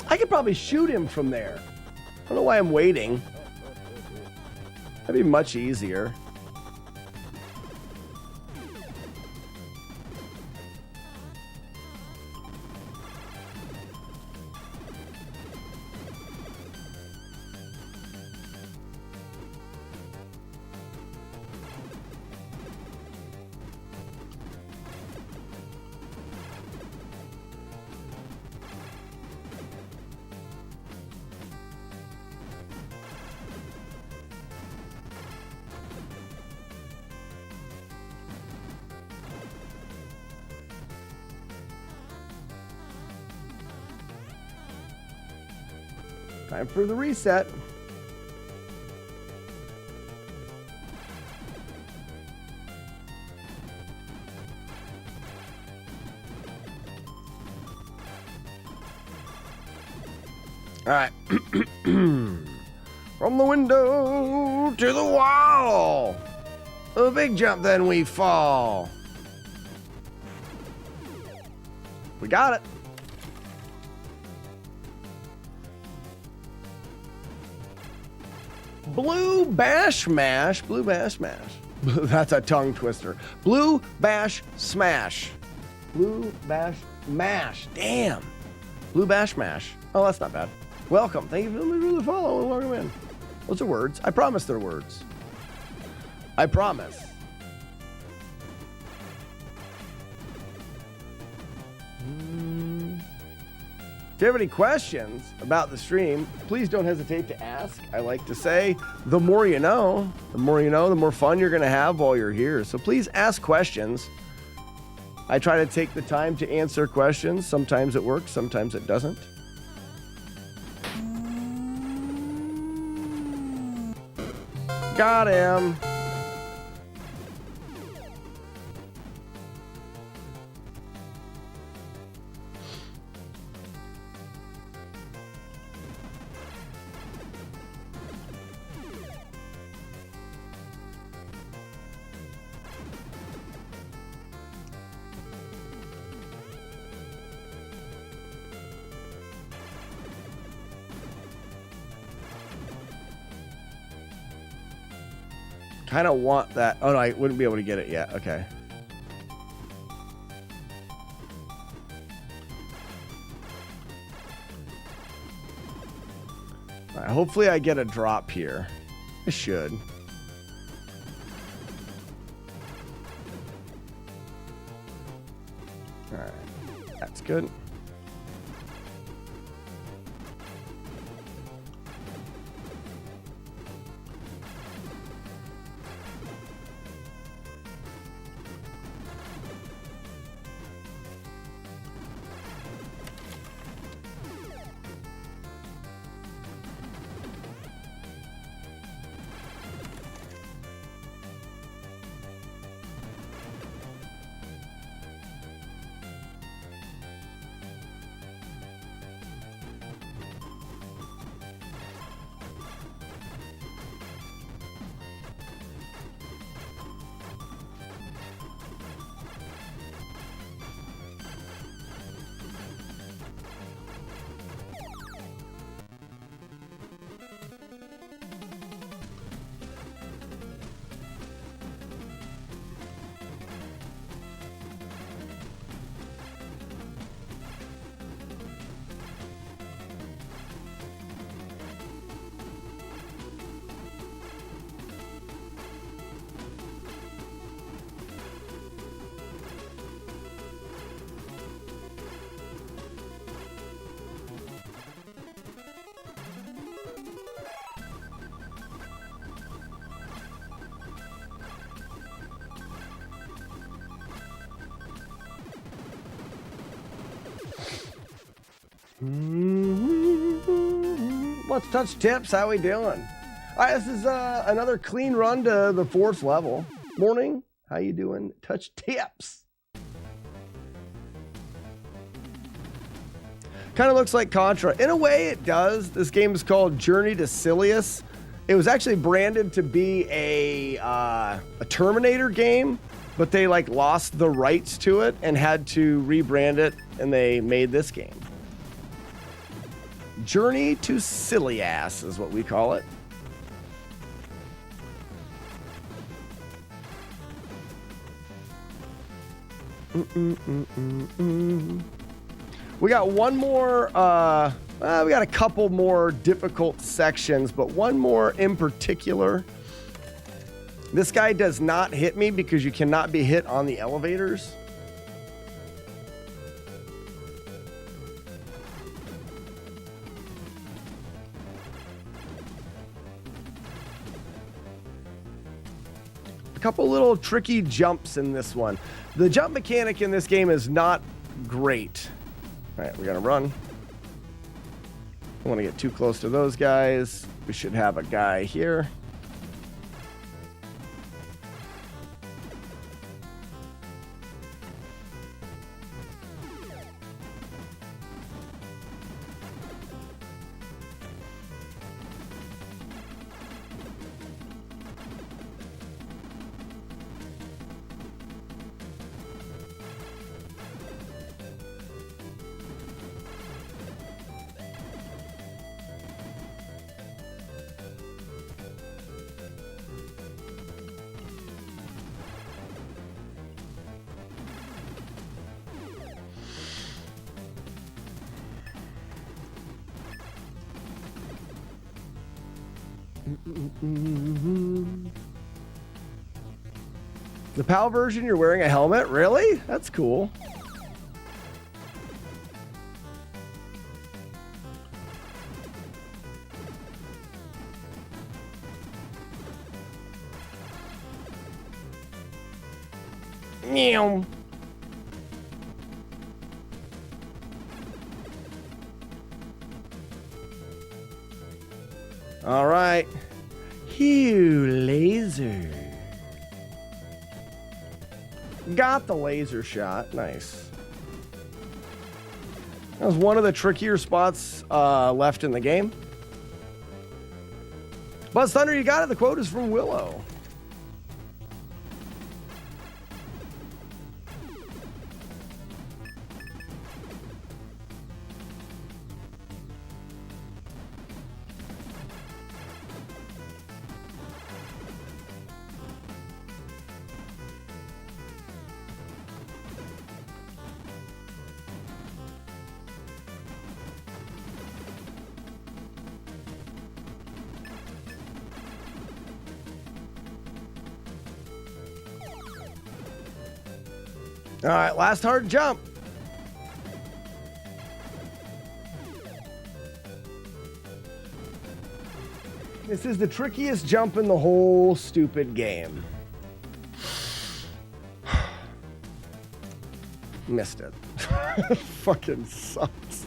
I could probably shoot him from there. I don't know why I'm waiting. That'd be much easier. Time for the reset. All right. From the window to the wall. A big jump, then we fall. We got it. Blue Bash Mash. Blue Bash Mash. That's a tongue twister. Blue Bash Smash. Blue Bash Mash. Damn. Blue Bash Mash. Oh, that's not bad. Welcome. Thank you for the follow and welcome in. Those are words. I promise they're words. I promise. If you have any questions about the stream, please don't hesitate to ask. I like to say, the more you know, the more you know, the more fun you're going to have while you're here. So please ask questions. I try to take the time to answer questions. Sometimes it works, sometimes it doesn't. Got him. Kind of want that. Oh, no, I wouldn't be able to get it yet. Okay. All right, hopefully I get a drop here. I should. All right. That's good. Let's touch tips. How we doing? All right, this is another clean run to the 4th level. Morning. How you doing? Touch tips. Kind of looks like Contra. In a way, it does. This game is called Journey to Silius. It was actually branded to be a Terminator game, but they like lost the rights to it and had to rebrand it, and they made this game. Journey to Silius is what we call it. We got one more, we got a couple more difficult sections, but one more in particular. This guy does not hit me because you cannot be hit on the elevators. A couple little tricky jumps in this one. The jump mechanic in this game is not great. All right, we're gonna run. I want to get too close to those guys. We should have a guy here. The PAL version, you're wearing a helmet? Really? That's cool. Meow. All right. Hugh laser. Got the laser shot. Nice. That was one of the trickier spots left in the game. Buzz Thunder, you got it. The quote is from Willow. All right, last hard jump. This is the trickiest jump in the whole stupid game. Missed it. Fucking sucks.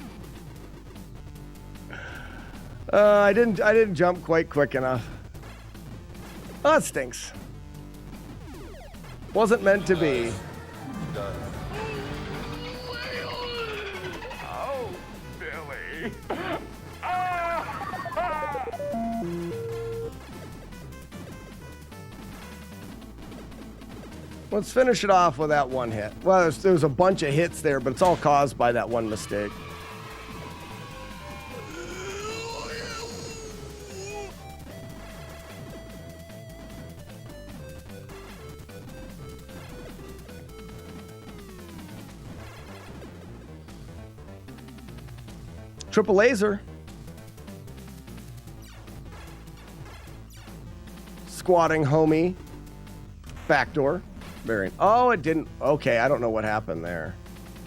I didn't jump quite quick enough. Oh, that stinks. Wasn't meant to be. Oh, Billy. Let's finish it off with that one hit. Well, there's a bunch of hits there, but it's all caused by that one mistake. Triple laser. Squatting homie. Backdoor. Very. Oh, it didn't. Okay, I don't know what happened there.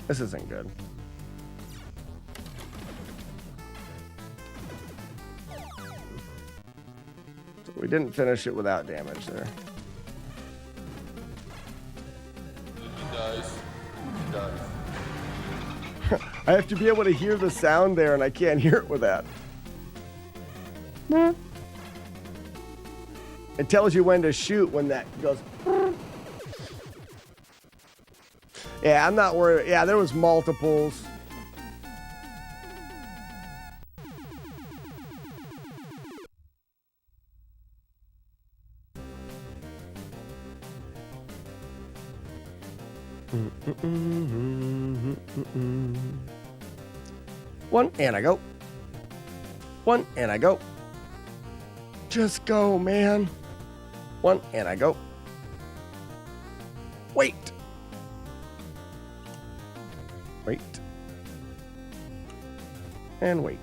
This isn't good. So we didn't finish it without damage there. He dies. I have to be able to hear the sound there, and I can't hear it with that. It tells you when to shoot when that goes. Yeah, I'm not worried. Yeah, there was multiples. One, and I go. One, and I go. Just go, man. One, and I go. Wait. Wait. And wait.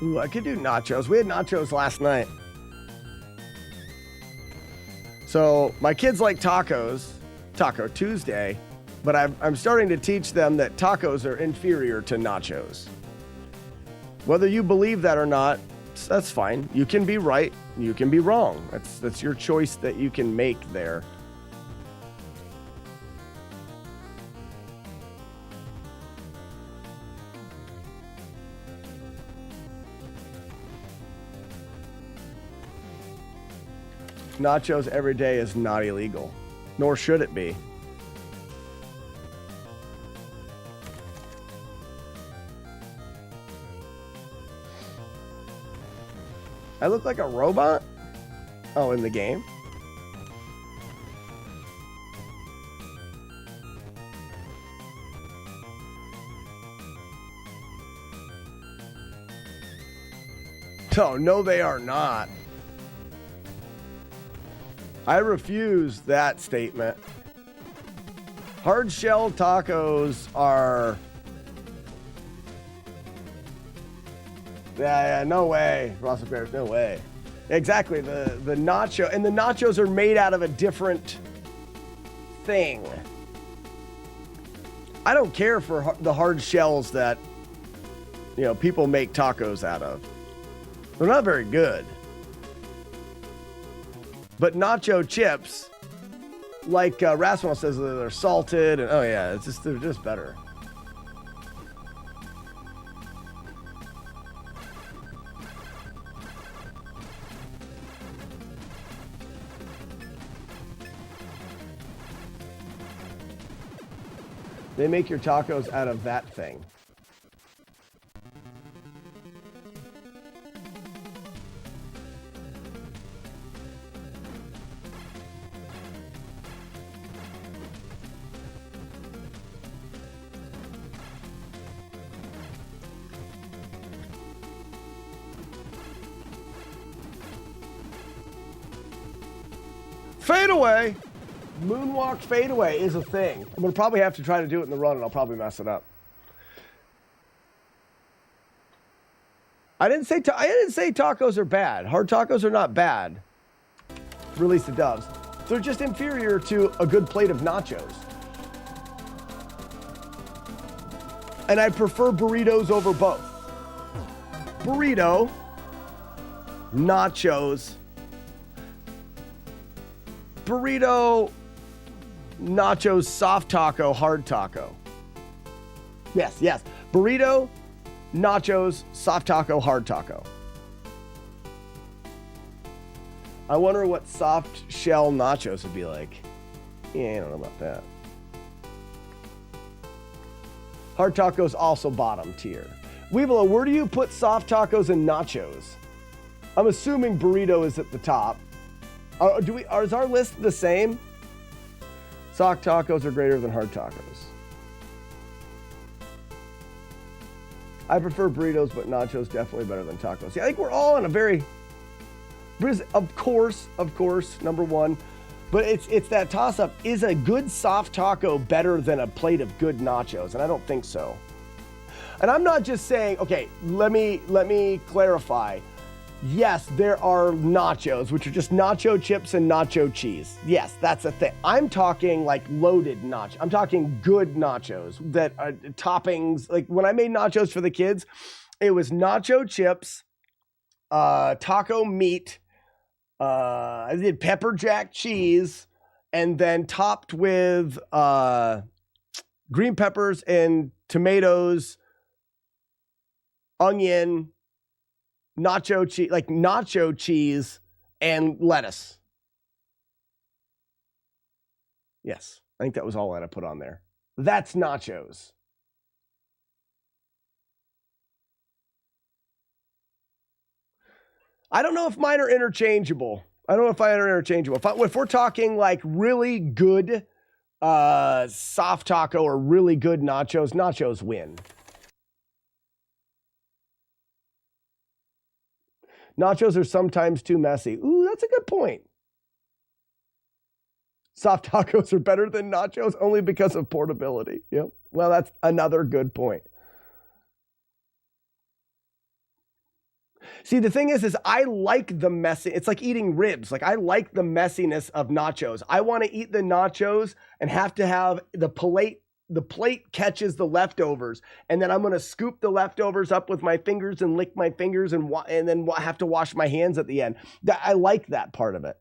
Ooh, I could do nachos. We had nachos last night. So my kids like tacos, Taco Tuesday, but I'm starting to teach them that tacos are inferior to nachos. Whether you believe that or not, that's fine. You can be right, you can be wrong. That's your choice that you can make there. Nachos every day is not illegal, nor should it be. I look like a robot? Oh, in the game? Oh, no, they are not. I refuse that statement. Hard shell tacos are... Yeah, no way. Russell Bears, no way. Exactly, the nacho, and the nachos are made out of a different thing. I don't care for the hard shells that, people make tacos out of. They're not very good. But nacho chips, like Rasmus says, they're salted, and they're just better. They make your tacos out of that thing. Fadeaway, moonwalk fadeaway is a thing. I'm gonna probably have to try to do it in the run, and I'll probably mess it up. I didn't say tacos are bad. Hard tacos are not bad. Release the doves. They're just inferior to a good plate of nachos. And I prefer burritos over both. Burrito, nachos. Burrito, nachos, soft taco, hard taco. Yes. Burrito, nachos, soft taco, hard taco. I wonder what soft shell nachos would be like. Yeah, I don't know about that. Hard tacos also bottom tier. Weevilo, where do you put soft tacos and nachos? I'm assuming burrito is at the top. Is our list the same? Soft tacos are greater than hard tacos. I prefer burritos, but nachos definitely better than tacos. Yeah, I think we're all on a very... Of course, number one. But it's that toss-up. Is a good soft taco better than a plate of good nachos? And I don't think so. And I'm not just saying, okay, let me clarify. Yes, there are nachos, which are just nacho chips and nacho cheese. Yes, that's a thing. I'm talking like loaded nachos. I'm talking good nachos that are toppings. Like when I made nachos for the kids, it was nacho chips, taco meat, I did pepper jack cheese, and then topped with green peppers and tomatoes, onion, nacho cheese and lettuce. Yes, I think that was all that I put on there. That's nachos. I don't know if mine are interchangeable. I don't know if mine are interchangeable. If we're talking like really good soft taco or really good nachos, nachos win. Nachos are sometimes too messy. Ooh, that's a good point. Soft tacos are better than nachos only because of portability. Yep. Well, that's another good point. See, the thing is I like the messy. It's like eating ribs. Like I like the messiness of nachos. I want to eat the nachos and have to have the plate. The plate catches the leftovers, and then I'm going to scoop the leftovers up with my fingers and lick my fingers and then have to wash my hands at the end. I like that part of it.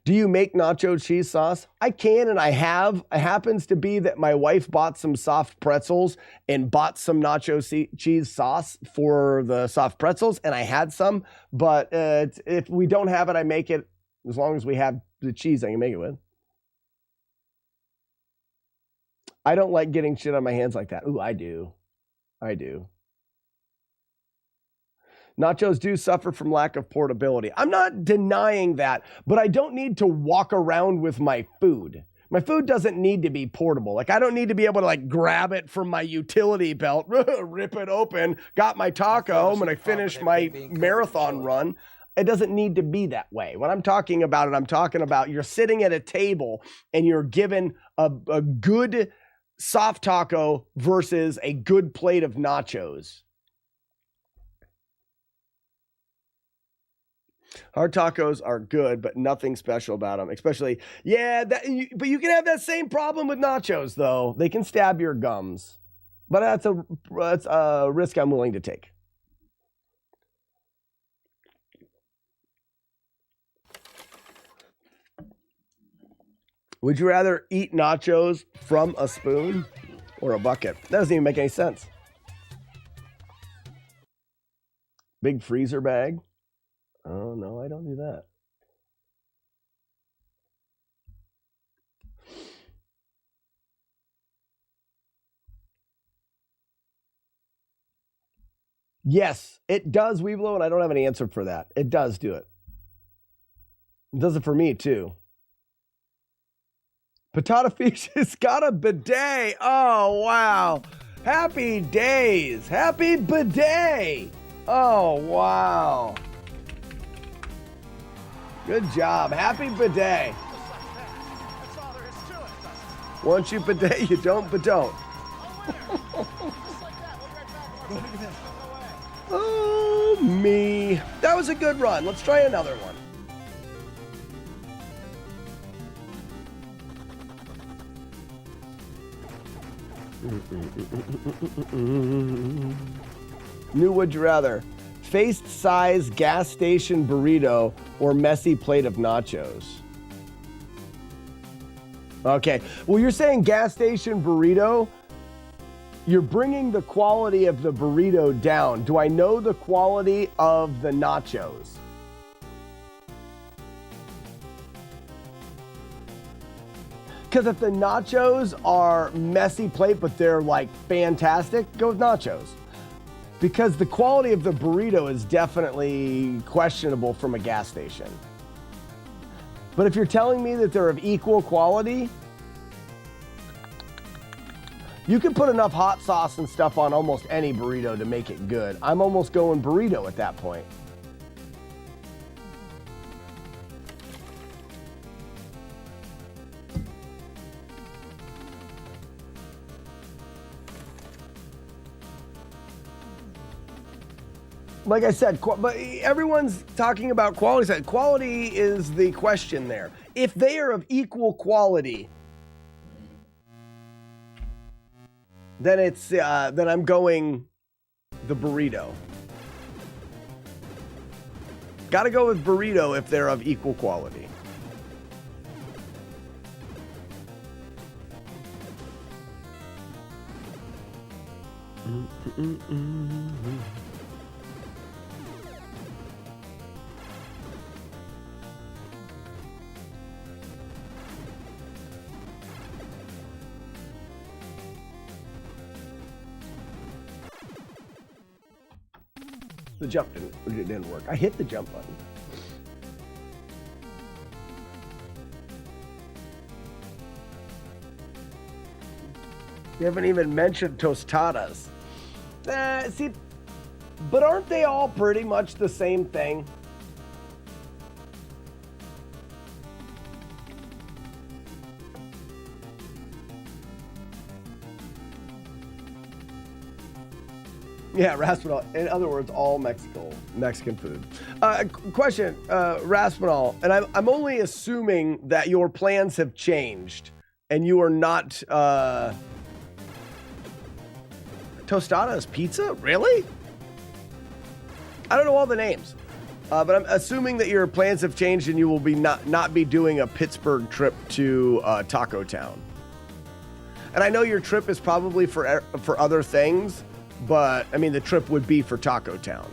Do you make nacho cheese sauce? I can, and I have. It happens to be that my wife bought some soft pretzels and bought some nacho cheese sauce for the soft pretzels, and I had some. But if we don't have it, I make it as long as we have the cheese I can make it with. I don't like getting shit on my hands like that. Ooh, I do. I do. Nachos do suffer from lack of portability. I'm not denying that, but I don't need to walk around with my food. My food doesn't need to be portable. Like I don't need to be able to like grab it from my utility belt, rip it open, got my taco, I'm gonna finish my marathon run. It doesn't need to be that way. When I'm talking about it, I'm talking about you're sitting at a table and you're given a good soft taco versus a good plate of nachos. Hard tacos are good, but nothing special about them. Especially, yeah, but you can have that same problem with nachos, though. They can stab your gums. But that's a risk I'm willing to take. Would you rather eat nachos from a spoon or a bucket? That doesn't even make any sense. Big freezer bag. Oh, no, I don't do that. Yes, it does, Weeblo, and I don't have an answer for that. It does do it. It does it for me, too. Potato Fish has got a bidet. Oh, wow. Happy days. Happy bidet. Oh, wow. Good job. Happy bidet. Once you bidet, you don't don't. Oh, me. That was a good run. Let's try another one. New would you rather? Face size gas station burrito or messy plate of nachos? Okay. Well, you're saying gas station burrito. You're bringing the quality of the burrito down. Do I know the quality of the nachos? Because if the nachos are messy plate, but they're like fantastic, go with nachos. Because the quality of the burrito is definitely questionable from a gas station. But if you're telling me that they're of equal quality, you can put enough hot sauce and stuff on almost any burrito to make it good. I'm almost going burrito at that point. like I said, but everyone's talking about quality. Quality is the question there. If they are of equal quality, then it's then I'm going the burrito. Got to go with burrito if they're of equal quality. The jump didn't work. I hit the jump button. You haven't even mentioned tostadas. See, but aren't they all pretty much the same thing? Yeah, Raspinol. In other words, all Mexican food. Question, Raspinol, and I'm only assuming that your plans have changed and you are not. Tostadas pizza? Really? I don't know all the names, but I'm assuming that your plans have changed and you will be not be doing a Pittsburgh trip to Taco Town. And I know your trip is probably for other things, but I mean the trip would be for Taco Town.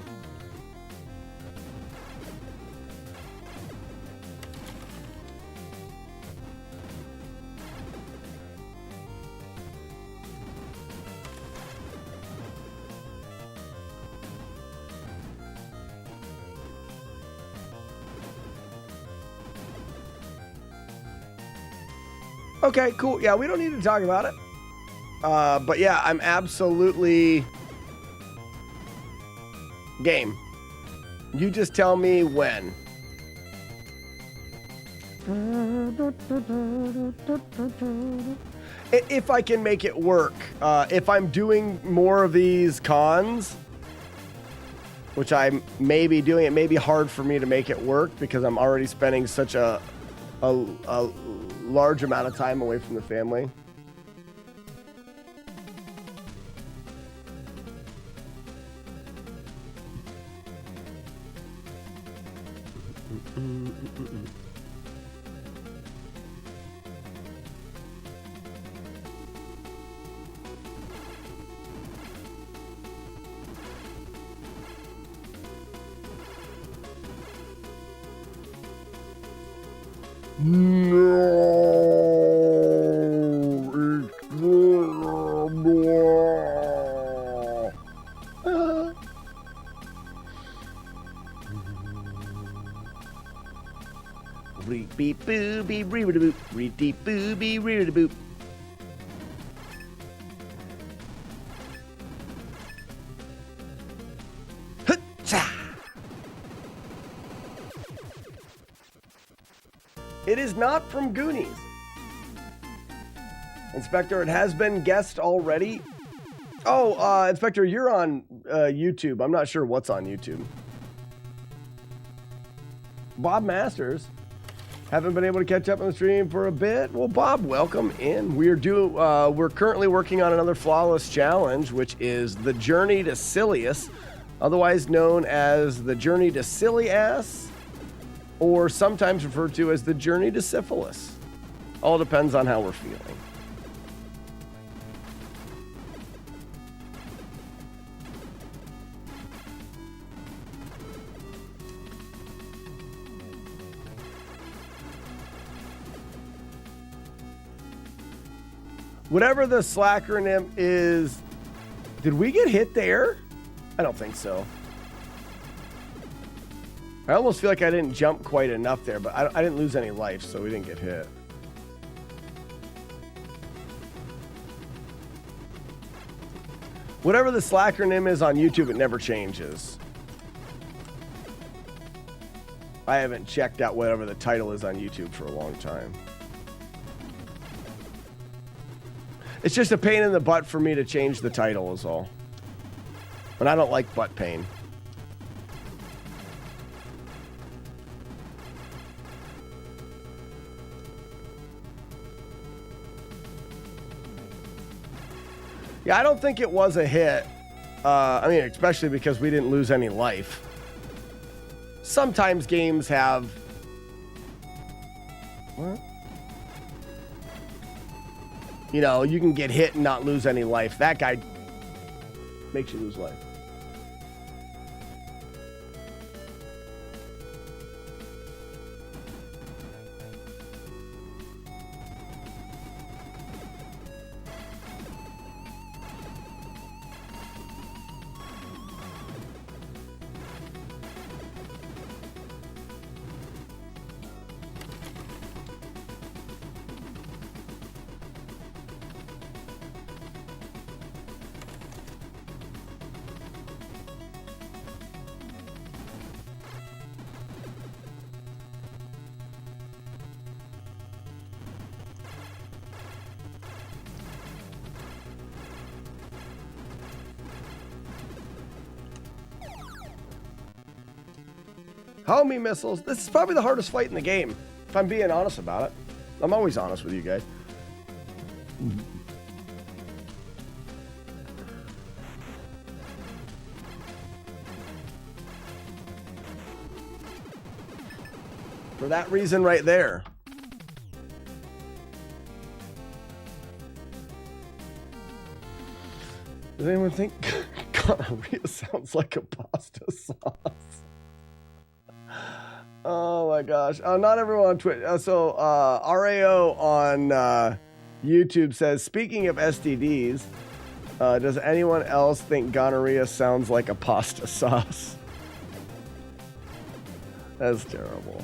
Okay, cool. Yeah, we don't need to talk about it. But yeah, I'm absolutely game. You just tell me when. If I can make it work. If I'm doing more of these cons, which I may be doing, it may be hard for me to make it work because I'm already spending such a large amount of time away from the family. Beep boo beep ree boop ree deep boo bee ree boop. It is not from Goonies. Inspector, it has been guessed already. Oh, Inspector, you're on YouTube. I'm not sure what's on YouTube. Bob Masters. Haven't been able to catch up on the stream for a bit. Well, Bob, welcome in. We're currently working on another Flawless challenge, which is the Journey to Silius, otherwise known as the Journey to Silly Ass, or sometimes referred to as the Journey to Syphilis. All depends on how we're feeling. Whatever the slackronym is, did we get hit there? I don't think so. I almost feel like I didn't jump quite enough there, but I didn't lose any life, so we didn't get hit. Whatever the slackronym is on YouTube, it never changes. I haven't checked out whatever the title is on YouTube for a long time. It's just a pain in the butt for me to change the title is all. And I don't like butt pain. Yeah, I don't think it was a hit. I mean, especially because we didn't lose any life. Sometimes games have... What? You know, you can get hit and not lose any life. That guy makes you lose life. Homing missiles. This is probably the hardest fight in the game, if I'm being honest about it. I'm always honest with you guys. For that reason right there. Does anyone think gonorrhea sounds like a pasta sauce? Oh my gosh. Not everyone on Twitch. RAO on YouTube says, speaking of STDs, does anyone else think gonorrhea sounds like a pasta sauce? That's terrible.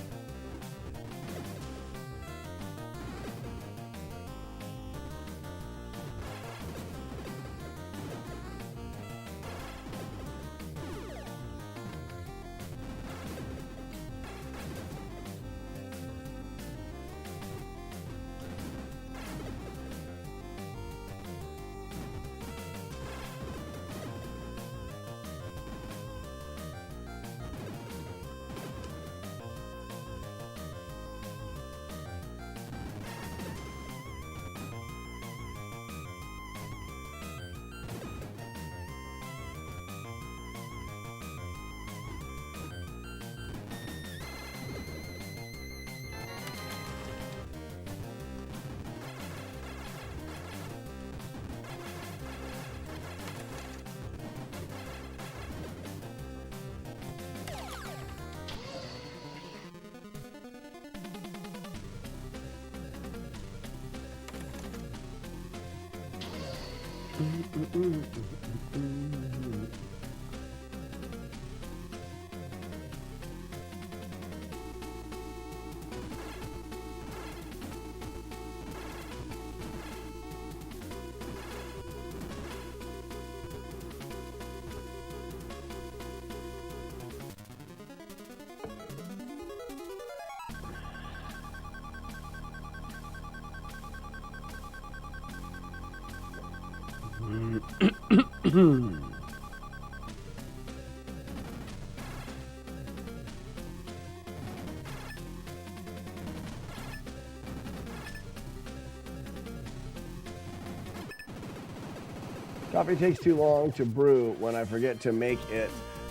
Coffee takes too long to brew when I forget to make it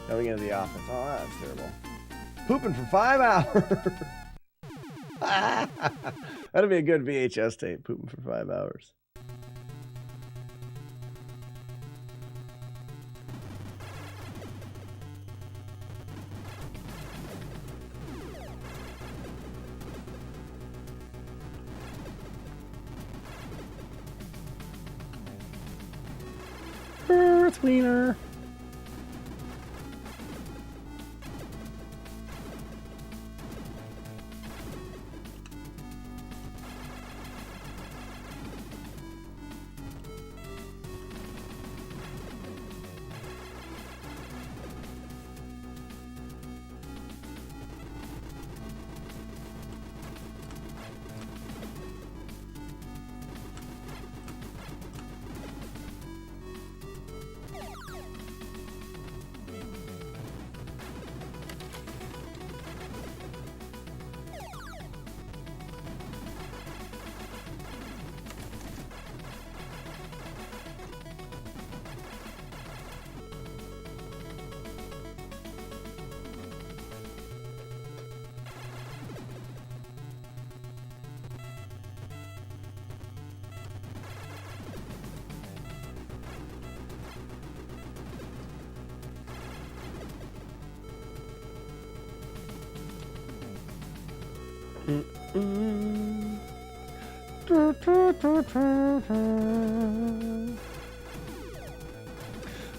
coming into the office. Oh, that's terrible. Pooping for 5 hours. That'd be a good VHS tape, pooping for 5 hours. Earth wiener.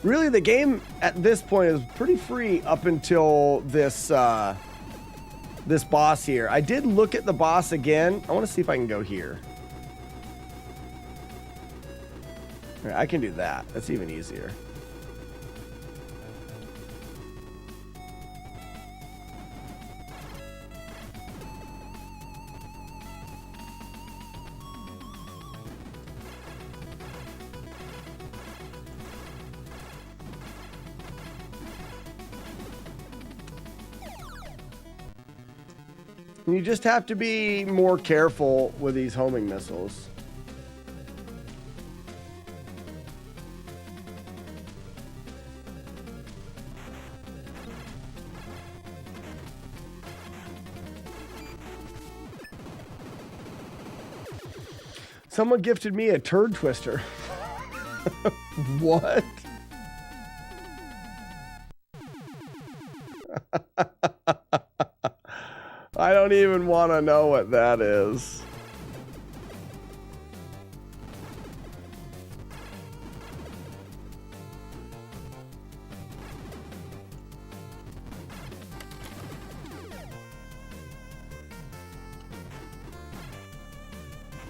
Really, the game at this point is pretty free up until this this boss here. I did look at the boss again. I want to see if I can go here. All right, I can do that. That's even easier. You just have to be more careful with these homing missiles. Someone gifted me a turd twister. What? I don't even want to know what that is.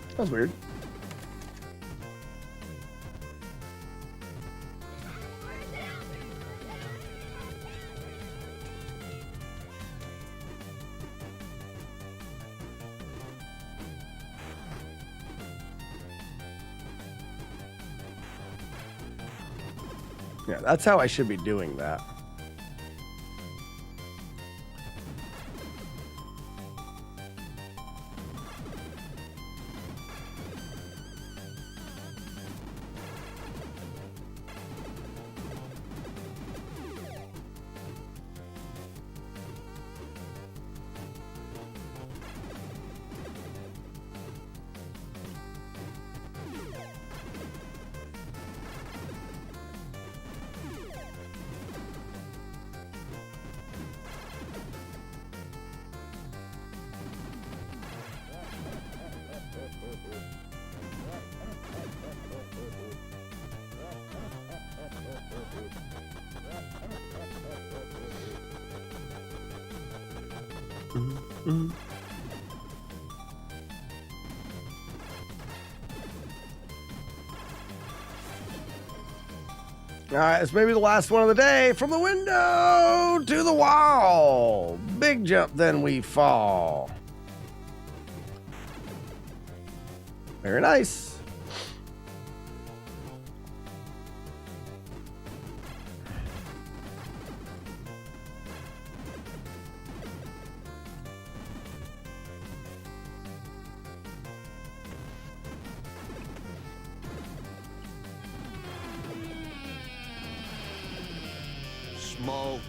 That was weird. Yeah, that's how I should be doing that. All right, it's maybe the last one of the day. From the window to the wall. Big jump, then we fall. Very nice. Smoke.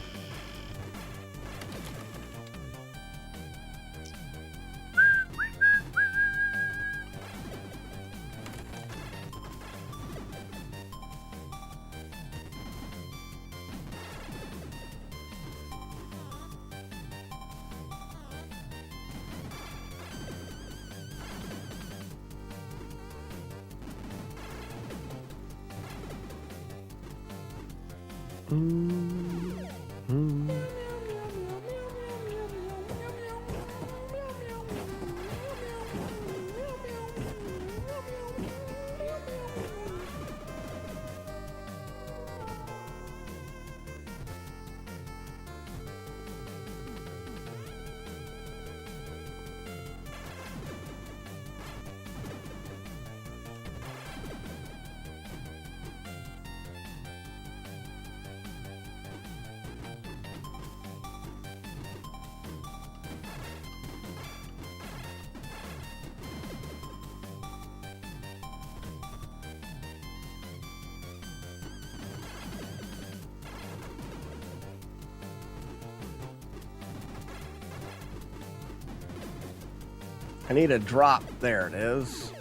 I need a drop. There it is.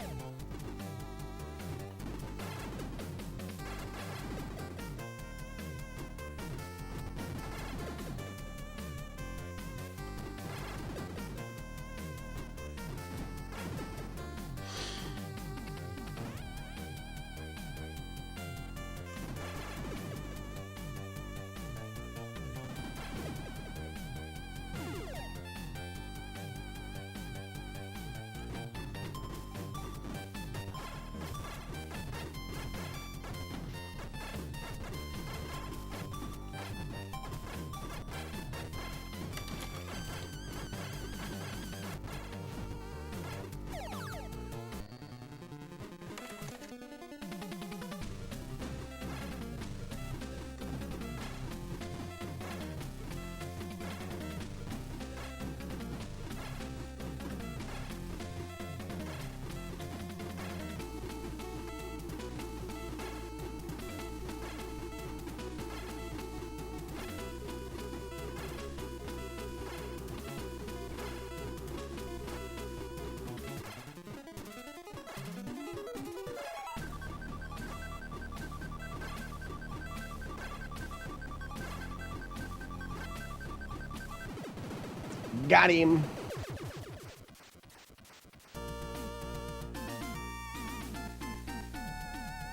Got him.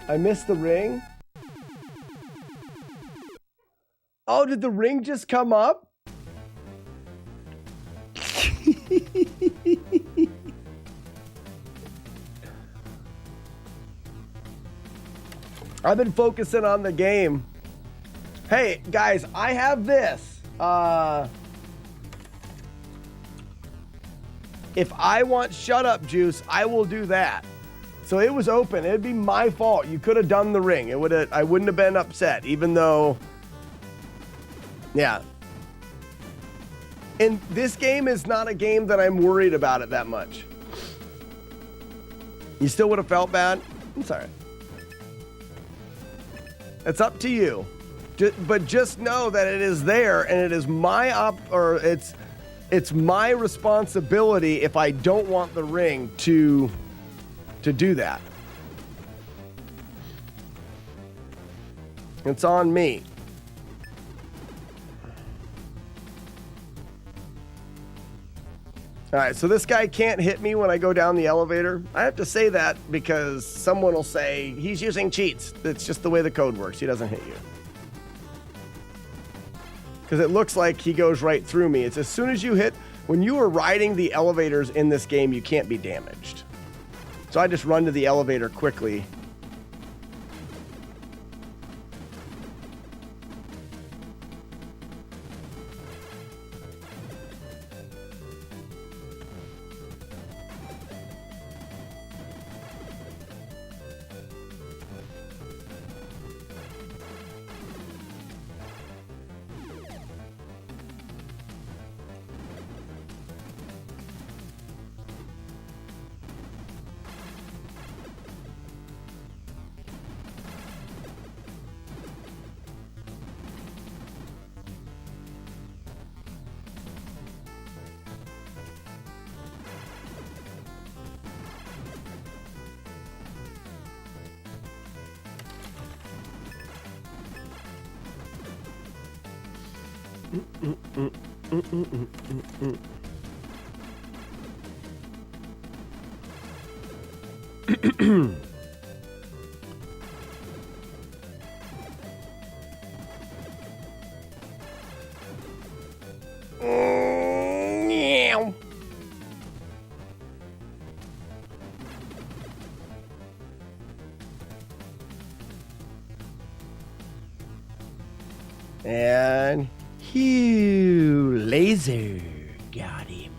I missed the ring. Oh, did the ring just come up? I've been focusing on the game. Hey, guys, I have this. If I want shut up juice, I will do that. So it was open. It'd be my fault. You could have done the ring. It would have. I wouldn't have been upset, even though. Yeah. And this game is not a game that I'm worried about it that much. You still would have felt bad? I'm sorry. It's up to you. But just know that it is there, and it is it's my responsibility if I don't want the ring to do that. It's on me. All right, so this guy can't hit me when I go down the elevator. I have to say that because someone will say he's using cheats. It's just the way the code works. He doesn't hit you. Because it looks like he goes right through me. It's as soon as you hit, when you are riding the elevators in this game, you can't be damaged. So I just run to the elevator quickly. And Hugh Laser got him.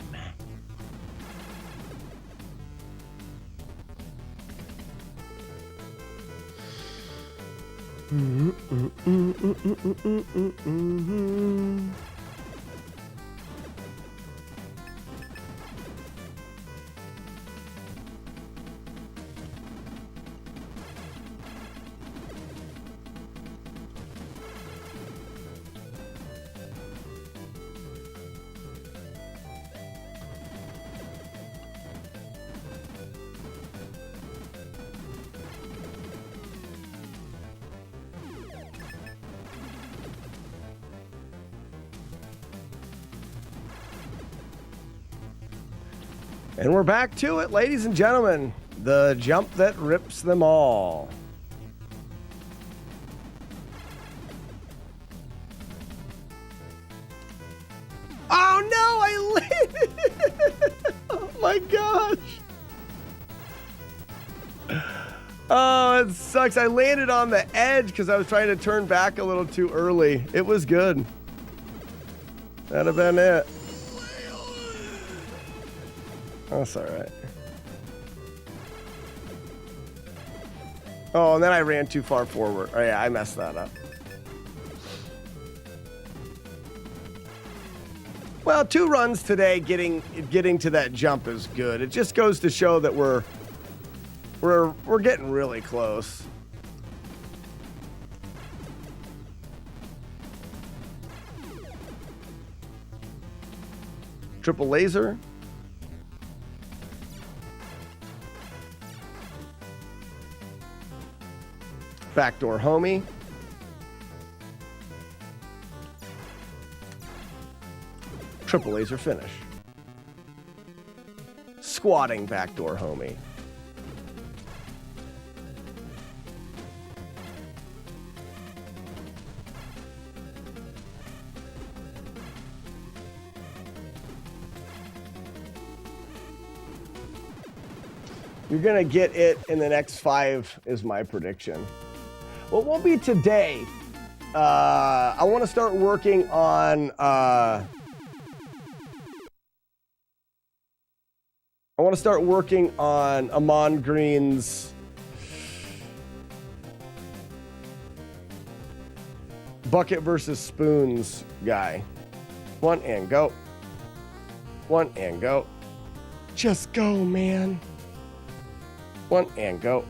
And we're back to it, ladies and gentlemen. The jump that rips them all. Oh no, I landed! Oh my gosh. Oh, it sucks. I landed on the edge because I was trying to turn back a little too early. It was good. That'd have been it. That's all right. Oh, and then I ran too far forward. Oh yeah, I messed that up. Well, 2 runs today getting to that jump is good. It just goes to show that we're getting really close. Triple laser. Backdoor homie. Triple laser finish. squatting backdoor homie. You're going to get it in the next 5 is my prediction. Well, it won't be today. I want to start working on Amon Green's bucket versus spoons guy. 1 and go. 1 and go. Just go, man. 1 and go.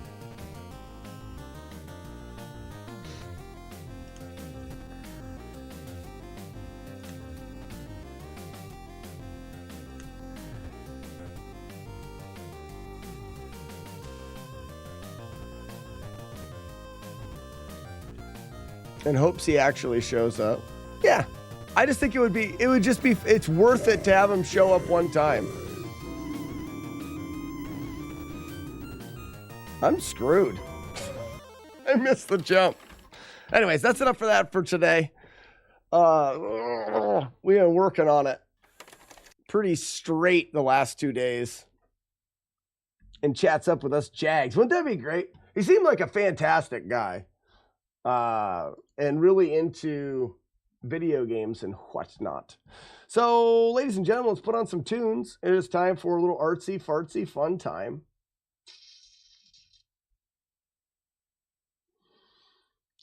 And hopes he actually shows up. Yeah. I just think it's worth it to have him show up one time. I'm screwed. I missed the jump. Anyways, that's enough for that for today. We are working on it pretty straight the last 2 days. And chats up with us Jags. Wouldn't that be great? He seemed like a fantastic guy. And really into video games and whatnot. So, ladies and gentlemen, let's put on some tunes. It is time for a little artsy fartsy fun time.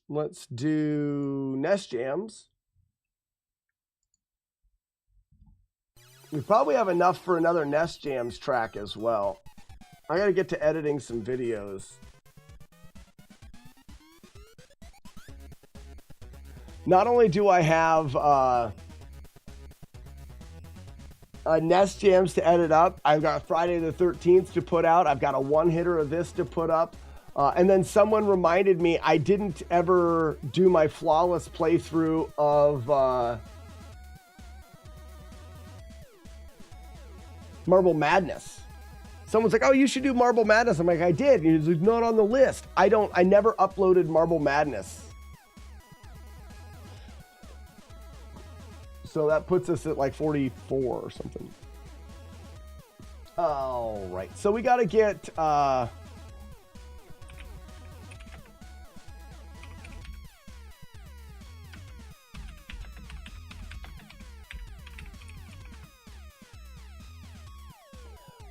Let's do Nest Jams. We probably have enough for another Nest Jams track as well. I got to get to editing some videos. Not only do I have Nest Jams to edit up, I've got Friday the 13th to put out. I've got a one-hitter of this to put up. And then someone reminded me I didn't ever do my flawless playthrough of Marble Madness. Someone's like, oh, you should do Marble Madness. I'm like, I did. He's like, not on the list. I never uploaded Marble Madness. So that puts us at like 44 or something. All right. So we got to get... I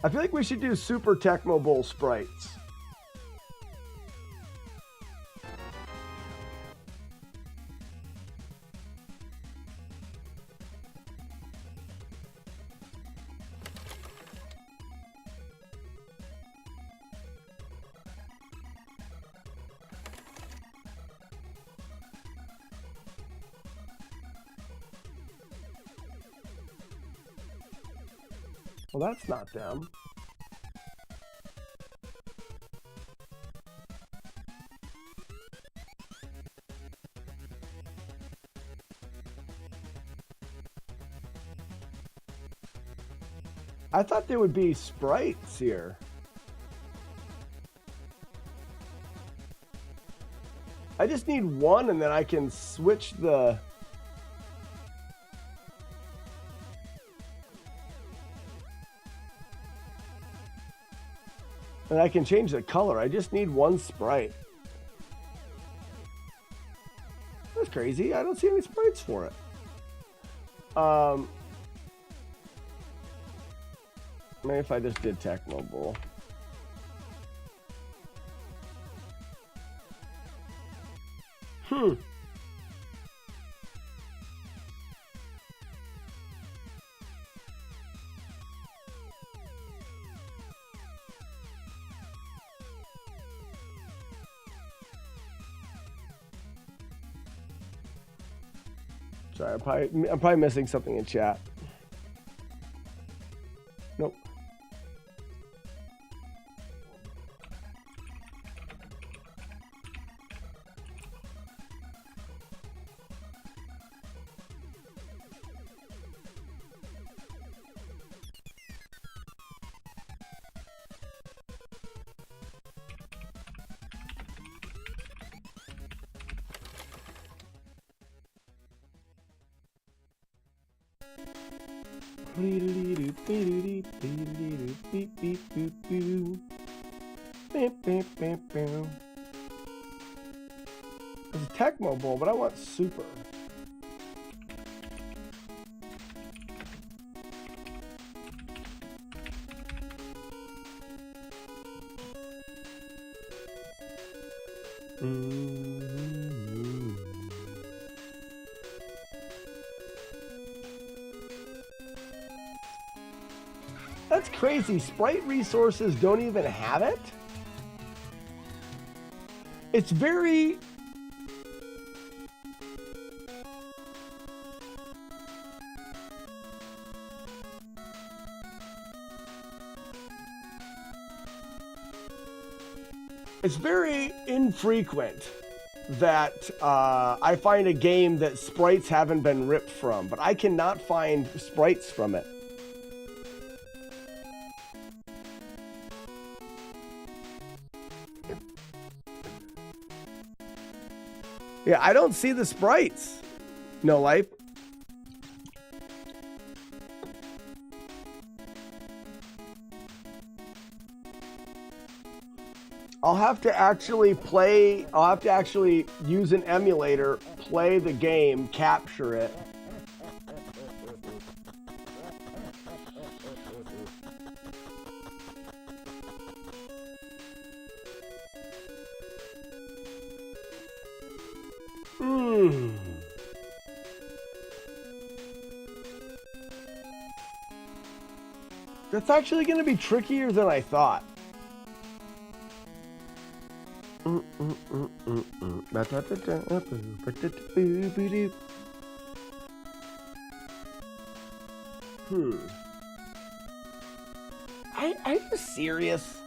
feel like we should do Super Tecmo Bowl sprites. Well, that's not them. I thought there would be sprites here. I just need one and then I can switch the... And I can change the color. I just need one sprite. That's crazy. I don't see any sprites for it. Maybe if I just did Tecmo Bowl. Sorry, I'm probably missing something in chat. Nope. It's a Tecmo Bowl, but I want Super. That's crazy. Sprite Resources don't even have it? It's very... It's very infrequent that I find a game that sprites haven't been ripped from, but I cannot find sprites from it. Yeah, I don't see the sprites. No life. I'll have to actually use an emulator, play the game, capture it. That's actually going to be trickier than I thought. Are you serious?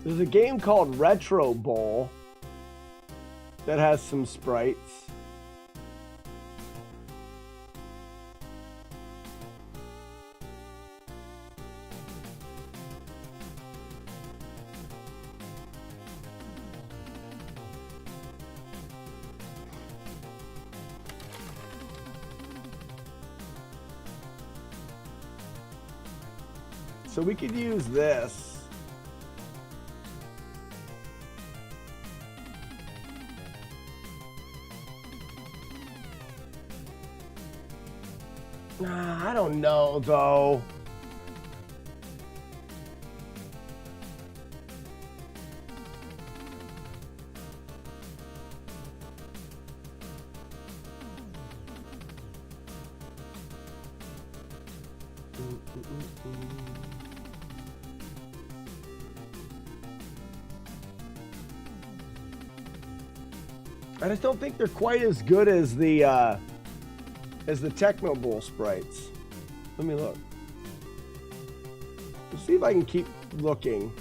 There's a game called Retro Bowl that has some sprites. So we could use this. I don't know, though. I just don't think they're quite as good as the Tecmo Bowl sprites. Let me look. Let's see if I can keep looking.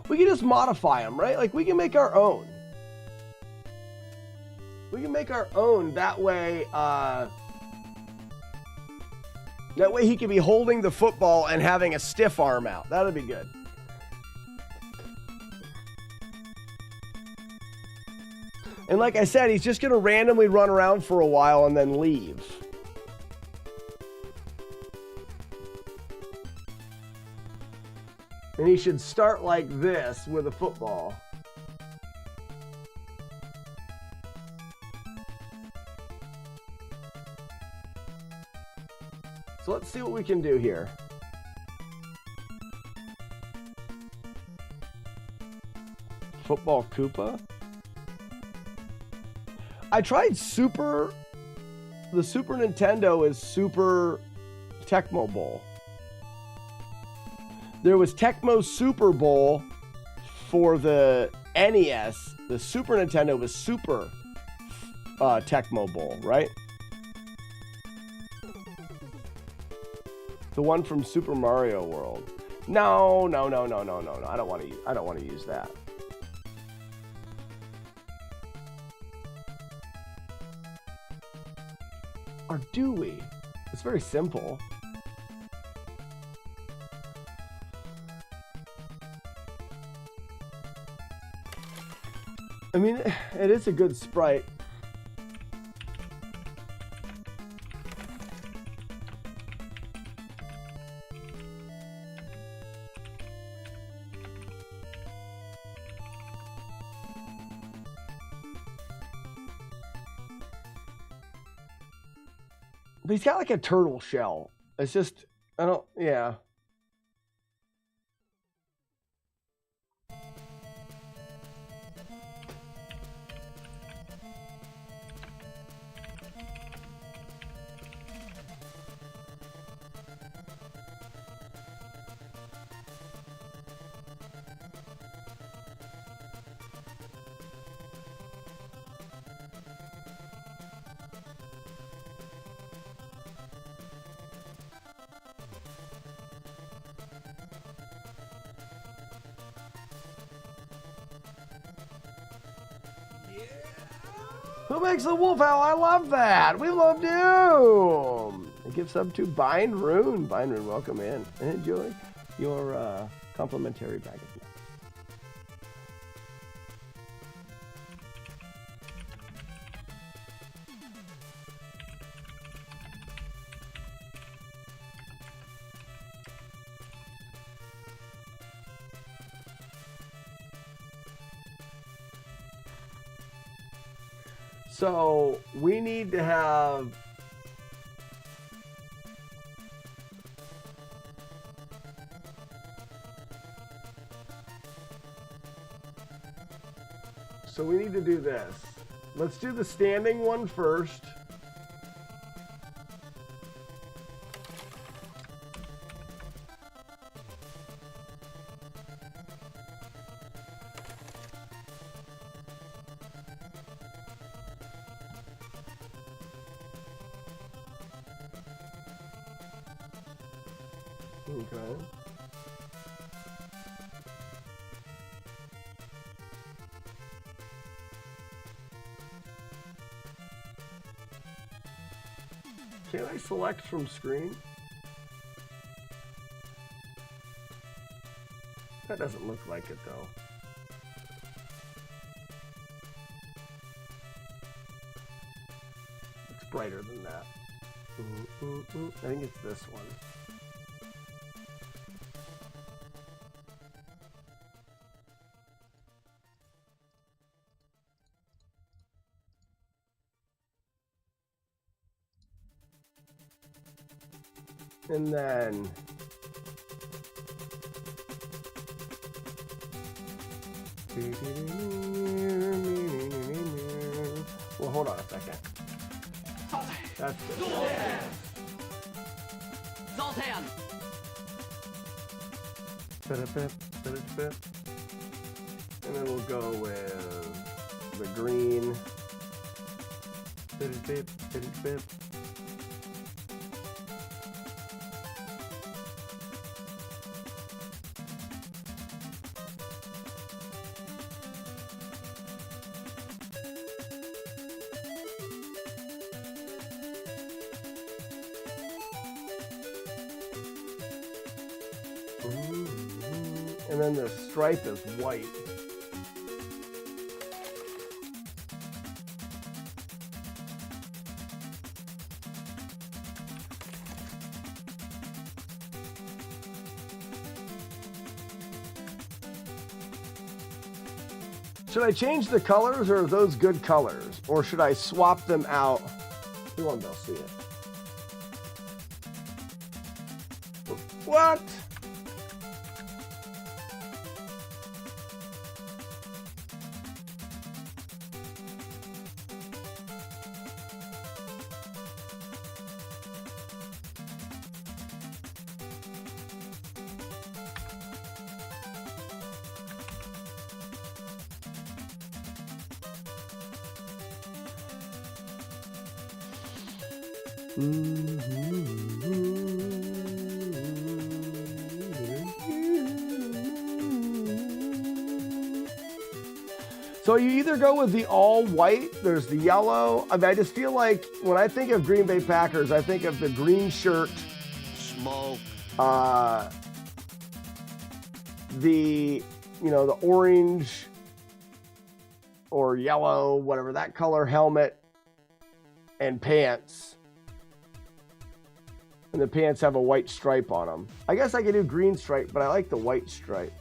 We can just modify them, right? Like we can make our own. We can make our own. That way he can be holding the football and having a stiff arm out. That'd be good. And like I said, he's just going to randomly run around for a while and then leave. And he should start like this with a football. So let's see what we can do here. Football Koopa. I tried the Super Nintendo is Super Tecmo Bowl. There was Tecmo Super Bowl for the NES. The Super Nintendo was Super Tecmo Bowl, right? The one from Super Mario World. No. I don't want to use that. Or do we? It's very simple. I mean, it is a good sprite. But he's got like a turtle shell. It's just, yeah. Who makes the wolf howl? I love that. We love you. And give sub to Bind Rune. Bind Rune, welcome in. And enjoy your complimentary bag of nuts. So we need to have to do this. Let's do the standing one first. Okay. Can I select from screen? That doesn't look like it though. It's brighter than that. I think it's this one. And then well, hold on a second. That's good. Zoltan! And then we'll go with the green. And then the stripe is white. Should I change the colors, or are those good colors? Or should I swap them out? You want to see it. What? So you either go with the all white, there's the yellow. I mean, I just feel like when I think of Green Bay Packers, I think of the green shirt, Smoke. the orange or yellow, whatever that color helmet and pants. And the pants have a white stripe on them. I guess I could do green stripe, but I like the white stripe.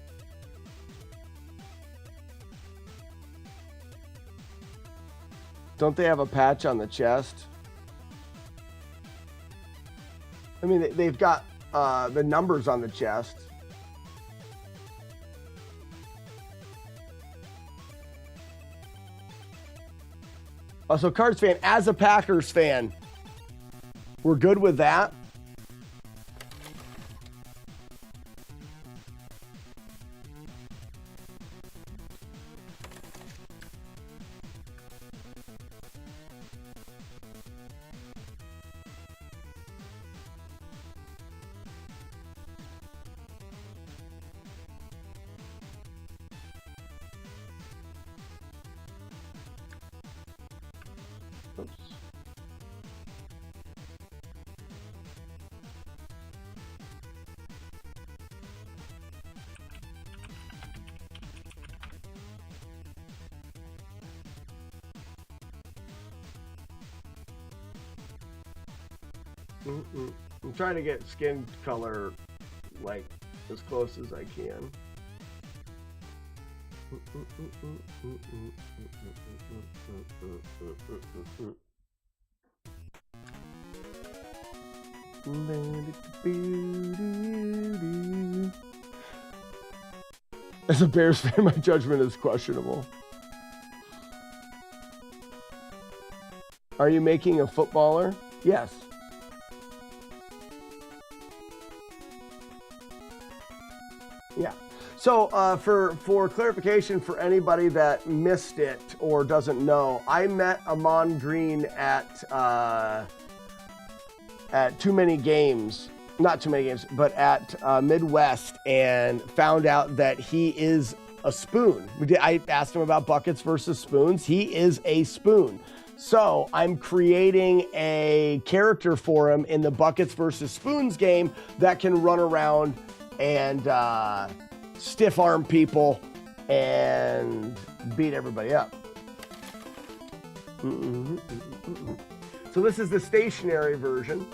Don't they have a patch on the chest? I mean, they've got the numbers on the chest. So Cards fan, as a Packers fan, we're good with that. Oops. I'm trying to get skin color like as close as I can. As a Bears fan, my judgment is questionable. Are you making a footballer? Yes. Yeah. So for clarification for anybody that missed it or doesn't know, I met Amon Green at Too Many Games, not Too Many Games, but at Midwest, and found out that he is a spoon. I asked him about buckets versus spoons. He is a spoon. So I'm creating a character for him in the buckets versus spoons game that can run around and stiff arm people and beat everybody up. So this is the stationary version.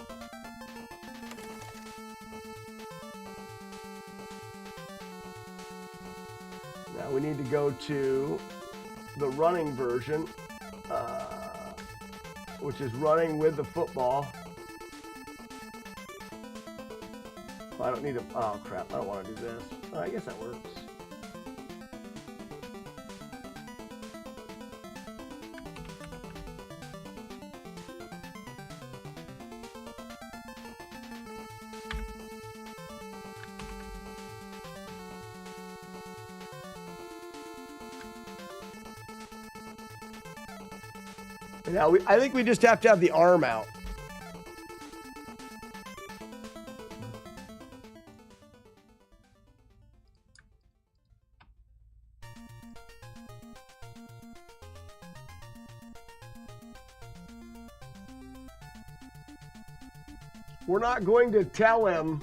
Now we need to go to the running version, which is running with the football. I don't need to, oh crap, I don't want to do this. I guess that works. Now, I think we just have to have the arm out. We're not going to tell him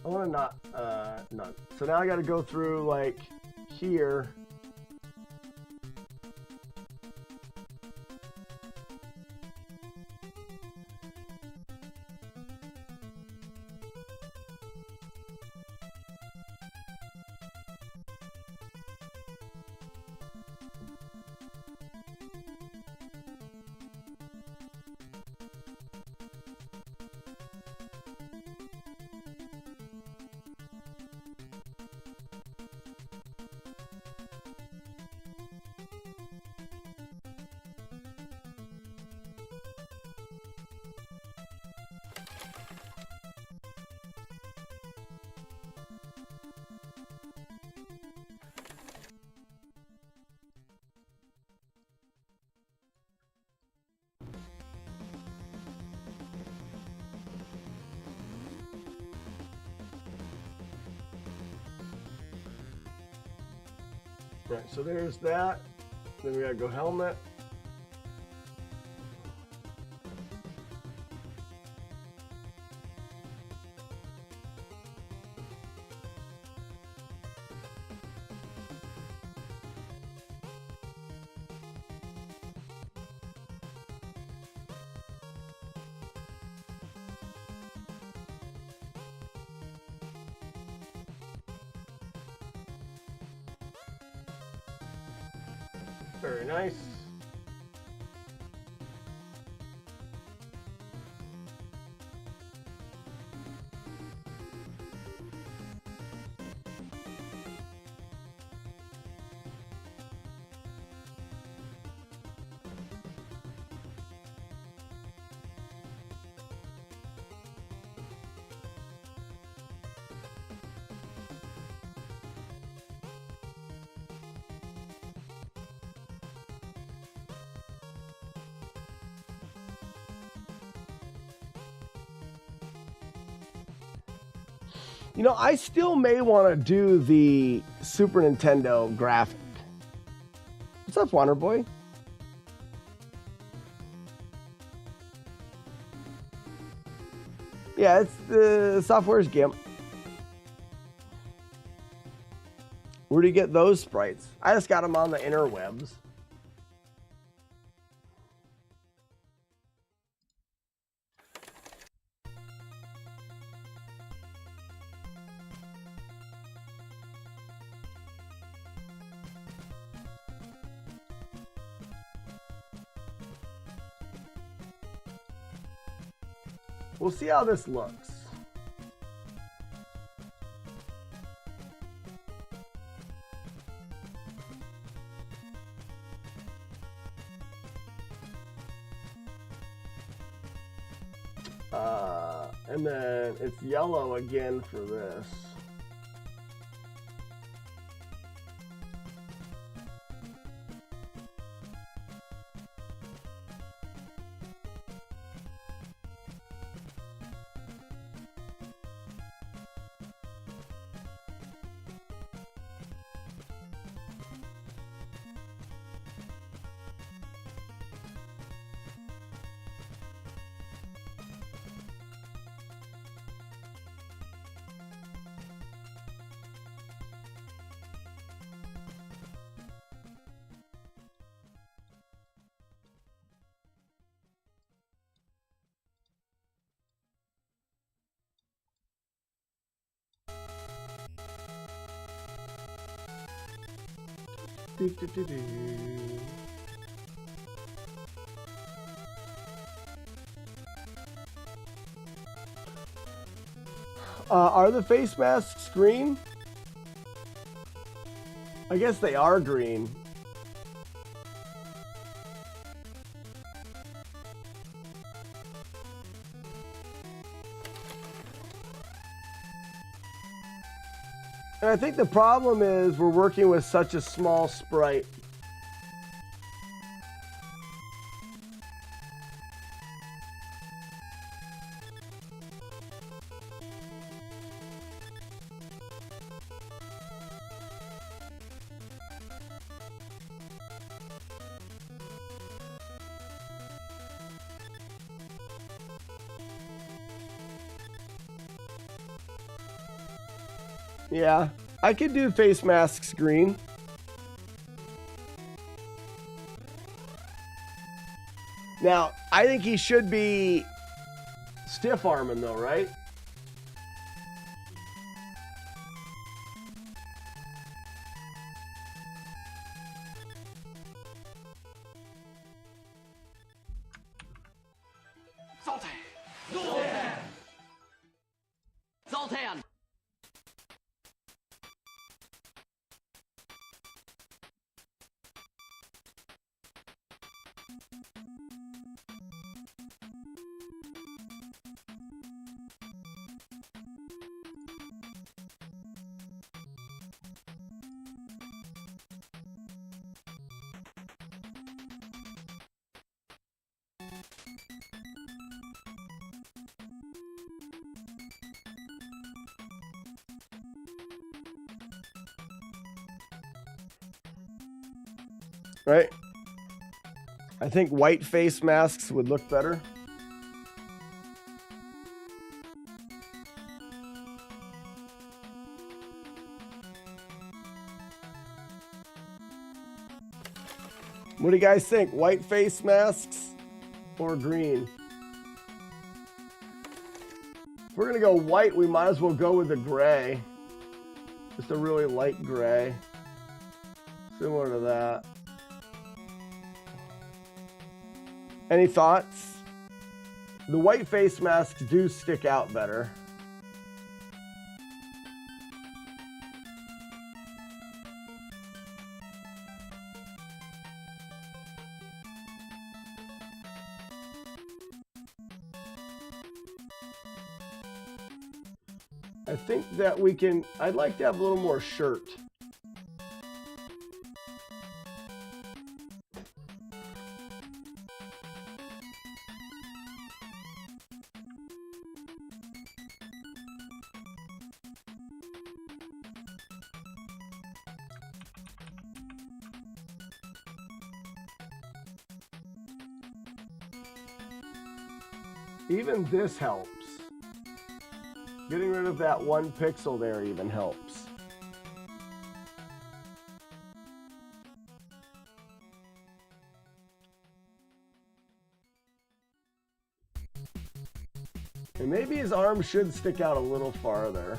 I want to not, none. So now I got to go through like here. Right, so there's that. Then we gotta go helmet. Very nice. You know, I still may want to do the Super Nintendo graphic. What's up, Wander Boy? Yeah, it's the software's GIMP. Where do you get those sprites? I just got them on the interwebs. We'll see how this looks. And then it's yellow again for this. Are the face masks green? I guess they are green. And I think the problem is we're working with such a small sprite. Yeah, I could do face masks green. Now, I think he should be stiff arming though, right? Zoltan! Zoltan! Right? I think white face masks would look better. What do you guys think? White face masks or green? If we're gonna go white, we might as well go with the gray. Just a really light gray. Similar to that. Any thoughts? The white face masks do stick out better. I think that we can, I'd like to have a little more shirt. Even this helps. Getting rid of that 1 pixel there even helps. And maybe his arm should stick out a little farther.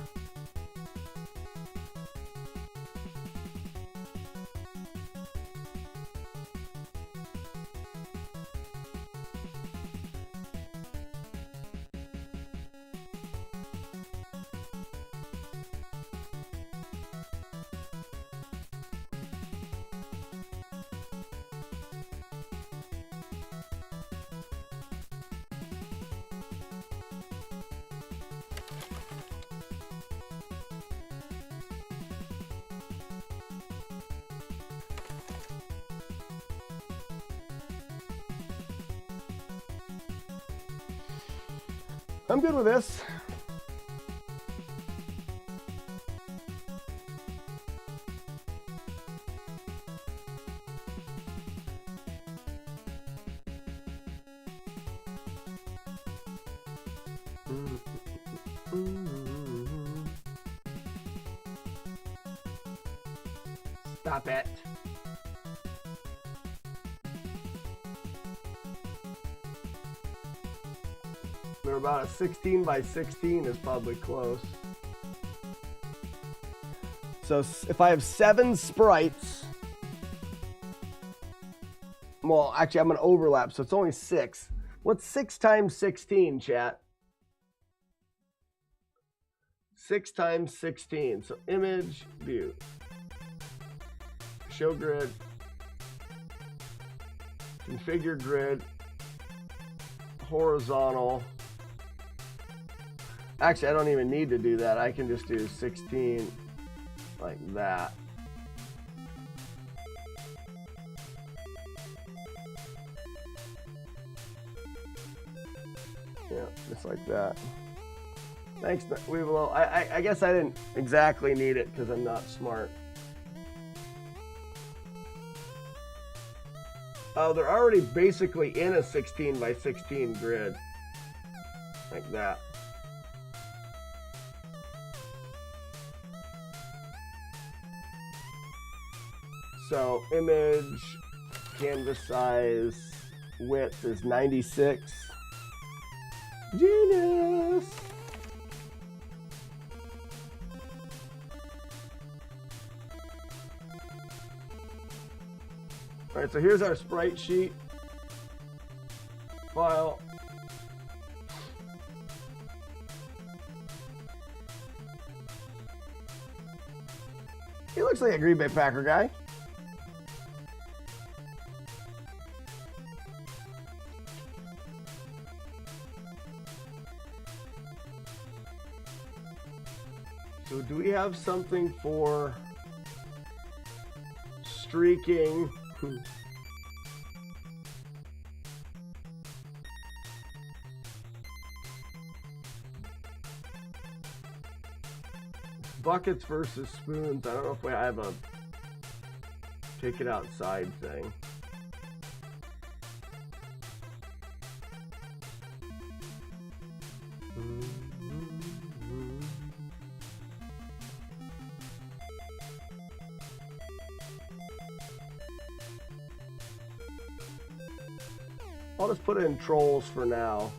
I'm good with this. Stop it. They're about a 16 by 16 is probably close. So if I have 7 sprites, well, actually I'm gonna overlap, so it's only 6. What's 6 times 16, chat? 6 times 16. So image, view, show grid, configure grid, horizontal. Actually, I don't even need to do that. I can just do 16 like that. Yeah, just like that. Thanks, Weevil. I guess I didn't exactly need it because I'm not smart. Oh, they're already basically in a 16 by 16 grid. Like that. So image, canvas size, width is 96. Genius! All right, so here's our sprite sheet file. He looks like a Green Bay Packer guy. So do we have something for streaking? Buckets versus spoons. I don't know if I have a take it outside thing. I'll just put in trolls for now.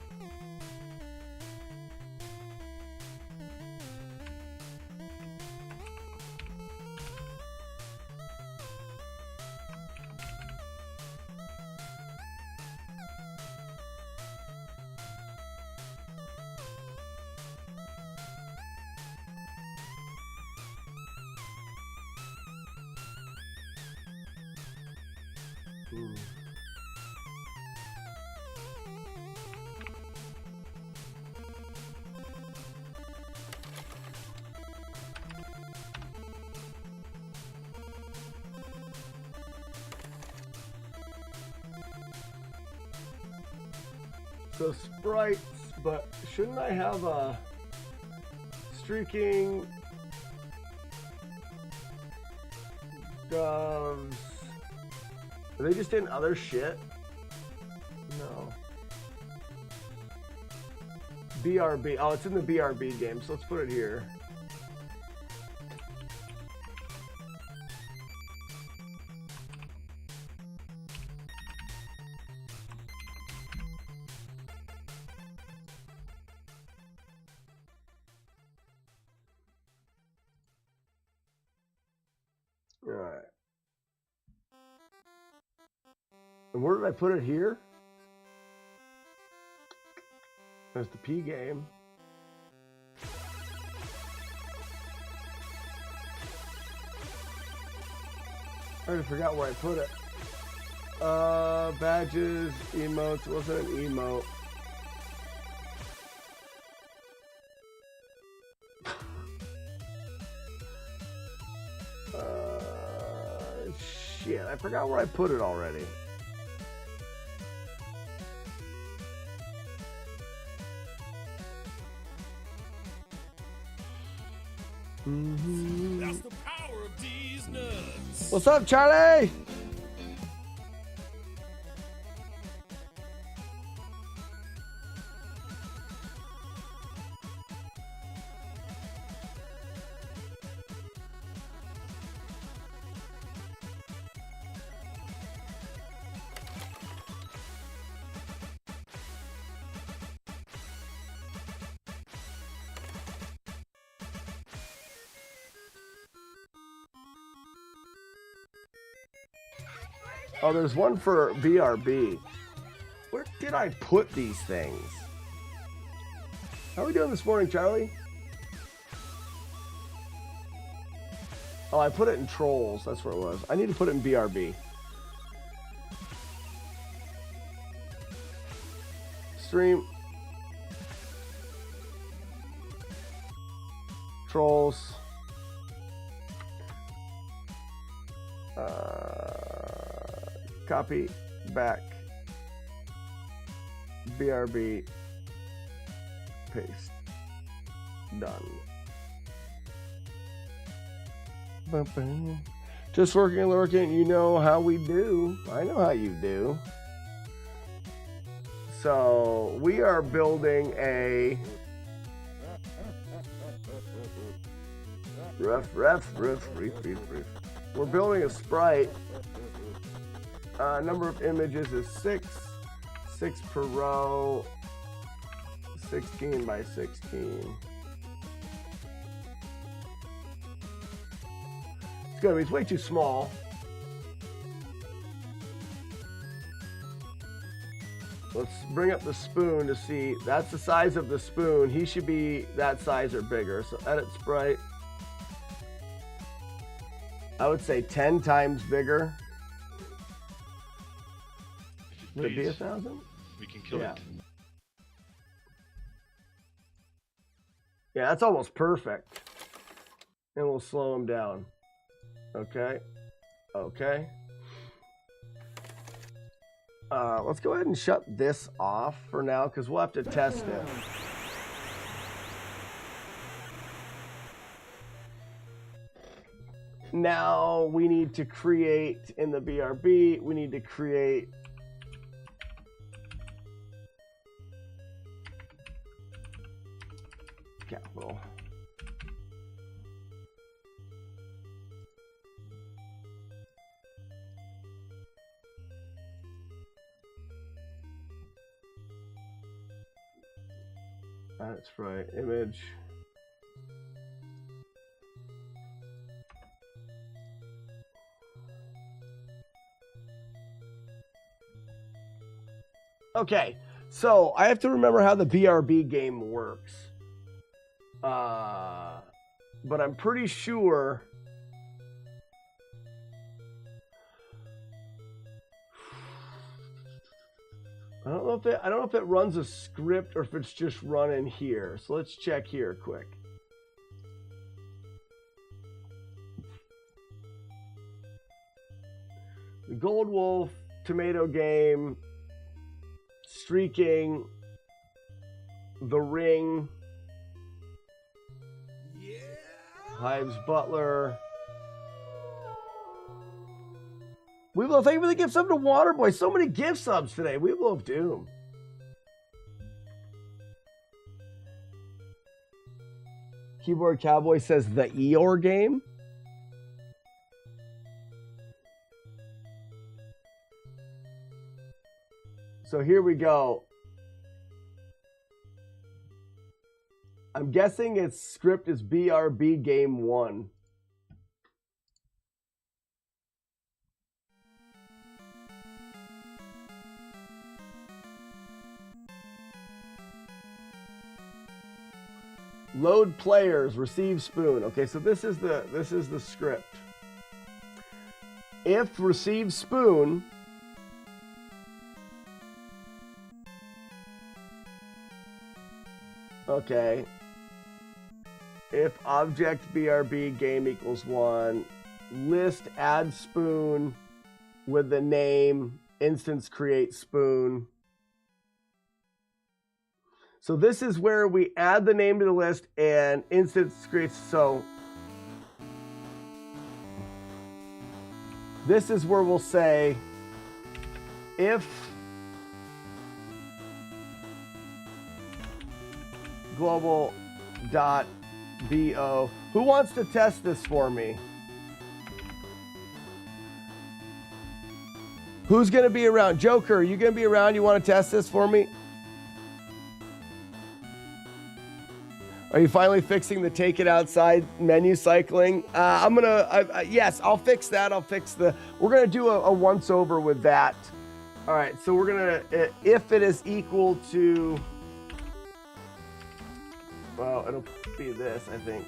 So sprites, but shouldn't I have a streaking doves? Are they just in other shit? No. BRB. Oh, it's in the BRB game, so let's put it here. All right. And where did I put it here? There's the P game. I already forgot where I put it. Badges, emotes. It wasn't an emote. Shit, I forgot where I put it already. That's the power of these nuts. What's up, Charlie? Oh, there's one for BRB. Where did I put these things? How are we doing this morning, Charlie? Oh, I put it in trolls. That's where it was. I need to put it in BRB. Stream. Trolls. Copy back. BRB. Paste. Done. Just working and lurking. You know how we do. I know how you do. So we are building a ref. we're building a sprite. Number of images is 6 per row, 16 by 16. It's way too small. Let's bring up the spoon to see. That's the size of the spoon. He should be that size or bigger. So edit sprite. I would say 10 times bigger. Would it be 1,000? We can kill it. Yeah, that's almost perfect. And we'll slow him down. Okay. Okay. Let's go ahead and shut this off for now because we'll have to test it. Now we need to create in the BRB, we need to create capital. That's right, image. Okay, so I have to remember how the BRB game works. But I'm pretty sure I don't know if it runs a script or if it's just running here. So let's check here quick. The Gold Wolf, Tomato Game, Streaking, The Ring, Hives Butler. Weeble, thank you for the gift sub to Waterboy. So many gift subs today. Weeble of Doom. Keyboard Cowboy says the Eeyore game. So here we go. I'm guessing its script is BRB Game 1. Load players, receive spoon. Okay, so this is the script. If receive spoon, okay. If object BRB game equals 1, list add spoon with the name, instance create spoon. So this is where we add the name to the list and instance creates. So this is where we'll say if global.bo. Who wants to test this for me? Who's going to be around? Joker, are you going to be around? You want to test this for me? Are you finally fixing the take it outside menu cycling? Yes, I'll fix that. We're going to do a once over with that. All right, so we're going to, if it is equal to, well, it'll be this, I think.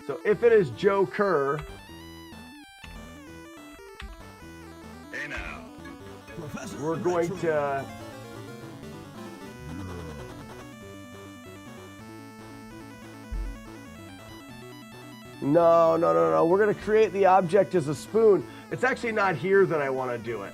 So if it is Joe Kerr, Hey now. we're going to No. We're going to create the object as a spoon. It's actually not here that I want to do it.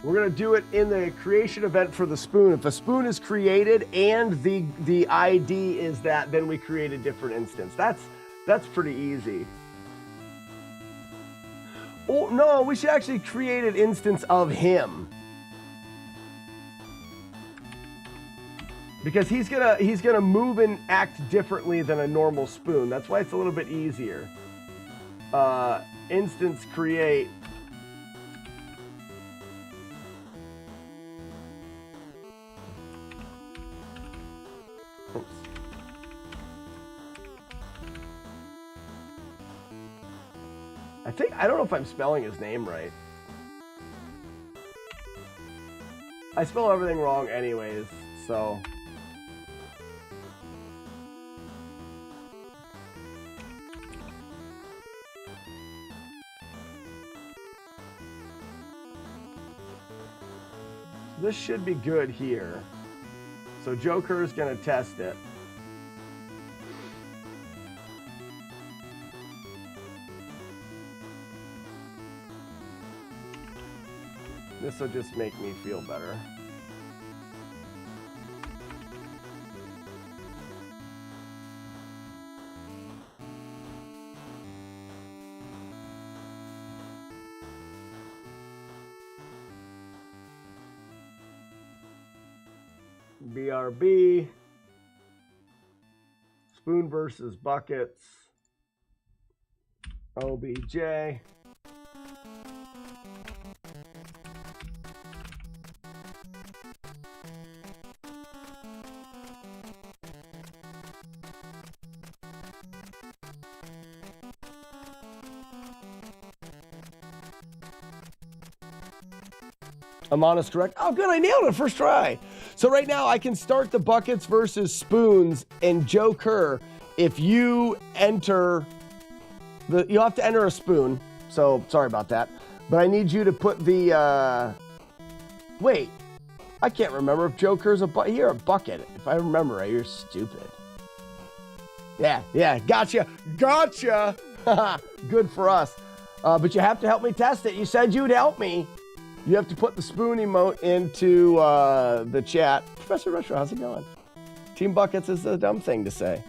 We're going to do it in the creation event for the spoon. If a spoon is created and the ID is that, then we create a different instance. That's pretty easy. Oh, no, we should actually create an instance of him. Because he's gonna move and act differently than a normal spoon. That's why it's a little bit easier. Instance create. Oops. I don't know if I'm spelling his name right. I spell everything wrong anyways, so. This should be good here. So Joker is going to test it. This will just make me feel better. BRB, spoon versus buckets, OBJ. I'm honest, correct. Oh, good. I nailed it first try. So right now I can start the buckets versus spoons, and Joe Kerr, if you enter you have to enter a spoon. So sorry about that, but I need you to put the, wait, I can't remember if Joe Kerr's you're a bucket. If I remember right, you're stupid. Yeah, gotcha. Good for us. But you have to help me test it. You said you'd help me. You have to put the spoon emote into the chat. Professor Retro, how's it going? Team Buckets is a dumb thing to say.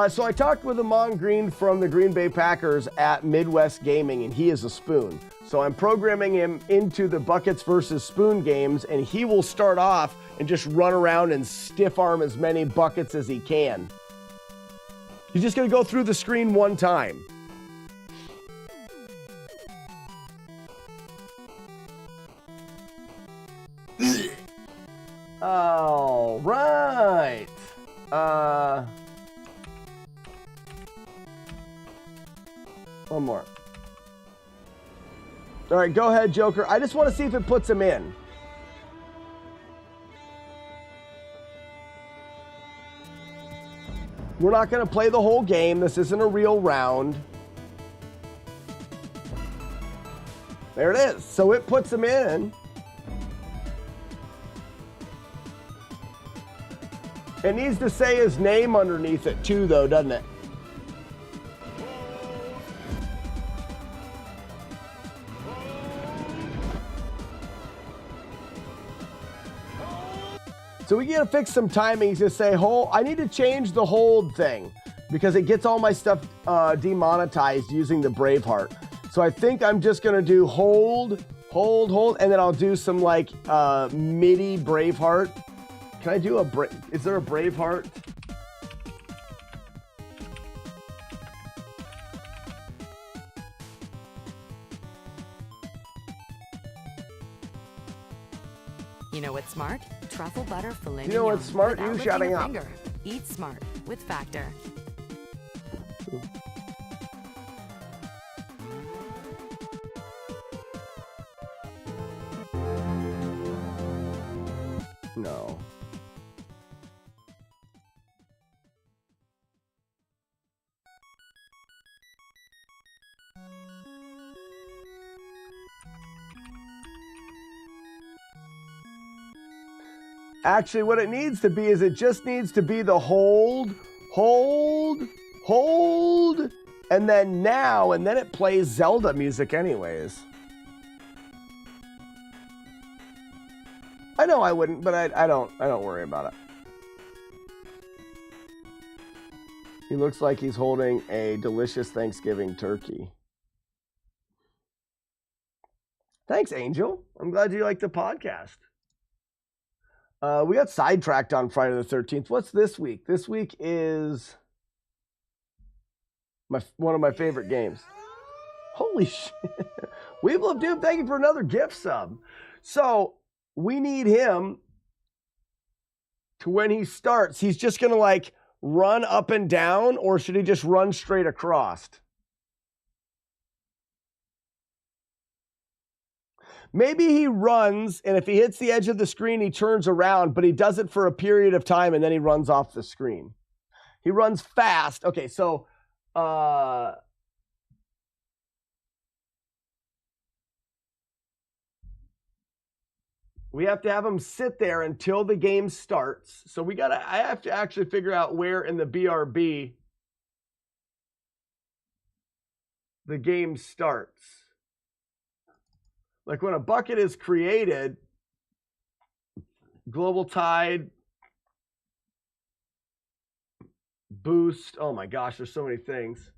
So I talked with Amon Green from the Green Bay Packers at Midwest Gaming, and he is a spoon. So I'm programming him into the buckets versus spoon games, and he will start off and just run around and stiff arm as many buckets as he can. He's just going to go through the screen one time. All right. One more. All right, go ahead, Joker. I just want to see if it puts him in. We're not going to play the whole game. This isn't a real round. There it is. So it puts him in. It needs to say his name underneath it too, though, doesn't it? So we gotta fix some timings to say hold. I need to change the hold thing because it gets all my stuff demonetized using the Braveheart. So I think I'm just gonna do hold, and then I'll do some like MIDI Braveheart. Can I do is there a Braveheart? You know what's smart? Truffle butter filet You know what's smart? You shutting up. Finger. Eat smart with Factor. No. Actually, what it needs to be is it just needs to be the hold, and then now, and then it plays Zelda music anyways. I know I wouldn't, but I don't worry about it. He looks like he's holding a delicious Thanksgiving turkey. Thanks, Angel. I'm glad you like the podcast. We got sidetracked on Friday the 13th. What's this week? This week is one of my favorite games. Holy shit. Weeble of Doom, thank you for another gift sub. So we need him to, when he starts, he's just going to like run up and down, or should he just run straight across? Maybe he runs, and if he hits the edge of the screen, he turns around, but he does it for a period of time, and then he runs off the screen. He runs fast. Okay, so we have to have him sit there until the game starts. So I have to actually figure out where in the BRB the game starts. Like when a bucket is created, global tide, boost. Oh my gosh, there's so many things.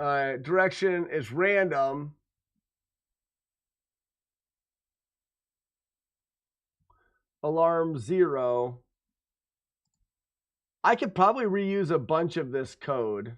Direction is random. Alarm 0. I could probably reuse a bunch of this code.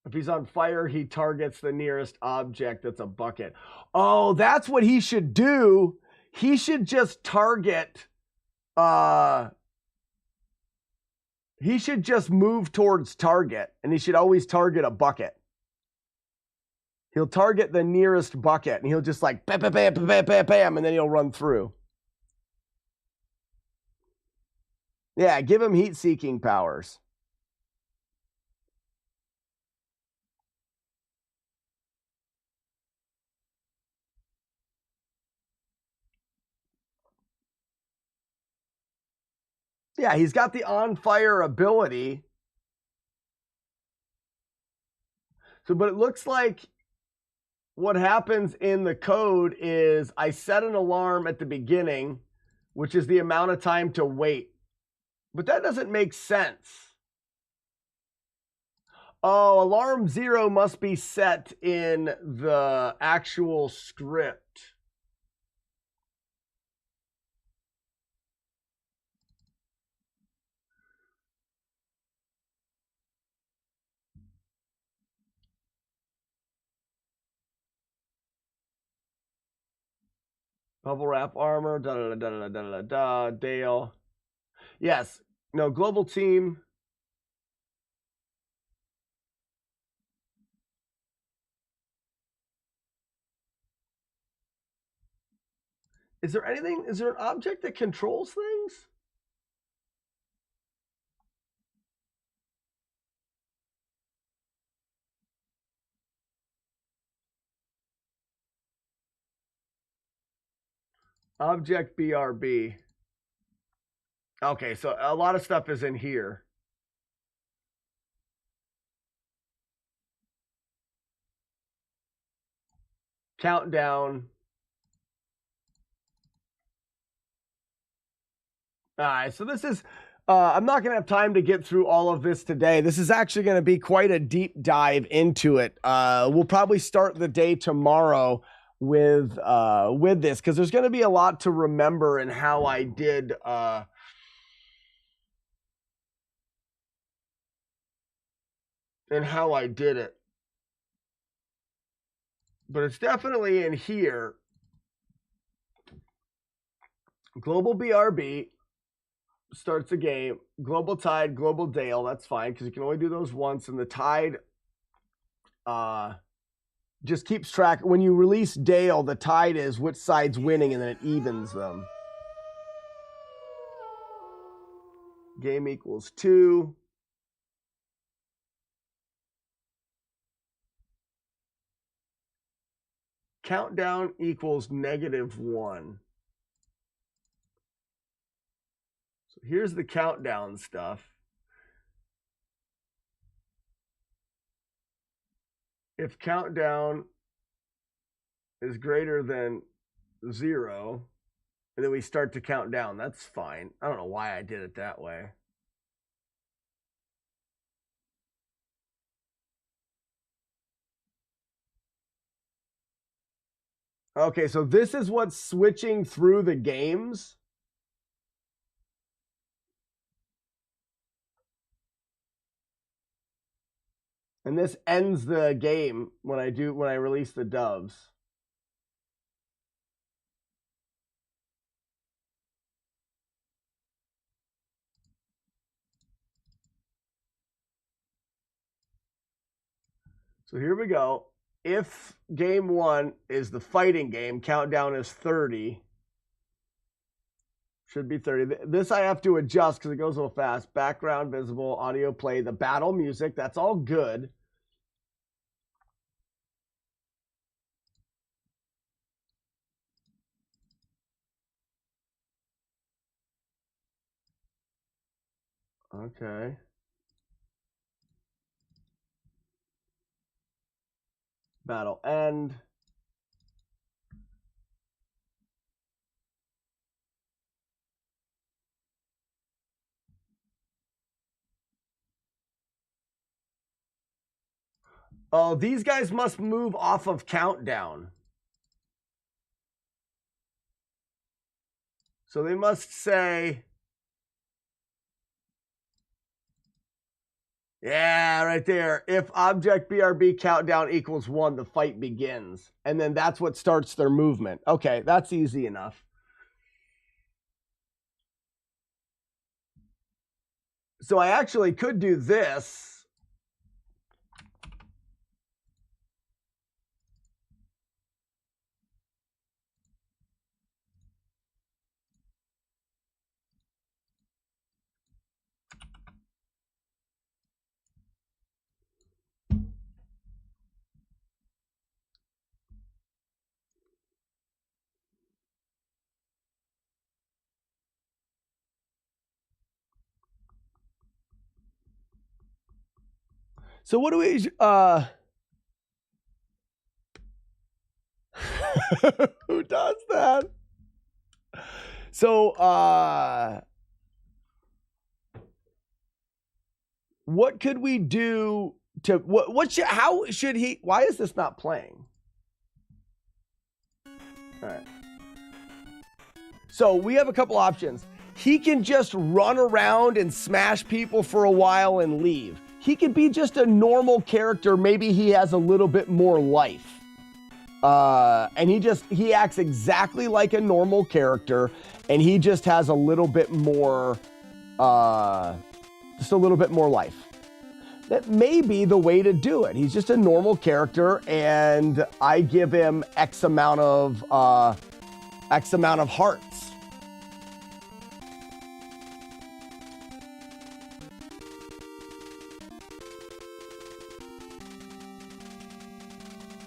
If he's on fire, he targets the nearest object that's a bucket. Oh, that's what he should do. He should just target, he should just move towards target, and he should always target a bucket. He'll target the nearest bucket, and he'll just like bam, bam, bam, bam, bam, bam, and then he'll run through. Yeah, give him heat-seeking powers. Yeah, he's got the on-fire ability. So, but it looks like what happens in the code is I set an alarm at the beginning, which is the amount of time to wait. But that doesn't make sense. Oh, alarm 0 must be set in the actual script. Bubble wrap armor, da Dale. Yes, no, global team. Is there an object that controls things? Object BRB. Okay, so a lot of stuff is in here. Countdown. All right, so this is, I'm not going to have time to get through all of this today. This is actually going to be quite a deep dive into it. We'll probably start the day tomorrow with this, because there's going to be a lot to remember in how I did it. But it's definitely in here. Global BRB starts a game. Global tide, global Dale. That's fine, because you can only do those once. And the tide just keeps track. When you release Dale, the tide is which side's winning, and then it evens them. Game equals 2. Countdown equals -1. So here's the countdown stuff. if countdown is greater than 0, and then we start to count down. That's fine. I don't know why I did it that way. Okay, so this is what's switching through the games. And this ends the game when I release the doves. So here we go. If game 1 is the fighting game, countdown is 30. Should be 30. This I have to adjust because it goes a little fast. Background visible, audio play, the battle music. That's all good. Okay. Battle end. Oh, these guys must move off of countdown. So they must say, yeah, right there. If object BRB countdown equals 1, the fight begins. And then that's what starts their movement. Okay, that's easy enough. So I actually could do this. So what do we who does that? So what could we do to how should he, why is this not playing? All right. So we have a couple options. He can just run around and smash people for a while and leave. He could be just a normal character. Maybe he has a little bit more life. And he acts exactly like a normal character, and he just has a little bit more, just a little bit more life. That may be the way to do it. He's just a normal character, and I give him X amount of hearts.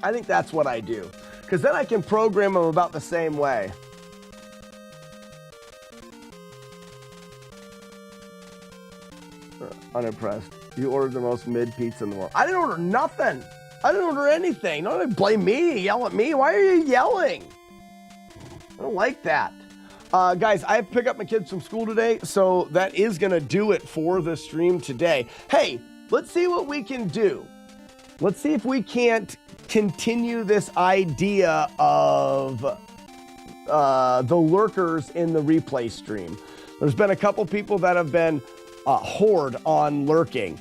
I think that's what I do, because then I can program them about the same way. Unimpressed. You ordered the most mid pizza in the world. I didn't order nothing. I didn't order anything. Don't blame me. Yell at me. Why are you yelling? I don't like that. Guys, I have to pick up my kids from school today, so that is going to do it for the stream today. Hey, let's see what we can do. Let's see if we can't continue this idea of the lurkers in the replay stream. There's been a couple people that have been horde on lurking.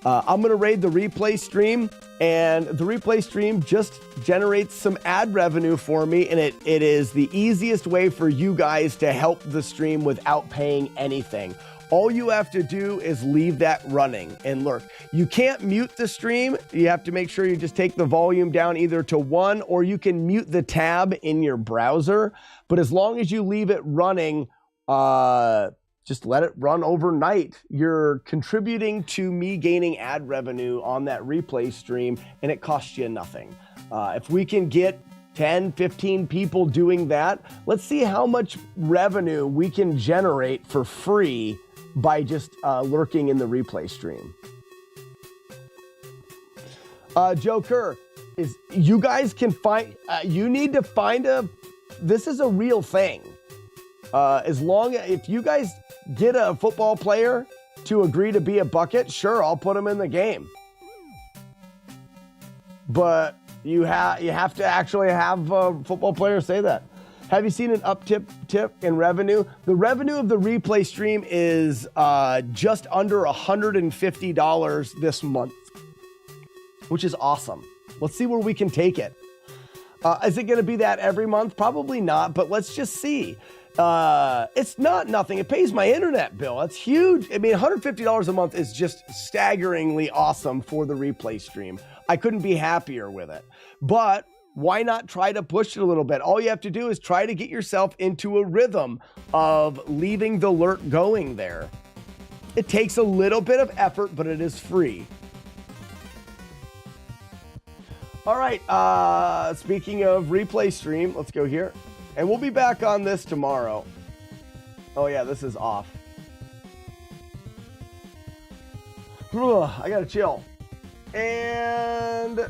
I'm going to raid the replay stream, and the replay stream just generates some ad revenue for me, and it is the easiest way for you guys to help the stream without paying anything. All you have to do is leave that running and lurk. You can't mute the stream. You have to make sure you just take the volume down either to 1, or you can mute the tab in your browser. But as long as you leave it running, just let it run overnight. You're contributing to me gaining ad revenue on that replay stream, and it costs you nothing. If we can get 10, 15 people doing that, let's see how much revenue we can generate for free by just lurking in the replay stream. Joe Kerr, is you guys can find, you need to find this is a real thing. If you guys get a football player to agree to be a bucket, sure, I'll put him in the game. But you have to actually have a football player say that. Have you seen an uptick in revenue? The revenue of the replay stream is just under $150 this month, which is awesome. Let's see where we can take it. Is it going to be that every month? Probably not, but let's just see. It's not nothing. It pays my internet bill. That's huge. I mean, $150 a month is just staggeringly awesome for the replay stream. I couldn't be happier with it. But why not try to push it a little bit? All you have to do is try to get yourself into a rhythm of leaving the lurk going there. It takes a little bit of effort, but it is free. All right, speaking of replay stream, let's go here. And we'll be back on this tomorrow. Oh yeah, this is off. Ugh, I gotta chill. And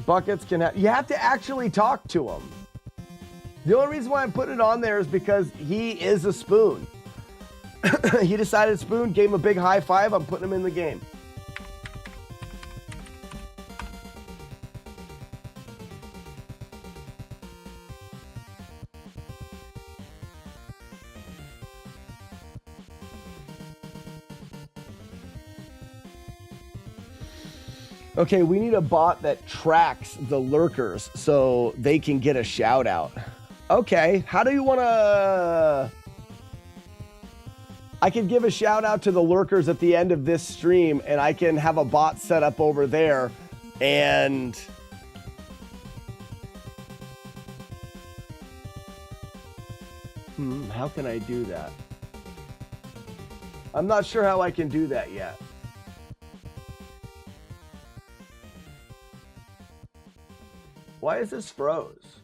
buckets can have, you have to actually talk to him. The only reason why I'm putting it on there is because he is a spoon. He decided spoon, gave him a big high five, I'm putting him in the game. Okay, we need a bot that tracks the lurkers so they can get a shout out. Okay, how do you want to... I can give a shout out to the lurkers at the end of this stream, and I can have a bot set up over there, and... how can I do that? I'm not sure how I can do that yet. Why is this froze?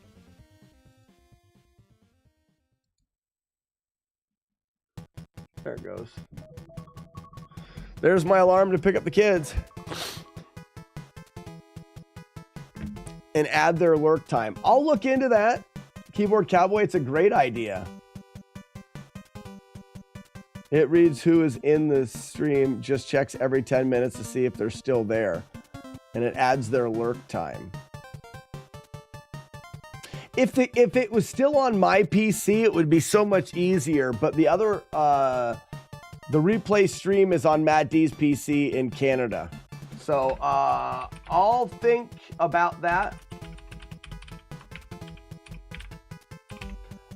There it goes. There's my alarm to pick up the kids. And add their lurk time. I'll look into that. Keyboard Cowboy, it's a great idea. It reads who is in the stream, just checks every 10 minutes to see if they're still there. And it adds their lurk time. If it was still on my PC, it would be so much easier. But the other, the replay stream is on Matt D's PC in Canada. So I'll think about that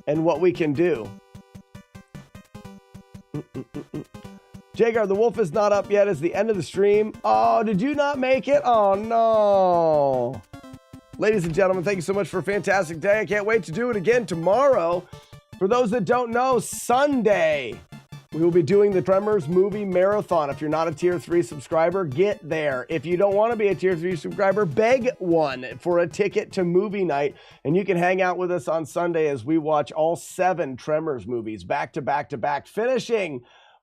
and what we can do. Jagar, the wolf is not up yet. It's the end of the stream. Oh, did you not make it? Oh, no. Ladies and gentlemen, thank you so much for a fantastic day. I can't wait to do it again tomorrow. For those that don't know, Sunday, we will be doing the Tremors movie marathon. If you're not a tier 3 subscriber, get there. If you don't want to be a tier 3 subscriber, beg one for a ticket to movie night. And you can hang out with us on Sunday as we watch all 7 Tremors movies back to back to back, finishing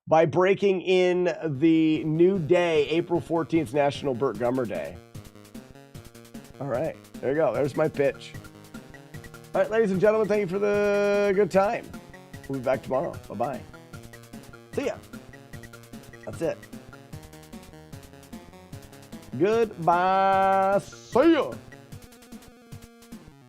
by breaking in the new day, April 14th, National Burt Gummer Day. All right, there you go. There's my pitch. All right, ladies and gentlemen, thank you for the good time. We'll be back tomorrow. Bye-bye. See ya. That's it. Goodbye. See ya.